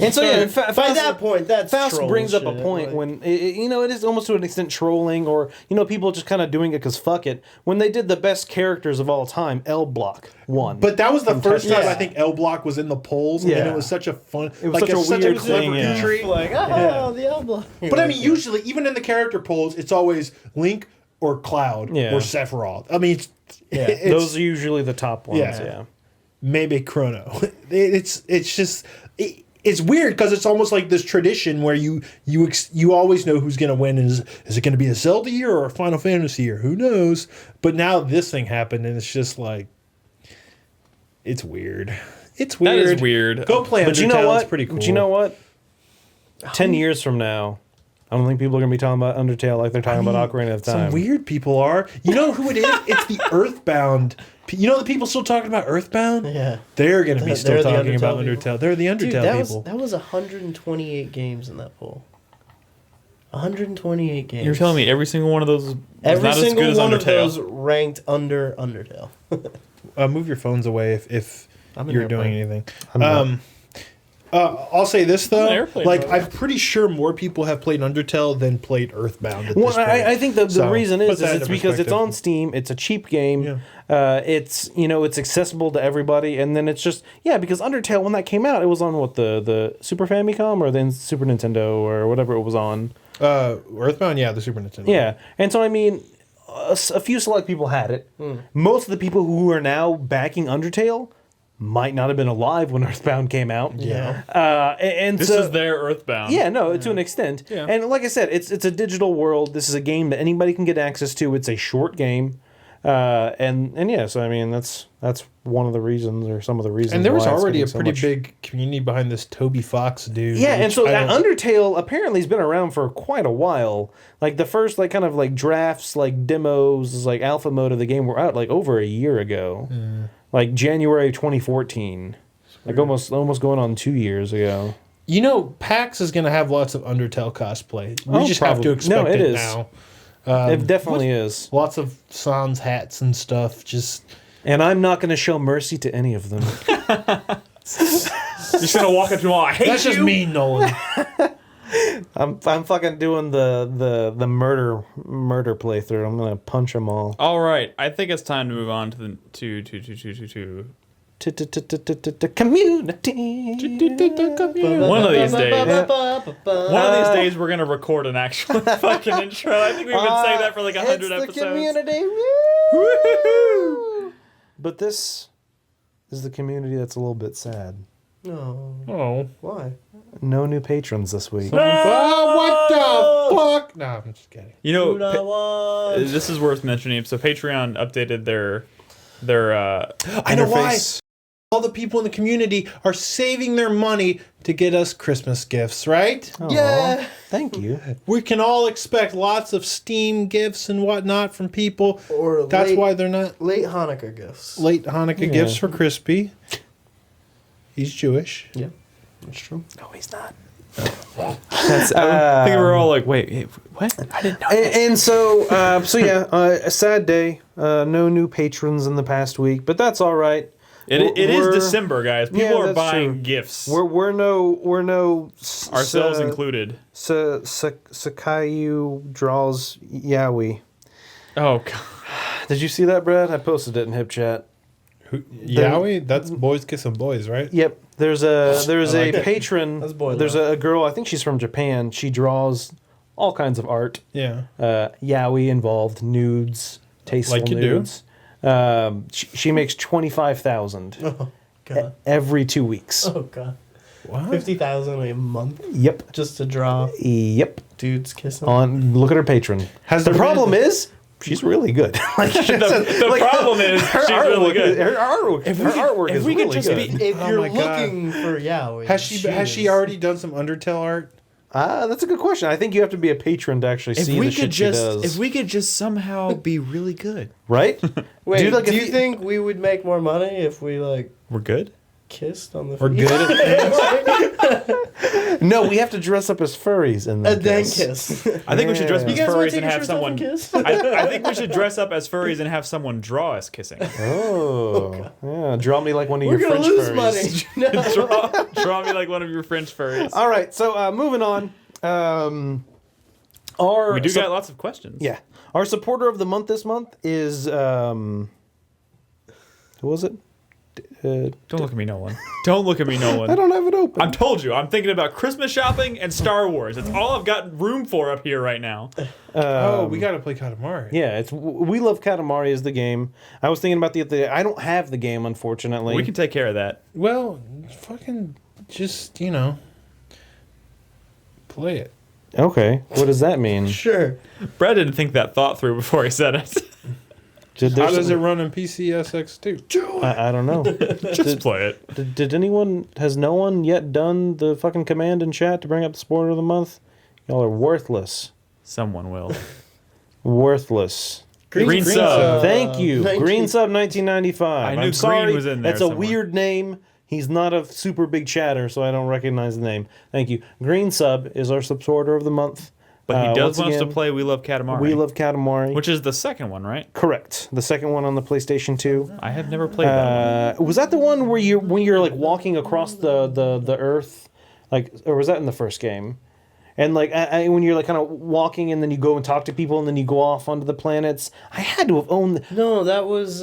And so yeah, By that point, that's Faust troll brings up a shit, point like- when it is almost to an extent trolling, or people just kind of doing it because fuck it. When they did the best characters of all time, L Block won. But that was the first time Yeah. I think L Block was in the polls, Yeah. and it was such a fun. It was such a weird thing, yeah. entry. Like, oh, the Diablo. But I mean, usually, even in the character polls, it's always Link or Cloud Yeah. or Sephiroth. I mean, it's those are usually the top ones. Yeah. Yeah. maybe Chrono. It's just. It's weird because it's almost like this tradition where you always know who's going to win. Is it going to be a Zelda year or a Final Fantasy year? Who knows? But now this thing happened, and it's just like, it's weird. It's weird. That is weird. Go play Undertale. But you know what? It's pretty cool. But you know what? 10 years from now, I don't think people are going to be talking about Undertale like they're talking about Ocarina of Time. Some weird people are. You know who it is? It's the Earthbound. You know the people still talking about Earthbound? Yeah. They're going to be still They're the talking about Undertale Undertale. They're the Undertale Dude, that people. that was 128 games in that poll. 128 games. You're telling me every single one of those was Every not as single good as one Undertale? of those ranked under Undertale. Move your phones away if I'm in you're airplane. doing anything. not. I'll say this though, An airplane like mode. I'm pretty sure more people have played Undertale than played Earthbound at Well, this point. I think the So, reason put is that it's into because it's perspective. on Steam. It's a cheap game. Yeah. It's it's accessible to everybody, and then it's just because Undertale, when that came out, it was on what the Super Famicom or then Super Nintendo or whatever it was on. Earthbound, yeah, the Super Nintendo. Yeah, and so I mean, a few select people had it. Most of the people who are now backing Undertale might not have been alive when Earthbound came out. Yeah. And This so, is their Earthbound. Yeah, no, to an extent. Yeah. And like I said, it's a digital world. This is a game that anybody can get access to. It's a short game. And yeah, so I mean that's one of the reasons, or some of the reasons. And there was why it's already a getting so pretty much- big community behind this Toby Fox dude. Yeah, and which so I don't- Undertale apparently has been around for quite a while. Like the first kind of drafts, demos, alpha mode of the game were out over a year ago. Like January 2014. Like almost going on 2 years ago. You know, PAX is going to have lots of Undertale cosplay. We Oh, just have to probably. expect No, it is. now. It definitely is. Lots of Sans hats and stuff. Just And I'm not going to show mercy to any of them. You're just gonna walk up to them all. I hate that's you. just me, Nolan. I'm fucking doing the murder playthrough. I'm going to punch them all. All right, I think it's time to move on to the Community. One of these days. One of these days, we're gonna record an actual fucking intro. I think we've been saying that for 100 it's episodes. The community. Woo-hoo! But this is the community that's a little bit sad. No. Oh. Why? No new patrons this week. Oh, what the fuck? No, I'm just kidding. You know, Dude, I want- this is worth mentioning. So Patreon updated their I know why. Interface. All the people in the community are saving their money to get us Christmas gifts, right? Aw, Yeah. Thank you. We can all expect lots of Steam gifts and whatnot from people. Or That's late, why they're not late Hanukkah gifts. late Hanukkah Yeah. gifts for Crispy. He's Jewish. Yeah, that's true. No, he's not. I think we're all like, wait, what? I didn't know. And so a sad day. No new patrons in the past week, but that's all right. It is December, guys. People are that's buying true. gifts. We're no Ourselves included. Sakayu draws yaoi. Oh god. Did you see that, Brad? I posted it in Hip Chat. Yaoi? That's boys kissing boys, right? Yep. There's a like it. patron. That's boy There's love. a girl. I think she's from Japan. She draws all kinds of art. Yeah. Yaoi involved, nudes, tasteful Like you do. nudes. She makes 25,000 Oh god. every 2 weeks. Oh god. What? 50,000 a month Yep. just to draw Yep. dudes kissing. Look at her patron. Has The there problem been- is she's really good. Like, The problem is she's really good. Her artwork is we could really just good. be- If Oh you're my God. looking for yaoi, Has she already done some Undertale art? That's a good question. I think you have to be a patron to actually see the shit she does. if we could just somehow be really good, Right? Wait, Dude, like, do if you think we would make more money if we like we're good. kissed on the? We're good at No, we have to dress up as furries and And then kiss. kiss. I think we should dress up You as guys wanna furries take and your have shirts off someone. and kiss? I think we should dress up as furries and have someone draw us kissing. Oh, yeah. Draw me like one of We're your gonna French lose furries. money. No. draw me like one of your French furries. All right, so moving on. Our We do got lots of questions. yeah. Our supporter of the month this month is who was it? Don't look at me, no one. Don't look at me, no one. I don't have it open. I'm told you. I'm thinking about Christmas shopping and Star Wars. That's all I've got room for up here right now. we gotta play Katamari. Yeah, it's We Love Katamari is the game. I was thinking about the other day. I don't have the game, unfortunately. We can take care of that. Well, fucking just, play it. Okay, what does that mean? Sure. Brad didn't think that thought through before he said it. How does it run in PCSX2? I don't know. Just play it. Has no one yet done the fucking command in chat to bring up the supporter of the month? Y'all are worthless. Someone will. Worthless. Green sub. Thank you. Thank Green you. Sub 1995. I knew I'm Green sorry. was in there That's a somewhere. weird name. He's not a super big chatter, so I don't recognize the name. Thank you. Green Sub is our supporter of the month. But he does once want us to again, play We Love Katamari. We Love Katamari. Which is the second one, right? Correct. The second one on the PlayStation 2. I have never played that one. Was that the one where you're like walking across the earth, like, or was that in the first game? And like when you're like kind of walking and then you go and talk to people and then you go off onto the planets. I had to have owned. No, that was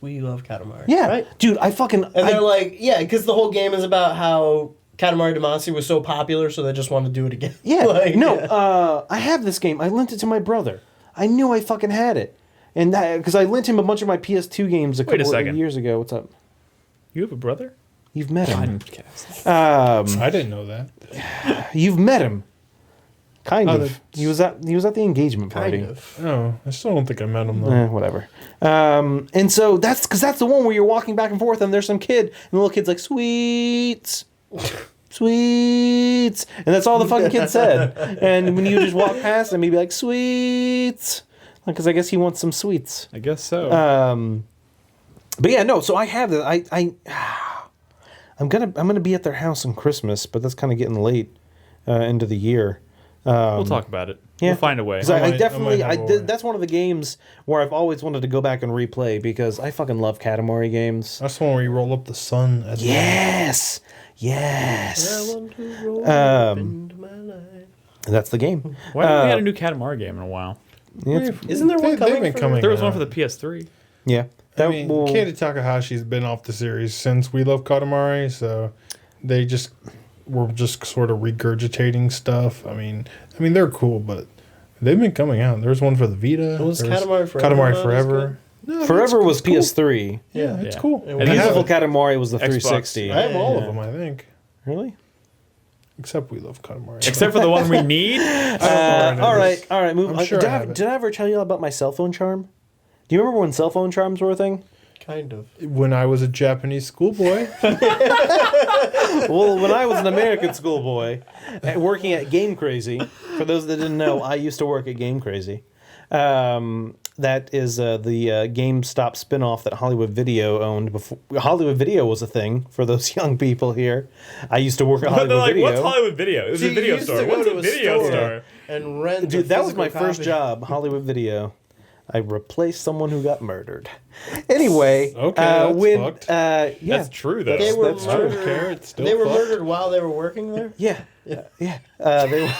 We Love Katamari. Yeah, Right? dude. I fucking. And they're like, yeah, because the whole game is about how Katamari Damacy was so popular, so they just wanted to do it again. Yeah. Like, No. yeah. I have this game. I lent it to my brother. I knew I fucking had it, and that because I lent him a bunch of my PS2 games a Wait a couple of second. years ago. What's up? You have a brother? You've met him. Podcast. I didn't know that. You've met him. Kind Oh, of. that's- He was at the engagement party. Kind of. Oh, I still don't think I met him, though. Whatever. And so that's the one where you're walking back and forth and there's some kid and the little kid's like, sweets, sweets. And that's all the fucking kid said. And when you just walk past him, he'd be like, sweets. Because I guess he wants some sweets. I guess so. But yeah, no, so I have that. I'm gonna be at their house on Christmas, but that's kind of getting late into the year. we'll talk about it. Yeah. We'll find a way. 'Cause I might definitely, have a way. that's one of the games where I've always wanted to go back and replay because I fucking love Katamari games. That's the one where you roll up the sun. At Yes, I yes. want to roll Um, into my life. That's the game. Why haven't we had a new Katamari game in a while? Yeah, it's- Isn't there one coming? They've been for- coming. There was one out. for the PS3. yeah. I mean, will- Keita Takahashi's been off the series since We Love Katamari, so they just were just sort of regurgitating stuff. I mean, they're cool, but they've been coming out. There's one for the Vita. Was There's Katamari Forever Katamari not as Forever. No, Forever was cool. PS3. Yeah, it's Yeah. cool. And I Beautiful have, Katamari was the Xbox. 360. I have all of Yeah. them, I think, Really? except We Love Katamari. Except for the one we need. All right. Move. I'm sure did, I have it. did I ever tell you about my cell phone charm? Do you remember when cell phone charms were a thing? Kind of. When I was a Japanese schoolboy, Well, when I was an American schoolboy working at Game Crazy, for those that didn't know, I used to work at Game Crazy. That is the GameStop spinoff that Hollywood Video owned before. Hollywood Video was a thing for those young people here. I used to work at Hollywood like, Video. what's Hollywood Video? It was a video store. What's a video store? And rent. Dude, that was my first job, Hollywood Video. I replaced someone who got murdered. Anyway, Okay, that's fucked. Yeah, That's true, though. They were That's true. I don't care. It's still They were fucked. murdered while they were working there. yeah. They were.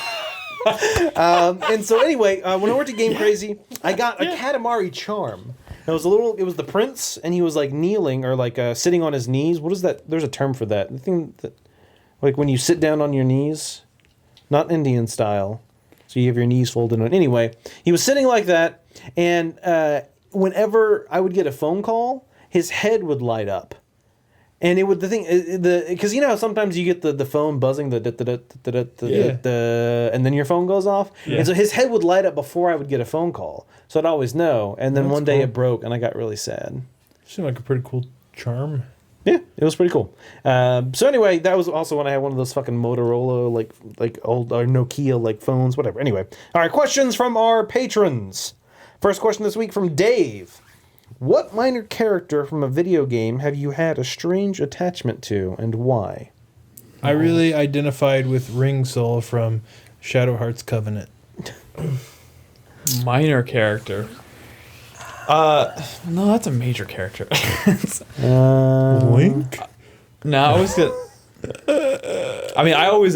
And so anyway, when I worked at Game Crazy, I got a Katamari charm. It was the prince, and he was like kneeling or like sitting on his knees. What is that? There's a term for that. The thing that, like when you sit down on your knees, not Indian style. So you have your knees folded on. Anyway, he was sitting like that, and whenever I would get a phone call, his head would light up. And it would because you know how sometimes you get the phone buzzing and then your phone goes off, and so his head would light up before I would get a phone call, so I'd always know. And then one day it broke, and I got really sad. Seemed like a pretty cool charm. Yeah, it was pretty cool. So anyway, that was also when I had one of those fucking Motorola like old or Nokia like phones, whatever. Anyway, all right, questions from our patrons. First question this week from Dave. What minor character from a video game have you had a strange attachment to, and why? I really identified with Ring Soul from Shadow Hearts Covenant. Minor character. No, that's a major character. Link? No, I was gonna. I mean, I was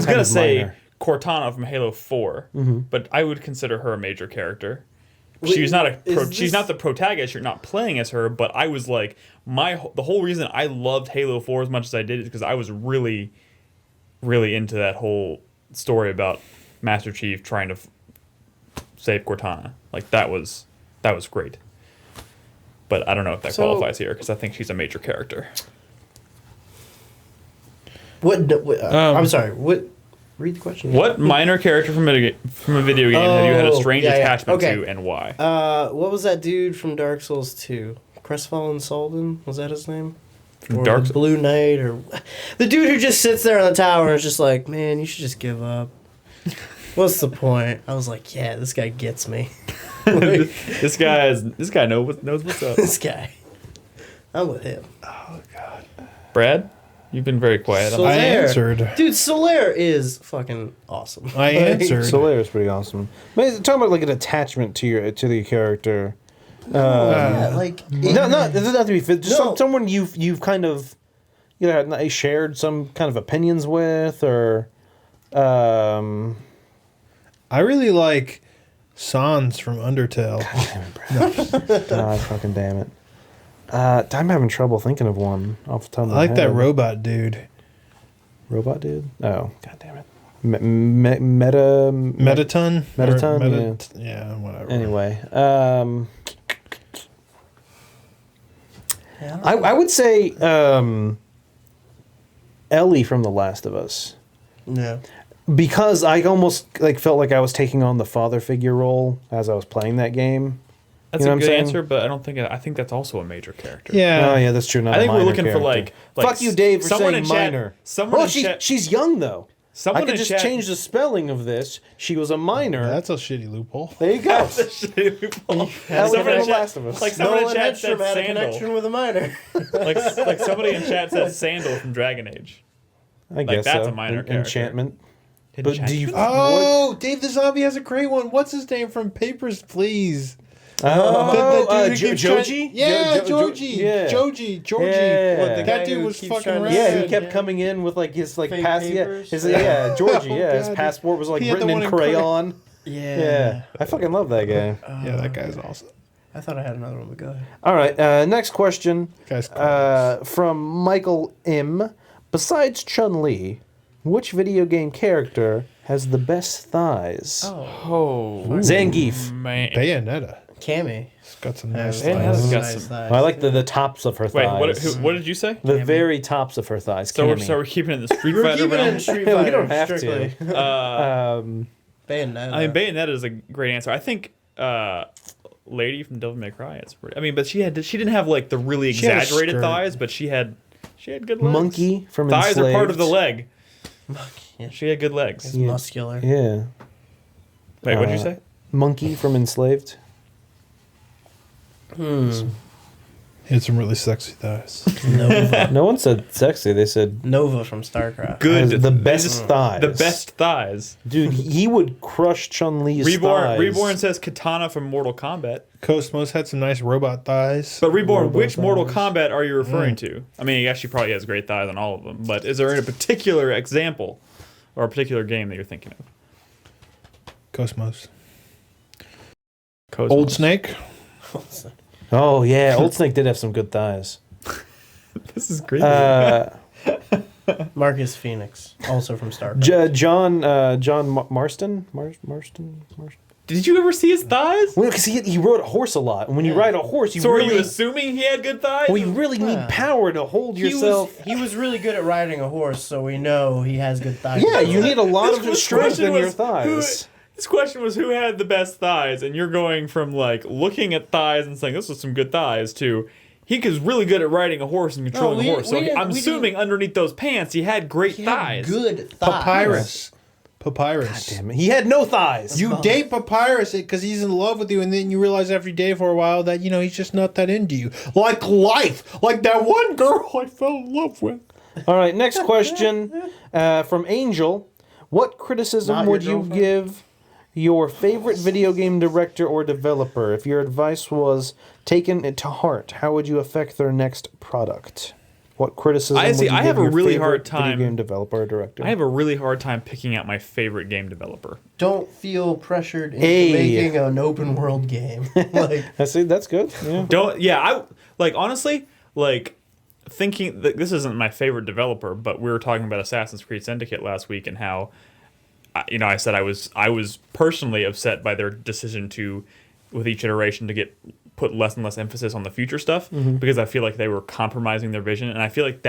gonna say minor? Cortana from Halo 4, but I would consider her a major character. Wait, She's not is she's not the protagonist. You're not playing as her, but I was like the whole reason I loved Halo 4 as much as I did is because I was really, really into that whole story about Master Chief trying to save Cortana. Like that was great. But I don't know if that qualifies here because I think she's a major character. I'm sorry. What? Read the question. What minor character from a video game have you had a strange attachment to, and why? What was that dude from Dark Souls 2? Crestfallen Soldan? Was that his name? Or Dark the Blue Knight, or the dude who just sits there on the tower and is just like, man, you should just give up. What's the point? I was like, yeah, this guy gets me. This guy knows what's up. This guy. I'm with him. Oh God, Brad, you've been very quiet. Solaire. I answered. Dude, Solaire is fucking awesome. I answered. Solaire is pretty awesome. But talking about like an attachment to the character. Yeah, like It doesn't have to be just No. someone you've kind of shared some kind of opinions with, or I really like Sans from Undertale. God fucking damn it. I'm having trouble thinking of one off the top of I my like head. that robot dude. Robot dude? Oh, god damn it. Metaton? Metaton? Yeah, whatever. Anyway, I would say Ellie from The Last of Us. no. Because I almost felt like I was taking on the father figure role as I was playing that game. That's You know a what good I'm saying? answer, but I think that's also a major character. Yeah. Oh yeah, that's true. Not I think a we're minor looking for character. like Fuck you, Dave, for someone saying in chat, minor. Someone Oh, in chat. she's young though. Someone I could in just chat, change the spelling of this. She was a minor. That's a shitty loophole. There you go. Ellie Ellie someone from in The chat, Last of Us. like someone in Nolan chat Hedstrom said had a Sandal. connection with a minor. like somebody in chat said Sandal from Dragon Age. I guess that's so. a minor character. Enchantment. But do you? Oh, Dave the Zombie has a great one. What's his name from Papers, Please? Oh, The dude who keeps Joji? Yeah, Georgie. Yeah. Georgie. Yeah. What, the guy That dude who was keeps fucking trying to- rad. Yeah, he kept Yeah. coming in with his Fake pass. papers? Georgie. Oh, Yeah, his God. passport was He had the written one in in crayon. Yeah. I fucking love that guy. Yeah, that guy's awesome. I thought I had another one, but go ahead. All right, next question Guy's cool. from Michael M. Besides Chun-Li, which video game character has the best thighs? Oh, Zangief. man. Bayonetta. Cammy. It's got some nice Bayonetta's thighs. got some- I like the tops of her Wait, thighs. what did you say? The very tops of her thighs. So we're Cammy. keeping it in the Street We're Fighter keeping it in realm. Street We Fighter. don't have to. strictly. Bayonetta. I mean, Bayonetta is a great answer. I think Lady from Devil May Cry. It's pretty. I mean, but she didn't have like the really She had a exaggerated skirt. thighs, but she had good legs. Monkey from thighs Enslaved. are part of the leg. Yeah. She had good legs. He's muscular. Yeah. Wait, what did you say? Monkey from Enslaved. He had some really sexy thighs. Nova. No one said sexy. They said Nova from StarCraft. Good. has the best thighs. The best thighs. Dude, he would crush Chun-Li's thighs. Reborn says Katana from Mortal Kombat. Cosmos had some nice robot thighs. But Reborn, Robot which Mortal thighs. Kombat are you referring to? I mean, he actually probably has great thighs on all of them. But is there a particular example or a particular game that you're thinking of? Cosmos. Cosmos. Old Snake. Oh, yeah. Old Snake did have some good thighs. This is great. Marcus Phoenix, also from StarCraft. John Marston? Marston? Did you ever see his thighs? Well, because he rode a horse a lot. And when you ride a horse, you So really... are you assuming he had good thighs? Well, you really need power to hold yourself... He was really good at riding a horse, so we know he has good thighs. Yeah, you need a lot of This strength question in your was thighs. This question was who had the best thighs, and you're going from like looking at thighs and saying this was some good thighs to he was really good at riding a horse and controlling a horse. So I'm assuming underneath those pants he had great thighs. Good thighs. Papyrus. Damn it. He had no thighs. You date Papyrus because he's in love with you, and then you realize every day for a while that, he's just not that into you. Like life. Like that one girl I fell in love with. All right, next question from Angel. What criticism Not your would you girlfriend? give your favorite video game director or developer? If your advice was taken to heart, how would you affect their next product? What criticism would you I give have a your really favorite hard time- video game developer or director? I have a really hard time picking out my favorite game developer. Don't feel pressured into Hey. making an open world game. Like, That's good. Yeah. I like honestly like thinking that this isn't my favorite developer, but we were talking about Assassin's Creed Syndicate last week and how I said I was personally upset by their decision to, with each iteration, to put less and less emphasis on the future stuff because I feel like they were compromising their vision, and I feel like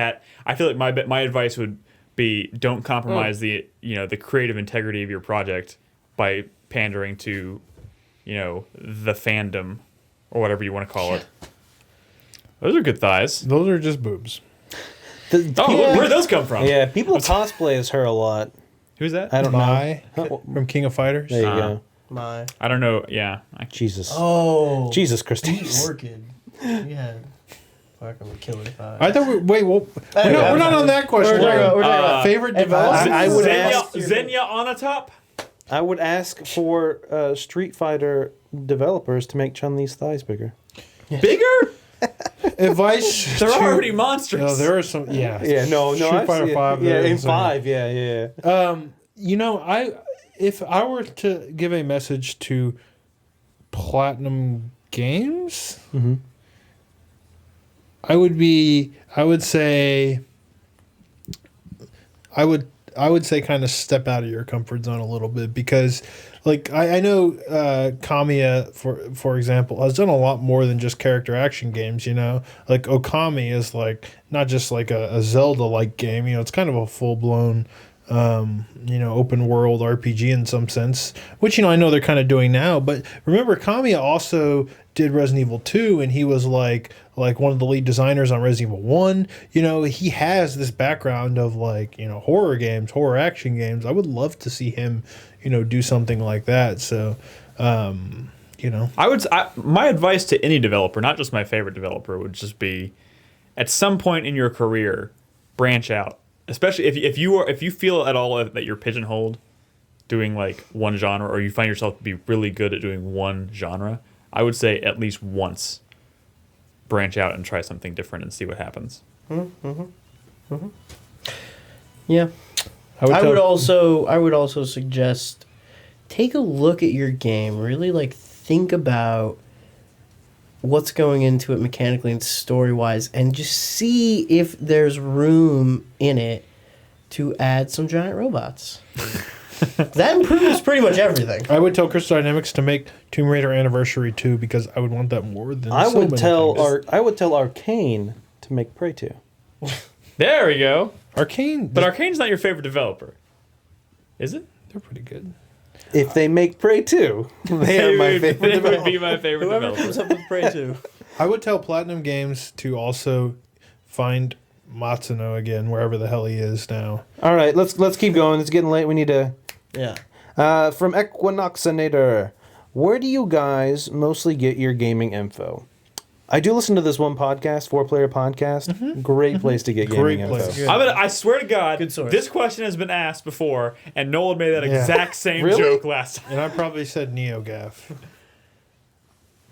my advice would be don't compromise the creative integrity of your project by pandering to the fandom or whatever you want to call it. Those are good thighs. Those are just boobs. Where'd those come from? Yeah, people cosplay as her a lot. Who's that? I don't Mai know. from King of Fighters. There you go. my. I don't know. Yeah. Jesus. Oh. Jesus Eat Christus. Orchid. Yeah. Fucking killer thighs. I thought we're not on that question. We're talking about favorite advanced- developer. I would Xenia on a top. I would ask for Street Fighter developers to make Chun-Li's thighs bigger. Bigger? Advice. They're to- already monstrous. No, there are some. Yeah. Yeah, no, Street I've Fighter seen- 5. Yeah, they're in insane. 5, yeah. If I were to give a message to Platinum Games, I would say kind of step out of your comfort zone a little bit, because like I know Kamiya for example has done a lot more than just character action games, like Okami is like not just like a Zelda like game, it's kind of a full blown open world RPG in some sense, which I know they're kind of doing now. But remember, Kamiya also did Resident Evil 2, and he was like one of the lead designers on Resident Evil 1. He has this background of horror games, horror action games. I would love to see him do something like that. So my advice to any developer, not just my favorite developer, would just be at some point in your career, branch out. Especially if you feel at all that you're pigeonholed doing like one genre, or you find yourself to be really good at doing one genre, I would say at least once branch out and try something different and see what happens. Yeah. I would also suggest take a look at your game. Really think about what's going into it mechanically and story-wise, and just see if there's room in it to add some giant robots. That improves pretty much everything. I would tell Crystal Dynamics to make Tomb Raider Anniversary 2, because I would want that more than I so would many tell things. Arcane to make Prey 2. There we go. Arcane, But Arcane's not your favorite developer, is it? they're pretty good. If they make Prey 2, they are my favorite They would developer. be my favorite Whoever developer. comes up with Prey 2. I would tell Platinum Games to also find Matsuno again, wherever the hell he is now. All right, let's keep going. It's getting late. We need to... Yeah. From Equinoxinator, where do you guys mostly get your gaming info? I do listen to this one podcast, 4Player podcast. Great place to get gaming Great info. place. Good. I swear to God, Good source. this question has been asked before, and Nolan made that Yeah. exact same Really? joke last time. And I probably said NeoGaf.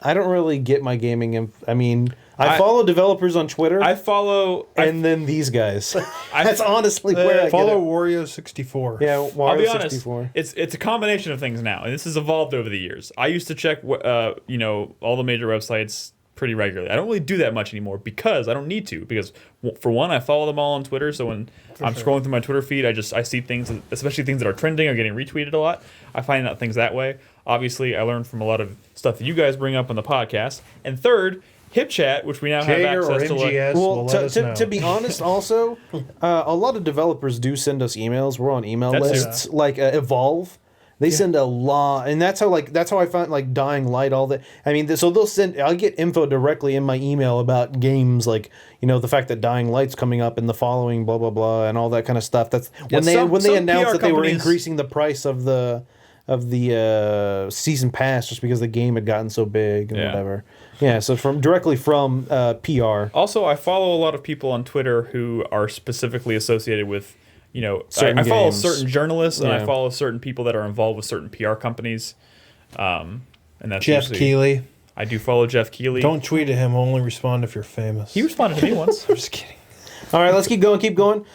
I don't really get my gaming I mean, I I- follow developers on Twitter, I follow. and then these guys. I- That's honestly where I Follow get Wario64. it. Yeah, I'll Mario be honest. 64. It's a combination of things now, and this has evolved over the years. I used to check, all the major websites pretty regularly. I don't really do that much anymore because I don't need to. Because for one, I follow them all on Twitter, so when I'm scrolling through my Twitter feed, I see things, especially things that are trending or getting retweeted a lot. I find out things that way. Obviously, I learn from a lot of stuff that you guys bring up on the podcast. And third, HipChat, which we now have Jaeger or access to. MGS Well, will let us know. to be honest, also, a lot of developers do send us emails. We're on email That's lists, like Evolve. They send a lot, and that's how I find like Dying Light. All that. I mean, so they'll send. I'll get info directly in my email about games, like the fact that Dying Light's coming up in the following blah blah blah, and all that kind of stuff. That's when they some announced PR that they were companies- increasing the price of the season pass just because the game had gotten so big and Yeah. whatever. Yeah, so directly from PR. Also, I follow a lot of people on Twitter who are specifically associated with, Certain I follow games. certain journalists and I Yeah. follow certain people that are involved with certain PR companies. And that's Jeff usually, Keighley. I do follow Jeff Keighley. Don't tweet at him. Only respond if you're famous. He responded to me once. I'm just kidding. All right, let's keep going.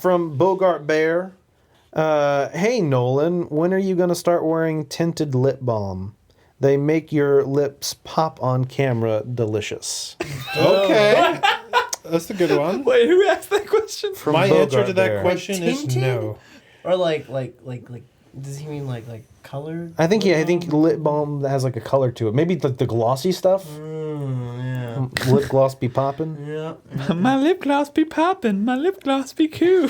From Bogart Bear. Hey, Nolan, when are you going to start wearing tinted lip balm? They make your lips pop on camera delicious. Okay. That's a good one. Wait, who asked that question? From My Bogart answer to that Bear. question is Tinted? no. Or like, does he mean like colored? I think lip balm has like a color to it. Maybe the glossy stuff. Lip gloss be popping. Yeah. My lip gloss be popping. My lip gloss be cool.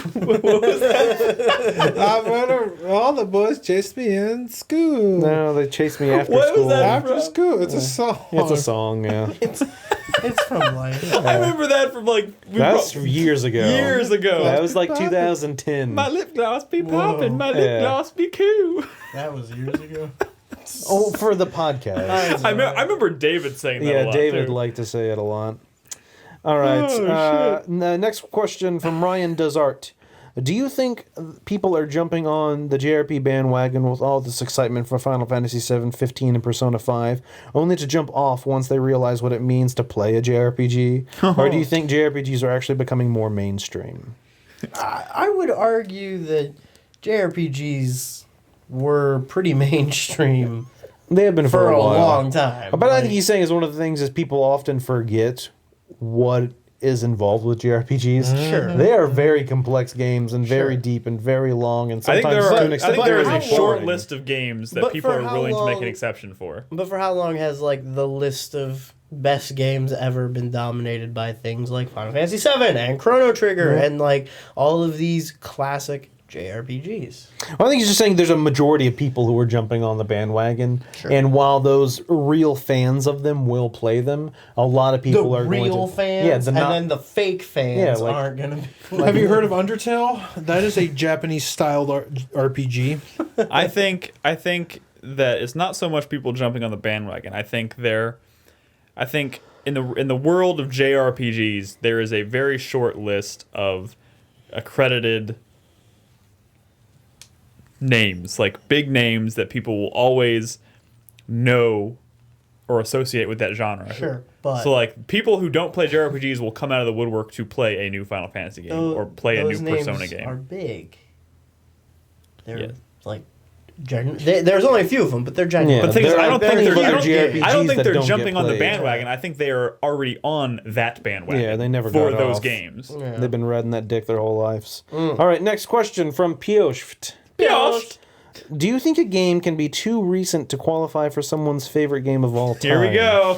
All the boys chased me in school. No, they chase me after What was school. that? After school. It's a song. It's a song, yeah. It's from life. I remember that from That's years ago. years ago. That was like 2010. My lip gloss be popping. My lip Yeah. gloss be cool. That was years ago. Oh, for the podcast. I remember David saying that a Yeah, lot, David too. liked to say it a lot. All right. Next question from Ryan Desart. Do you think people are jumping on the JRP bandwagon with all this excitement for Final Fantasy VII, 15, and Persona 5, only to jump off once they realize what it means to play a JRPG? Or do you think JRPGs are actually becoming more mainstream? I would argue that JRPGs were pretty mainstream They have been for a while. long time. But I think he's saying is one of the things is people often forget what is involved with JRPGs. Sure. They are very complex games and very Sure. deep and very long and I think sometimes there to are. an I extent think there is very a short boring. list of games that But people for are how willing to make an long- exception for. But for how long has like the list of best games ever been dominated by things like Final Fantasy VII and Chrono Trigger and like all of these classic JRPGs? I think he's just saying there's a majority of people who are jumping on the bandwagon, and while those real fans of them will play them, a lot of people are real going to fans, yeah, the and not, then the fake fans Yeah, like- aren't gonna be. Have you heard of Undertale? That is a Japanese-styled RPG. I think that it's not so much people jumping on the bandwagon. I think in the world of JRPGs, there is a very short list of accredited names, like big names that people will always know or associate with that genre. Sure, but So like people who don't play JRPGs will come out of the woodwork to play a new Final Fantasy game or play a new those names Persona game. are big. They're Yeah. like, there's only a few of them, but they're genuine. Yeah. But the thing is, There I are don't think plenty they're, of I other don't, JRPGs I don't think that they're don't get jumping on the played. bandwagon. I think they are already on that bandwagon. Yeah, they never for got those off. games. Yeah. They've been riding that dick their whole lives. All right, next question from Piocht. Piocht. Do you think a game can be too recent to qualify for someone's favorite game of all time? Here we go.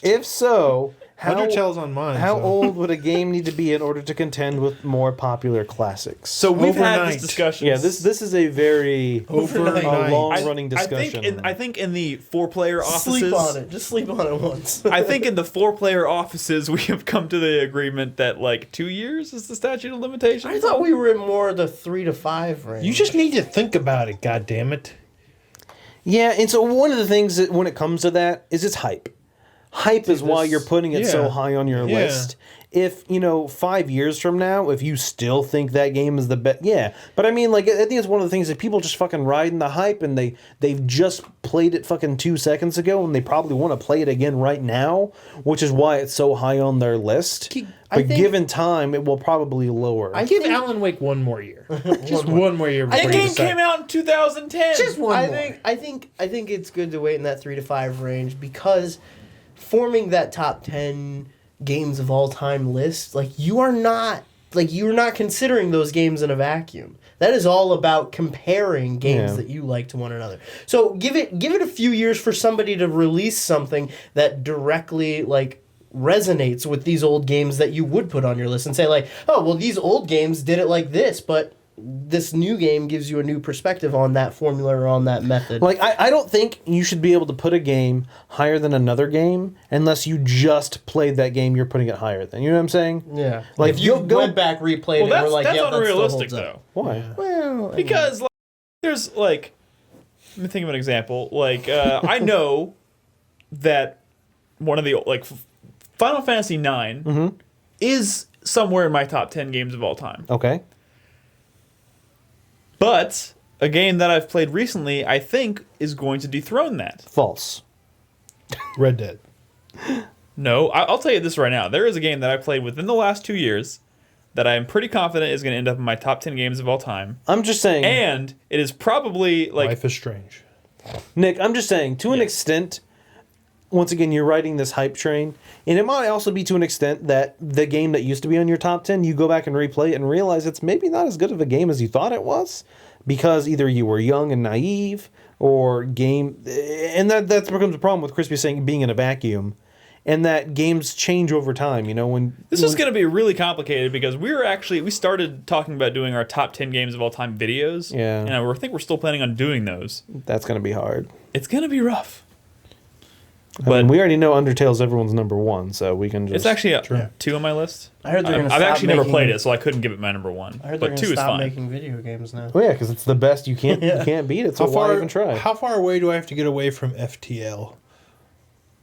If so, Undertale's on mine. how so. old would a game need to be in order to contend with more popular classics? So we've had Overnight. this discussion. yeah, this is a very Overnight. long-running discussion. I think in the 4-player offices. Sleep on it. Just sleep on it once. I think in the 4-player offices we have come to the agreement that like 2 years is the statute of limitations. I thought we were in more the 3 to 5 range. You just need to think about it, goddammit. Yeah, and so one of the things that when it comes to that is it's hype. hype is why you're putting it so yeah. high on your Yeah. list. If, 5 years from now, if you still think that game is the best, yeah. But I mean, like, I think it's one of the things that people just fucking riding the hype, and they've just played it fucking 2 seconds ago, and they probably want to play it again right now, which is why it's so high on their list. But given time, it will probably lower. I give Alan Wake one more year. Just one more year. The before you game decide. came out in 2010. Just one I more. think it's good to wait in that 3 to 5 range, because forming that top 10 games of all time list, you're not considering those games in a vacuum. That is all about comparing games that you like to one another. So give it a few years for somebody to release something that directly resonates with these old games that you would put on your list, and say oh well, these old games did it like this, but this new game gives you a new perspective on that formula or on that method. I don't think you should be able to put a game higher than another game unless you just played that game you're putting it higher than. You know what I'm saying? Yeah. Like, if you go went back, replayed it, Well, and we're that's that unrealistic, still holds though. Why? Well, Because there's let me think of an example. I know that one of the Final Fantasy IX is somewhere in my top 10 games of all time. Okay. But a game that I've played recently, I think, is going to dethrone that. False. Red Dead. No, I'll tell you this right now. There is a game that I played within the last 2 years that I am pretty confident is going to end up in my top 10 games of all time. I'm just saying. And it is probably Life is Strange. Nick, I'm just saying, to an extent, once again, you're riding this hype train, and it might also be to an extent that the game that used to be on your top 10, you go back and replay it and realize it's maybe not as good of a game as you thought it was, because either you were young and naive, or and that becomes a problem with Crispy saying being in a vacuum, and that games change over time, This is going to be really complicated because we started talking about doing our top 10 games of all time videos. Yeah. And I think we're still planning on doing those. That's going to be hard. It's going to be rough. I mean, we already know Undertale's everyone's number one, so we can just... It's actually 2 on my list. I heard they're going to I've stop actually never making- played it, so I couldn't give it my number 1. I heard they're But going 2 to is stop fine. making video games now. Oh yeah, because it's the best. You can't beat it, so why even try? How far away do I have to get away from FTL?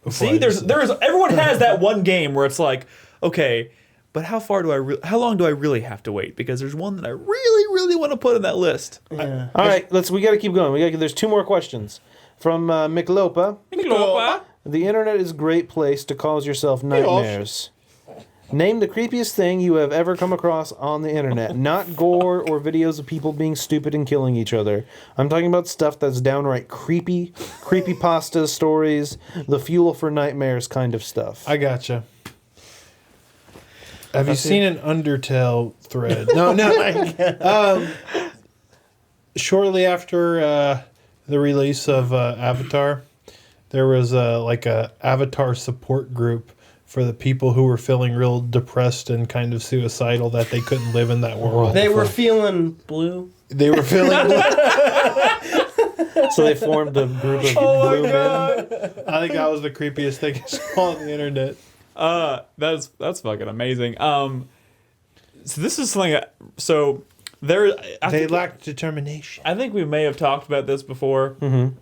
before See, I there's everyone has that one game where it's like, okay, but how long do I really have to wait? Because there's one that I really, really want to put in that list. Yeah. All right, we got to keep going. There's 2 more questions from Miklopa. The internet is a great place to cause yourself nightmares. Name the creepiest thing you have ever come across on the internet. Not gore or videos of people being stupid and killing each other. I'm talking about stuff that's downright creepy pasta stories, the fuel for nightmares kind of stuff. I gotcha. Have you seen an Undertale thread? No. Shortly after the release of Avatar, there was a Avatar support group for the people who were feeling real depressed and kind of suicidal that they couldn't live in that world. They were feeling blue. They were feeling. So they formed a group of blue men. I think that was the creepiest thing I saw on the internet. That's fucking amazing. So this is something. So there. They lacked determination. I think we may have talked about this before. Mm-hmm.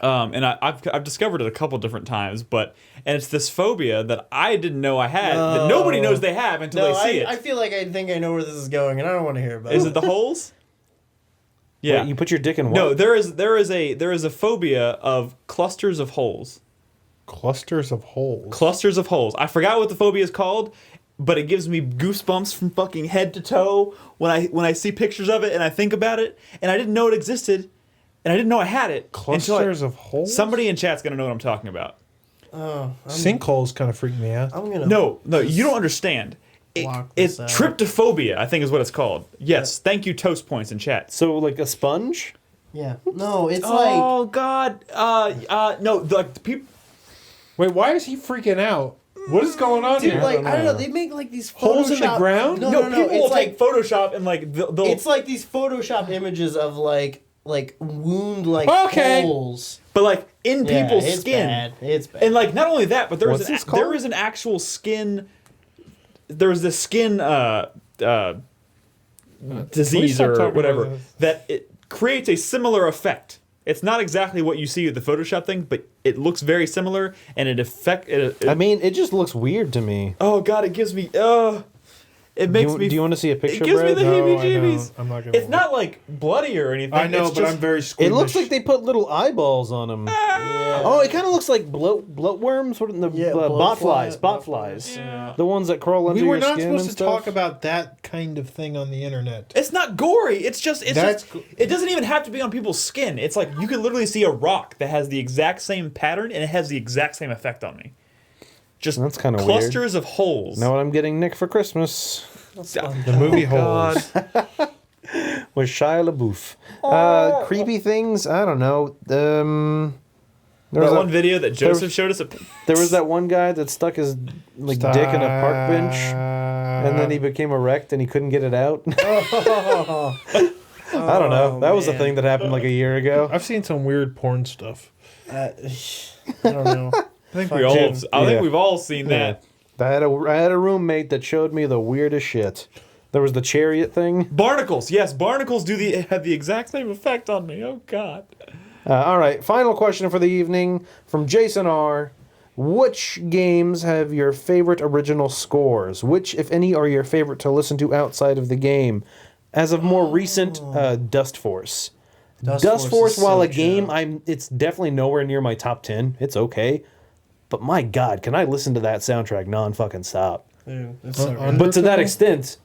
And I've discovered it a couple different times, and it's this phobia that I didn't know I had, that nobody knows they have until they see it. I feel like I think I know where this is going, and I don't want to hear about it. Is it the holes? Yeah. Wait, you put your dick in what? No, there is a phobia of clusters of holes. Clusters of holes. Clusters of holes. I forgot what the phobia is called, but it gives me goosebumps from fucking head to toe when I see pictures of it and I think about it, and I didn't know it existed. And I didn't know I had it. Clusters of holes? Somebody in chat's going to know what I'm talking about. Sinkholes kind of freak me out. I'm gonna No, you don't understand. It's out. tryptophobia, I think is what it's called. Yes, thank you, Toast Points in chat. So like a sponge? Yeah. No, it's Oh, God. No, the people... Wait, why is he freaking out? What is going on dude, here? I don't know. They make these Holes in the Photoshop- ground? No, people It's will like take Photoshop and they'll... it's like these Photoshop images of wound Okay. holes. But in people's it's skin. Bad. It's bad. And not only that, but What's this called? there is an actual skin... There's this skin disease stop or talking whatever about this? that it creates a similar effect. It's not exactly what you see with the Photoshop thing, but it looks very similar, and I mean, it just looks weird to me. oh god, it gives me it makes me. Do you want to see a picture, It gives me Brad? the No, I heebie-jeebies. don't. I'm not gonna It's not like bloody or anything. I know, it's but just, I'm very It squeamish. looks like they put little eyeballs on them. Oh, it kind of looks like bloatworms. What in the bot flies? Yeah. The ones that crawl under We were your not skin supposed and to stuff. talk about that kind of thing on the internet. It's not gory. It's just That's it doesn't even have to be on people's skin. It's like you can literally see a rock that has the exact same pattern and it has the exact same effect on me. Just That's kinda clusters of holes. Know what I'm getting Nick for Christmas? The movie Holes. With Shia LaBeouf. Creepy things? I don't know. There was That one video that Joseph showed us. There was that one guy that stuck his dick in a park bench, and then he became erect and he couldn't get it out. I don't know. That was a man. thing that happened like a year ago. I've seen some weird porn stuff. I don't know. I think we all. I Yeah. think we've all seen that. I had a roommate that showed me the weirdest shit. There was the chariot thing. Barnacles, yes, barnacles have the exact same effect on me. Oh God. All right, final question for the evening from Jason R. Which games have your favorite original scores? Which, if any, are your favorite to listen to outside of the game? As of more recent, Dust Force. Dust Force, is while so a game, chill. it's definitely nowhere near my top 10. It's okay. But my God, can I listen to that soundtrack non-fucking stop? Dude, it's so On- good. But to that Undertale? extent,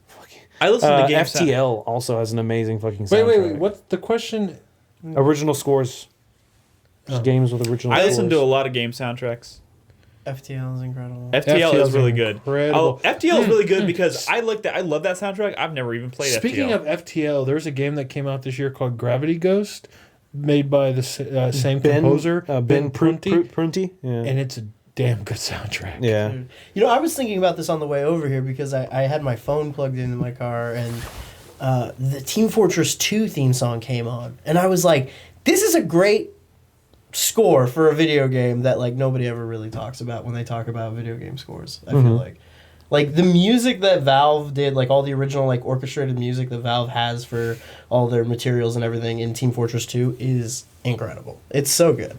I listen to games. FTL also has an amazing fucking soundtrack. Wait. What's the question? Original scores. Just games with original I scores. listen to a lot of game soundtracks. FTL is incredible. FTL FTL is is really good. incredible. FTL is really good because I like that. I love that soundtrack. I've never even played Speaking FTL. of FTL, there's a game that came out this year called Gravity Ghost, made by the same composer, Ben Prunty, Prunty. Yeah. and it's a damn good soundtrack. Yeah. You know, I was thinking about this on the way over here because I had my phone plugged into my car and the Team Fortress 2 theme song came on. And I was like, this is a great score for a video game that like nobody ever really talks about when they talk about video game scores. I feel like the music that Valve did, like all the original like orchestrated music that Valve has for all their materials and everything in Team Fortress 2 is incredible. It's so good.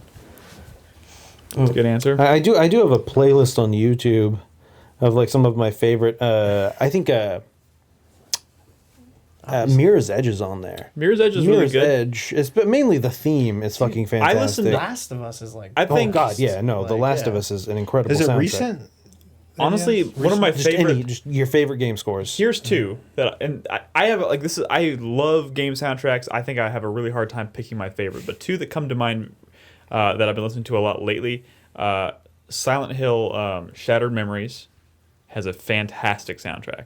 That's a good answer. I do have a playlist on YouTube of like some of my favorite. I think Mirror's Edge is on there. Mirror's Edge is really Mirror's good. Edge is, but mainly the theme is fucking fantastic. listened to- Last of Us is like I Oh think God, yeah, no, The like, Last of yeah. Us is an incredible. Is it soundtrack. recent? honestly one of my Just favorite. just your favorite game scores. Here's two that, and I have like this is I love game soundtracks. I think I have a really hard time picking my favorite, but two that come to mind that I've been listening to a lot lately. Silent Hill Shattered Memories has a fantastic soundtrack.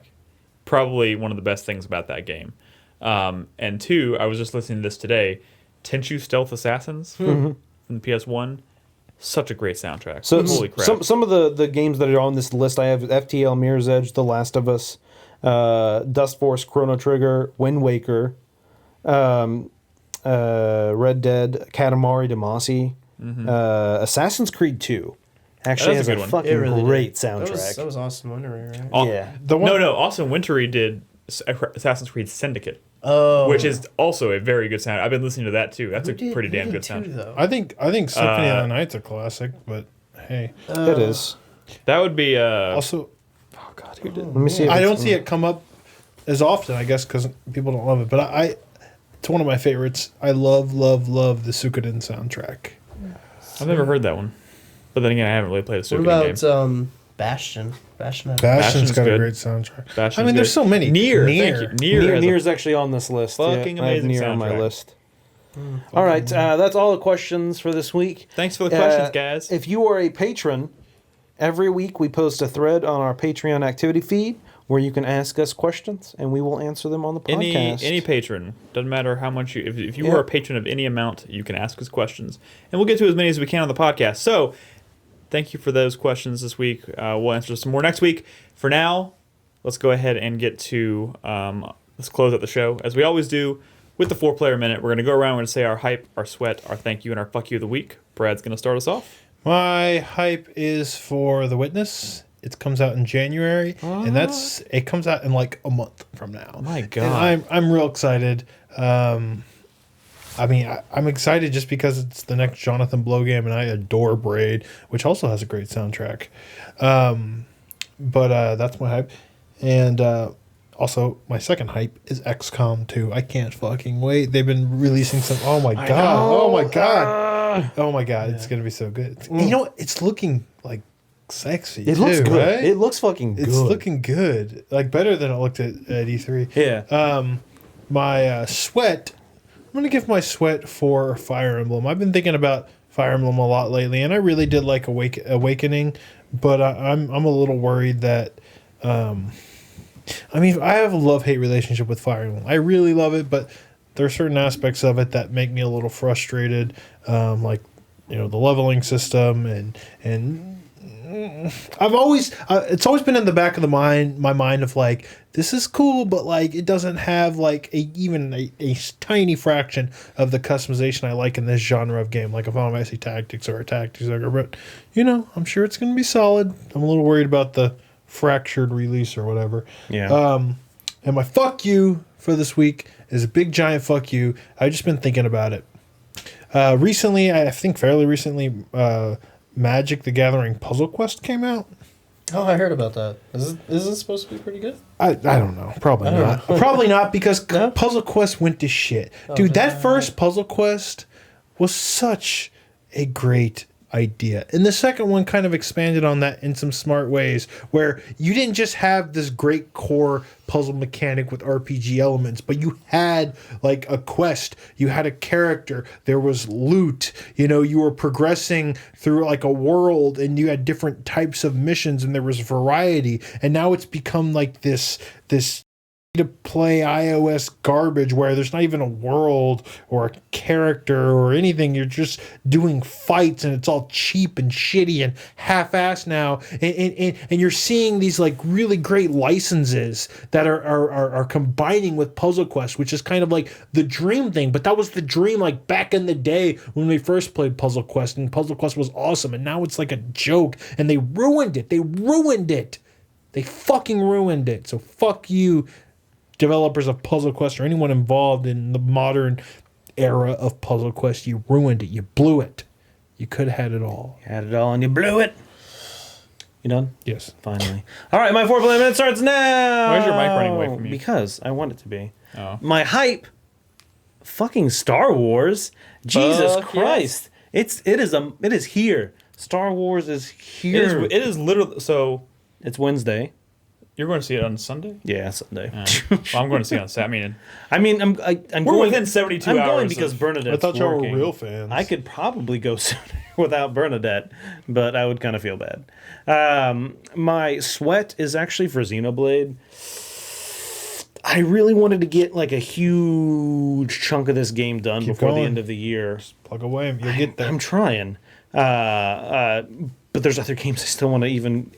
Probably one of the best things about that game. And two, I was just listening to this today. Tenchu Stealth Assassins from the PS1. Such a great soundtrack. So Holy crap. some of the games that are on this list, I have FTL, Mirror's Edge, The Last of Us, Dust Force, Chrono Trigger, Wind Waker, Red Dead, Katamari Damacy, Assassin's Creed 2. Actually That's a has good a one. fucking It really great did. soundtrack. That was Austin Wintory, right? Oh, yeah. The one, No, Austin Wintory did Assassin's Creed Syndicate, Oh, which is also a very good sound. I've been listening to that too. That's Who a did- pretty who damn did good two, sound. though? I think Symphony of the Night's a classic, but hey. It is. That would be Also, oh god, who did? Let me see. If I it's- don't see it come up as often, I guess, because people don't love it. But it's one of my favorites. I love the Suikoden soundtrack. I've never heard that one. But then again, I haven't really played a What Suikoden about game. Bastion? Bastion. Bastion's got good. a great soundtrack. Bastion's I mean, there's good. so many. Nier, Nier. thank you. Nier has a- Nier's actually on this list. fucking I have amazing Nier on my soundtrack. list. All right, that's all the questions for this week. Thanks for the questions, guys. If you are a patron, every week we post a thread on our Patreon activity feed where you can ask us questions and we will answer them on the podcast. Any patron, doesn't matter how much you. If you Yeah. are a patron of any amount, you can ask us questions, and we'll get to as many as we can on the podcast. So, thank you for those questions this week. We'll answer some more next week. For now, let's go ahead and get to let's close out the show as we always do with the 4-player minute. We're gonna go around. We're gonna say our hype, our sweat, our thank you, and our fuck you of the week. Brad's gonna start us off. My hype is for The Witness. It comes out in January, and it comes out in like a month from now. My And God. I'm real excited. I mean, I'm excited just because it's the next Jonathan Blow game, and I adore Braid, which also has a great soundtrack. But that's my hype. And also, my second hype is XCOM 2. I can't fucking wait. They've been releasing some... Oh, my God. Oh, my God. Oh, my God. It's going to be so good. You know what? It's looking, like, sexy, It looks good. right? It looks fucking good. It's looking good. Like, better than it looked at E3. Yeah. My sweat... I'm going to give my sweat for Fire Emblem. I've been thinking about Fire Emblem a lot lately, and I really did like Awakening, but I'm a little worried that... I mean, I have a love-hate relationship with Fire Emblem. I really love it, but there are certain aspects of it that make me a little frustrated, like, you know, the leveling system, and I've always it's always been in the back of my mind of like, this is cool, but like it doesn't have like even a tiny fraction of the customization I like in this genre of game, like a Final Fantasy Tactics or a Tactics Ogre. But you know, I'm sure it's going to be solid. I'm a little worried about the fractured release or whatever. Yeah. And my fuck you for this week is a big giant fuck you. I've just been thinking about it. Recently, I think fairly recently, Magic the Gathering Puzzle Quest came out. Oh, I heard about that. Is it supposed to be pretty good? I don't know. Probably not. Probably not because Puzzle Quest went to shit. Dude, that first Puzzle Quest was such a great idea. And the second one kind of expanded on that in some smart ways, where you didn't just have this great core puzzle mechanic with RPG elements, but you had like a quest, you had a character, there was loot, you know, you were progressing through like a world and you had different types of missions and there was variety. And now it's become like this to play iOS garbage where there's not even a world or a character or anything. You're just doing fights and it's all cheap and shitty and half-assed now. And you're seeing these like really great licenses that are combining with Puzzle Quest, which is kind of like the dream thing. But that was the dream like back in the day when we first played Puzzle Quest, and Puzzle Quest was awesome. And now it's like a joke and they ruined it. They fucking ruined it. So fuck you, developers of Puzzle Quest, or anyone involved in the modern era of Puzzle Quest. You ruined it. You blew it. You could have had it all. You had it all and you blew it. You done? Yes. Finally. All right, my 4 play minute starts now. Why is your mic running away from you? Because I want it to be. Oh. My hype. Fucking Star Wars. Jesus Fuck Christ. It is here. Star Wars is here. It is literally so. It's Wednesday. You're going to see it on Sunday? Yeah, Sunday. Well, I'm going to see it on Saturday. I'm We're going within 72 I'm hours. going because Bernadette's I thought y'all were working. real fans. I could probably go sooner without Bernadette, but I would kind of feel bad. My sweat is actually for Xenoblade. I really wanted to get like a huge chunk of this game done before the end of the year. Just plug away. You'll get there. I'm trying. But there's other games I still want to even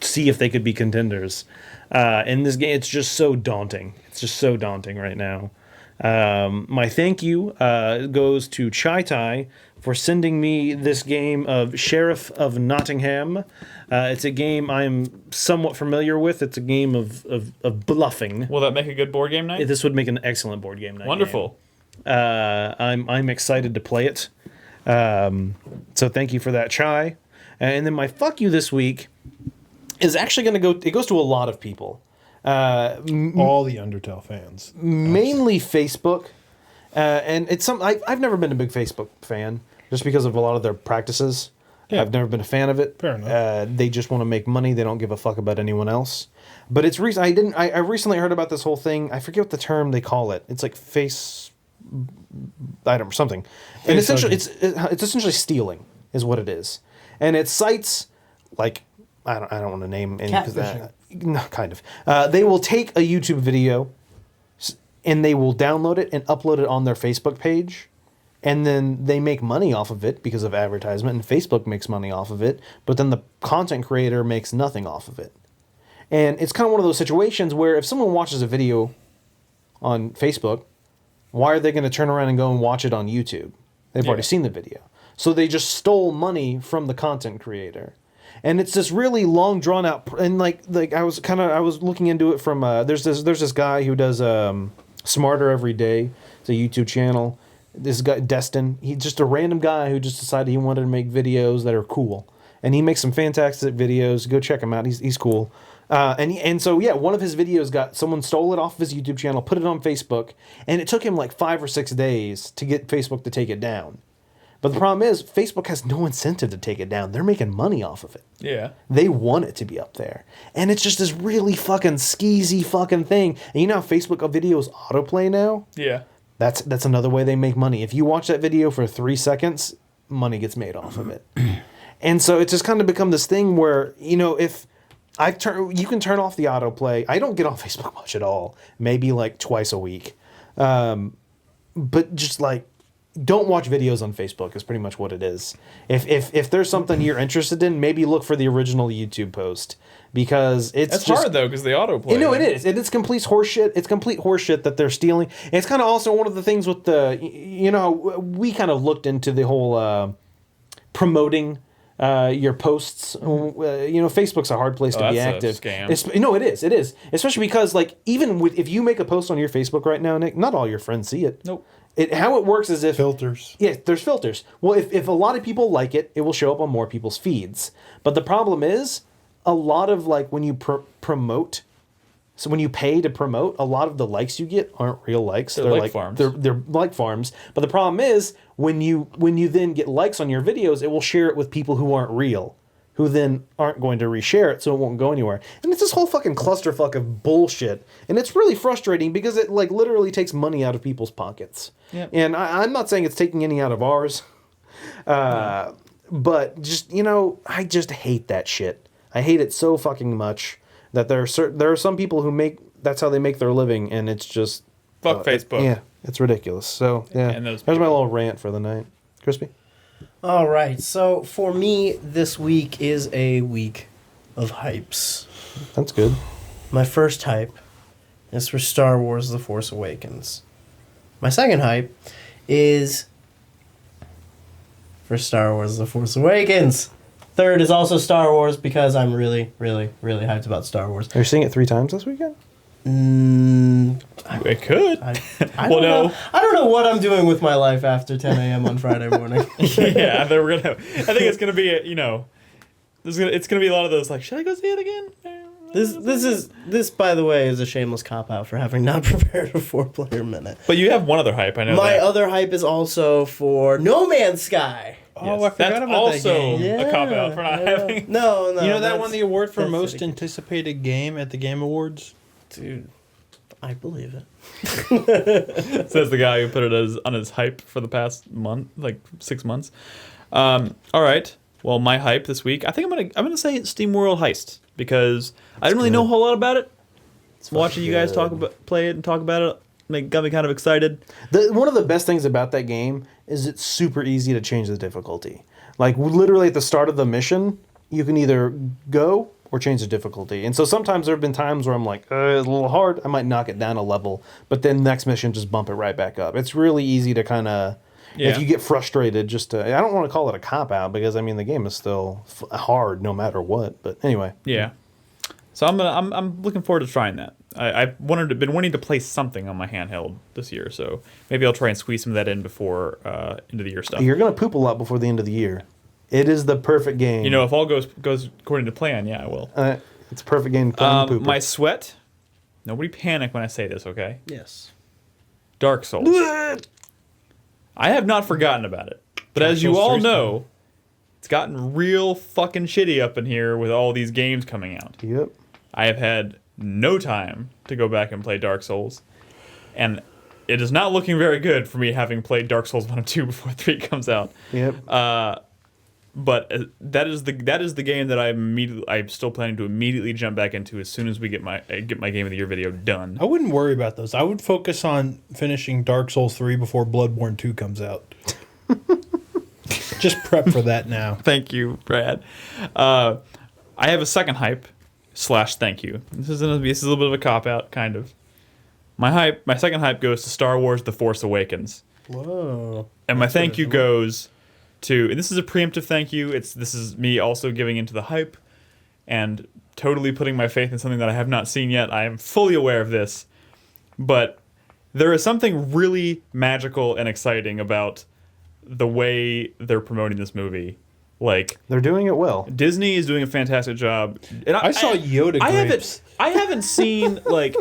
see if they could be contenders. In this game, it's just so daunting. It's just so daunting right now. My thank you goes to Chai Tai for sending me this game of Sheriff of Nottingham. It's a game I'm somewhat familiar with. It's a game of bluffing. Will that make a good board game night? This would make an excellent board game night. Wonderful. I'm excited to play it. So thank you for that, Chai. And then my fuck you this week is actually going to go. It goes to a lot of people. All the Undertale fans. Mainly Facebook. And it's I've never been a big Facebook fan just because of a lot of their practices. Yeah. I've never been a fan of it. Fair enough. They just want to make money. They don't give a fuck about anyone else. But it's recent. I recently heard about this whole thing. I forget what the term they call it. It's like something. And essentially, it's essentially stealing is what it is. And it cites like I don't want to name any because no, kind of. They will take a YouTube video and they will download it and upload it on their Facebook page. And then they make money off of it because of advertisement, and Facebook makes money off of it, but then the content creator makes nothing off of it. And it's kind of one of those situations where if someone watches a video on Facebook, why are they going to turn around and go and watch it on YouTube? They've already seen the video. So they just stole money from the content creator. And it's this really long drawn out, and like I was looking into it from there's this guy who does Smarter Every Day. It's a YouTube channel. This guy Destin, he's just a random guy who just decided he wanted to make videos that are cool, and he makes some fantastic videos. Go check him out. He's cool. So one of his videos got someone stole it off of his YouTube channel, put it on Facebook, and it took him like 5 or 6 days to get Facebook to take it down. But the problem is, Facebook has no incentive to take it down. They're making money off of it. Yeah. They want it to be up there. And it's just this really fucking skeezy fucking thing. And you know how Facebook videos autoplay now? Yeah. That's another way they make money. If you watch that video for 3 seconds, money gets made off of it. And so it's just kind of become this thing where, if you can turn off the autoplay. I don't get on Facebook much at all. Maybe like twice a week. But just like, don't watch videos on Facebook is pretty much what it is. If there's something you're interested in, maybe look for the original YouTube post, because it's hard though, because they autoplay. No, it is. It's complete horseshit. It's complete horseshit that they're stealing. And it's kind of also one of the things with we kind of looked into the whole promoting your posts. Facebook's a hard place to be active. That's a scam. It is. Especially because even if you make a post on your Facebook right now, Nick, not all your friends see it. Nope. How it works is if Filters. Yeah, there's filters. Well, if a lot of people like it, it will show up on more people's feeds. But the problem is, a lot of when you promote, so when you pay to promote, a lot of the likes you get aren't real likes. They're like farms. They're like farms. But the problem is, when you then get likes on your videos, it will share it with people who aren't real, who then aren't going to reshare it, so it won't go anywhere. And it's this whole fucking clusterfuck of bullshit. And it's really frustrating because it literally takes money out of people's pockets. Yep. And I'm not saying it's taking any out of ours. But just, I just hate that shit. I hate it so fucking much that there are some people who that's how they make their living, and it's just... Fuck Facebook. Yeah, it's ridiculous. So, yeah. And those There's my people. little rant for the night. Crispy? All right, so for me, this week is a week of hypes. That's good. My first hype is for Star Wars The Force Awakens. My second hype is for Star Wars The Force Awakens. Third is also Star Wars because I'm really, really, really hyped about Star Wars. Are you seeing it 3 times this weekend? It could. I Well, don't no. know. I don't know what I'm doing with my life after 10 a.m. on Friday morning. Yeah, I think it's gonna be it's gonna be a lot of those should I go see it again? This by the way is a shameless cop out for having not prepared a 4-player minute. But you have one other hype, I know. My that. other hype is also for No Man's Sky. Oh, Yes. I forgot That's about also that game. a cop out for not having. No. You know that won the award for that's most city. anticipated game at the Game Awards? Dude, I believe it. Says the guy who put it on his hype for the past month, 6 months. All right. Well, my hype this week, I think I'm gonna say Steamworld Heist because I didn't really know a whole lot about it. Watching you guys play it and talk about it got me kind of excited. One of the best things about that game is it's super easy to change the difficulty. Literally at the start of the mission, you can either go or change the difficulty. And so sometimes there have been times where I'm like, it's a little hard. I might knock it down a level, but then next mission just bump it right back up. It's really easy to kind of, if you get frustrated, I don't want to call it a cop-out because, the game is still hard no matter what. But anyway. Yeah. So I'm looking forward to trying that. I've been wanting to play something on my handheld this year, so maybe I'll try and squeeze some of that in before end of the year stuff. You're going to poop a lot before the end of the year. It is the perfect game. If all goes according to plan, yeah, I will. It's a perfect game to play poop. My sweat. Nobody panic when I say this, okay? Yes. Dark Souls. I have not forgotten about it, but as you all know, it's gotten real fucking shitty up in here with all these games coming out. Yep. I have had no time to go back and play Dark Souls, and it is not looking very good for me having played Dark Souls 1 and 2 before 3 comes out. Yep. But that is the game that I'm still planning to immediately jump back into as soon as we get my Game of the Year video done. I wouldn't worry about those. I would focus on finishing Dark Souls 3 before Bloodborne 2 comes out. Just prep for that now. Thank you, Brad. I have a second hype / thank you. This is a little bit of a cop out, kind of. My second hype goes to Star Wars: The Force Awakens. Whoa. And my thank you goes to, and this is a preemptive thank you. This is me also giving into the hype and totally putting my faith in something that I have not seen yet. I am fully aware of this, but there is something really magical and exciting about the way they're promoting this movie. Like, They're doing it well. Disney is doing a fantastic job. And I saw Yoda grapes. I haven't seen like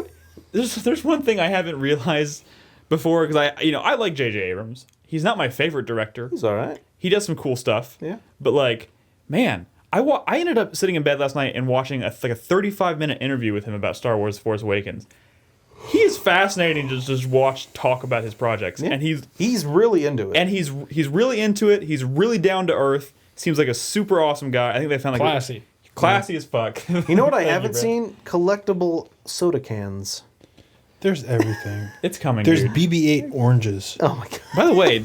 there's one thing I haven't realized before because I like J.J. Abrams. He's not my favorite director. It's all right. He does some cool stuff. Yeah. But like, man, I ended up sitting in bed last night and watching a 35-minute interview with him about Star Wars: Force Awakens. He is fascinating to just talk about his projects, Yeah. and he's really into it. and he's really into it. He's really down to earth. Seems like a super awesome guy. I think they found like Classy. classy as fuck. You know what I Thank you, haven't Brett. seen? Collectible soda cans. There's everything. It's coming. There's dude. BB-8 oranges. Oh my god. By the way,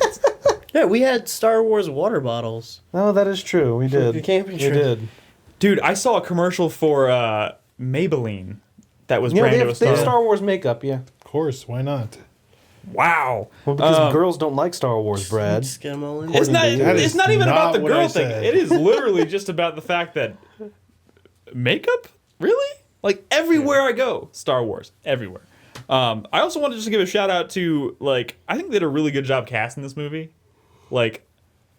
Yeah, we had Star Wars water bottles. Oh, that is true. We did. the camping We trip. did. dude, I saw a commercial for Maybelline that was Yeah, brand they new have, to they have Star. Star Wars makeup. Yeah. Of course, why not? Wow. Well, because girls don't like Star Wars, Brad. Skim on It's not. That It's is not even about not the what I girl thing. said. It is literally just about the fact that makeup. Really, like everywhere I go, Star Wars everywhere. I also wanted just to give a shout out to like I think they did a really good job casting this movie. Like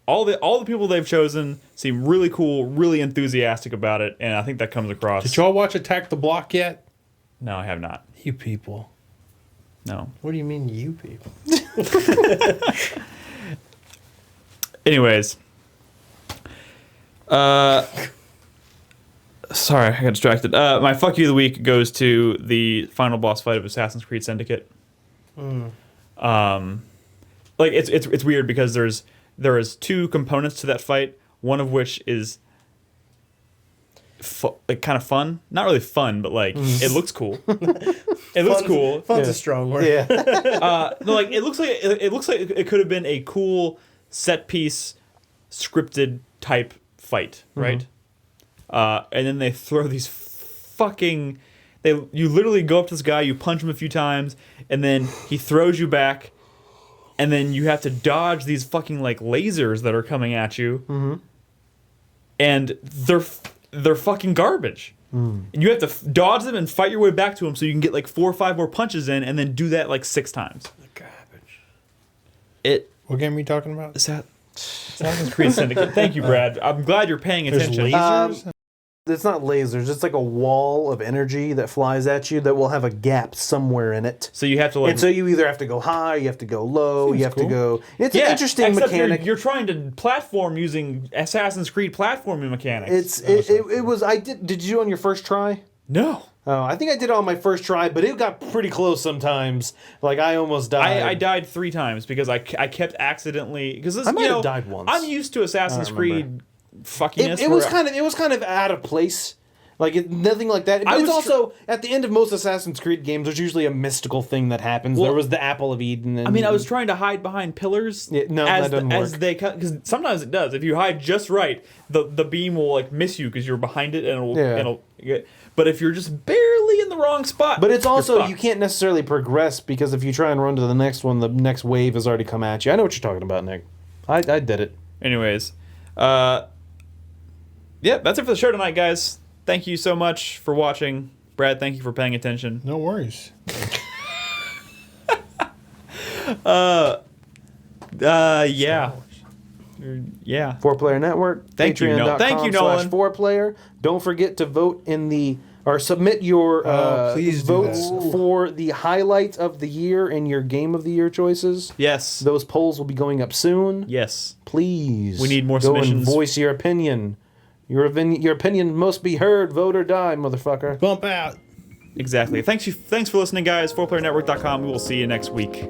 all the people they've chosen seem really cool, really enthusiastic about it, and I think that comes across. Did y'all watch Attack the Block yet? No, I have not. You people. No. What do you mean, you people? Anyways, sorry, I got distracted. My fuck you of the week goes to the final boss fight of Assassin's Creed Syndicate. Like it's weird because there is two components to that fight. One of which is like kind of fun, not really fun, but like it looks cool. It looks cool. Fun's Yeah. a strong word. Yeah. No, like it looks like it could have been a cool set piece, scripted type fight, right? And then they throw these fucking. You literally go up to this guy, you punch him a few times, and then he throws you back, and then you have to dodge these fucking like lasers that are coming at you, and they're fucking garbage. And you have to dodge them and fight your way back to them so you can get like 4 or 5 more punches in, and then do that like 6 times. Garbage. What game are we talking about? Assassin's Creed Syndicate. Thank you, Brad. I'm glad you're paying There's attention. lasers? It's not lasers. It's like a wall of energy that flies at you that will have a gap somewhere in it. So you have to like. And so you either have to go high, you have to go low, you have to cool. go. It's an interesting except mechanic. You're trying to platform using Assassin's Creed platforming mechanics. It was. I did. Did you do it on your first try? No. Oh, I think I did it on my first try, but it got pretty close sometimes. Like I almost died. I died 3 times because I kept accidentally because I might have died once. I'm used to Assassin's I don't remember. Creed fuckiness. It was kind of out of place. Like nothing like that. But I it's was also at the end of most Assassin's Creed games. There's usually a mystical thing that happens. Well, there was the Apple of Eden. And, I mean, I was trying to hide behind pillars. Yeah, no, as that doesn't as work. they because sometimes it does. If you hide just right, the beam will like miss you because you're behind it and it'll get. But if you're just barely in the wrong spot, But it's you're also fucked. you can't necessarily progress because if you try and run to the next one, the next wave has already come at you. I know what you're talking about, Nick. I did it. Anyways, yeah, that's it for the show tonight, guys. Thank you so much for watching. Brad, thank you for paying attention. No worries. Yeah. Yeah. 4Player Network. Thank you, Nolan. Thank you, Nolan. 4Player. Don't forget to vote in the or submit your please do votes that. for the highlight of the year and your game of the year choices. Yes. Those polls will be going up soon. Yes. Please. We need more go submissions. and voice your opinion. Your opinion must be heard. Vote or die, motherfucker. Bump out. Exactly. Thanks for listening, guys. 4playernetwork.com. We will see you next week.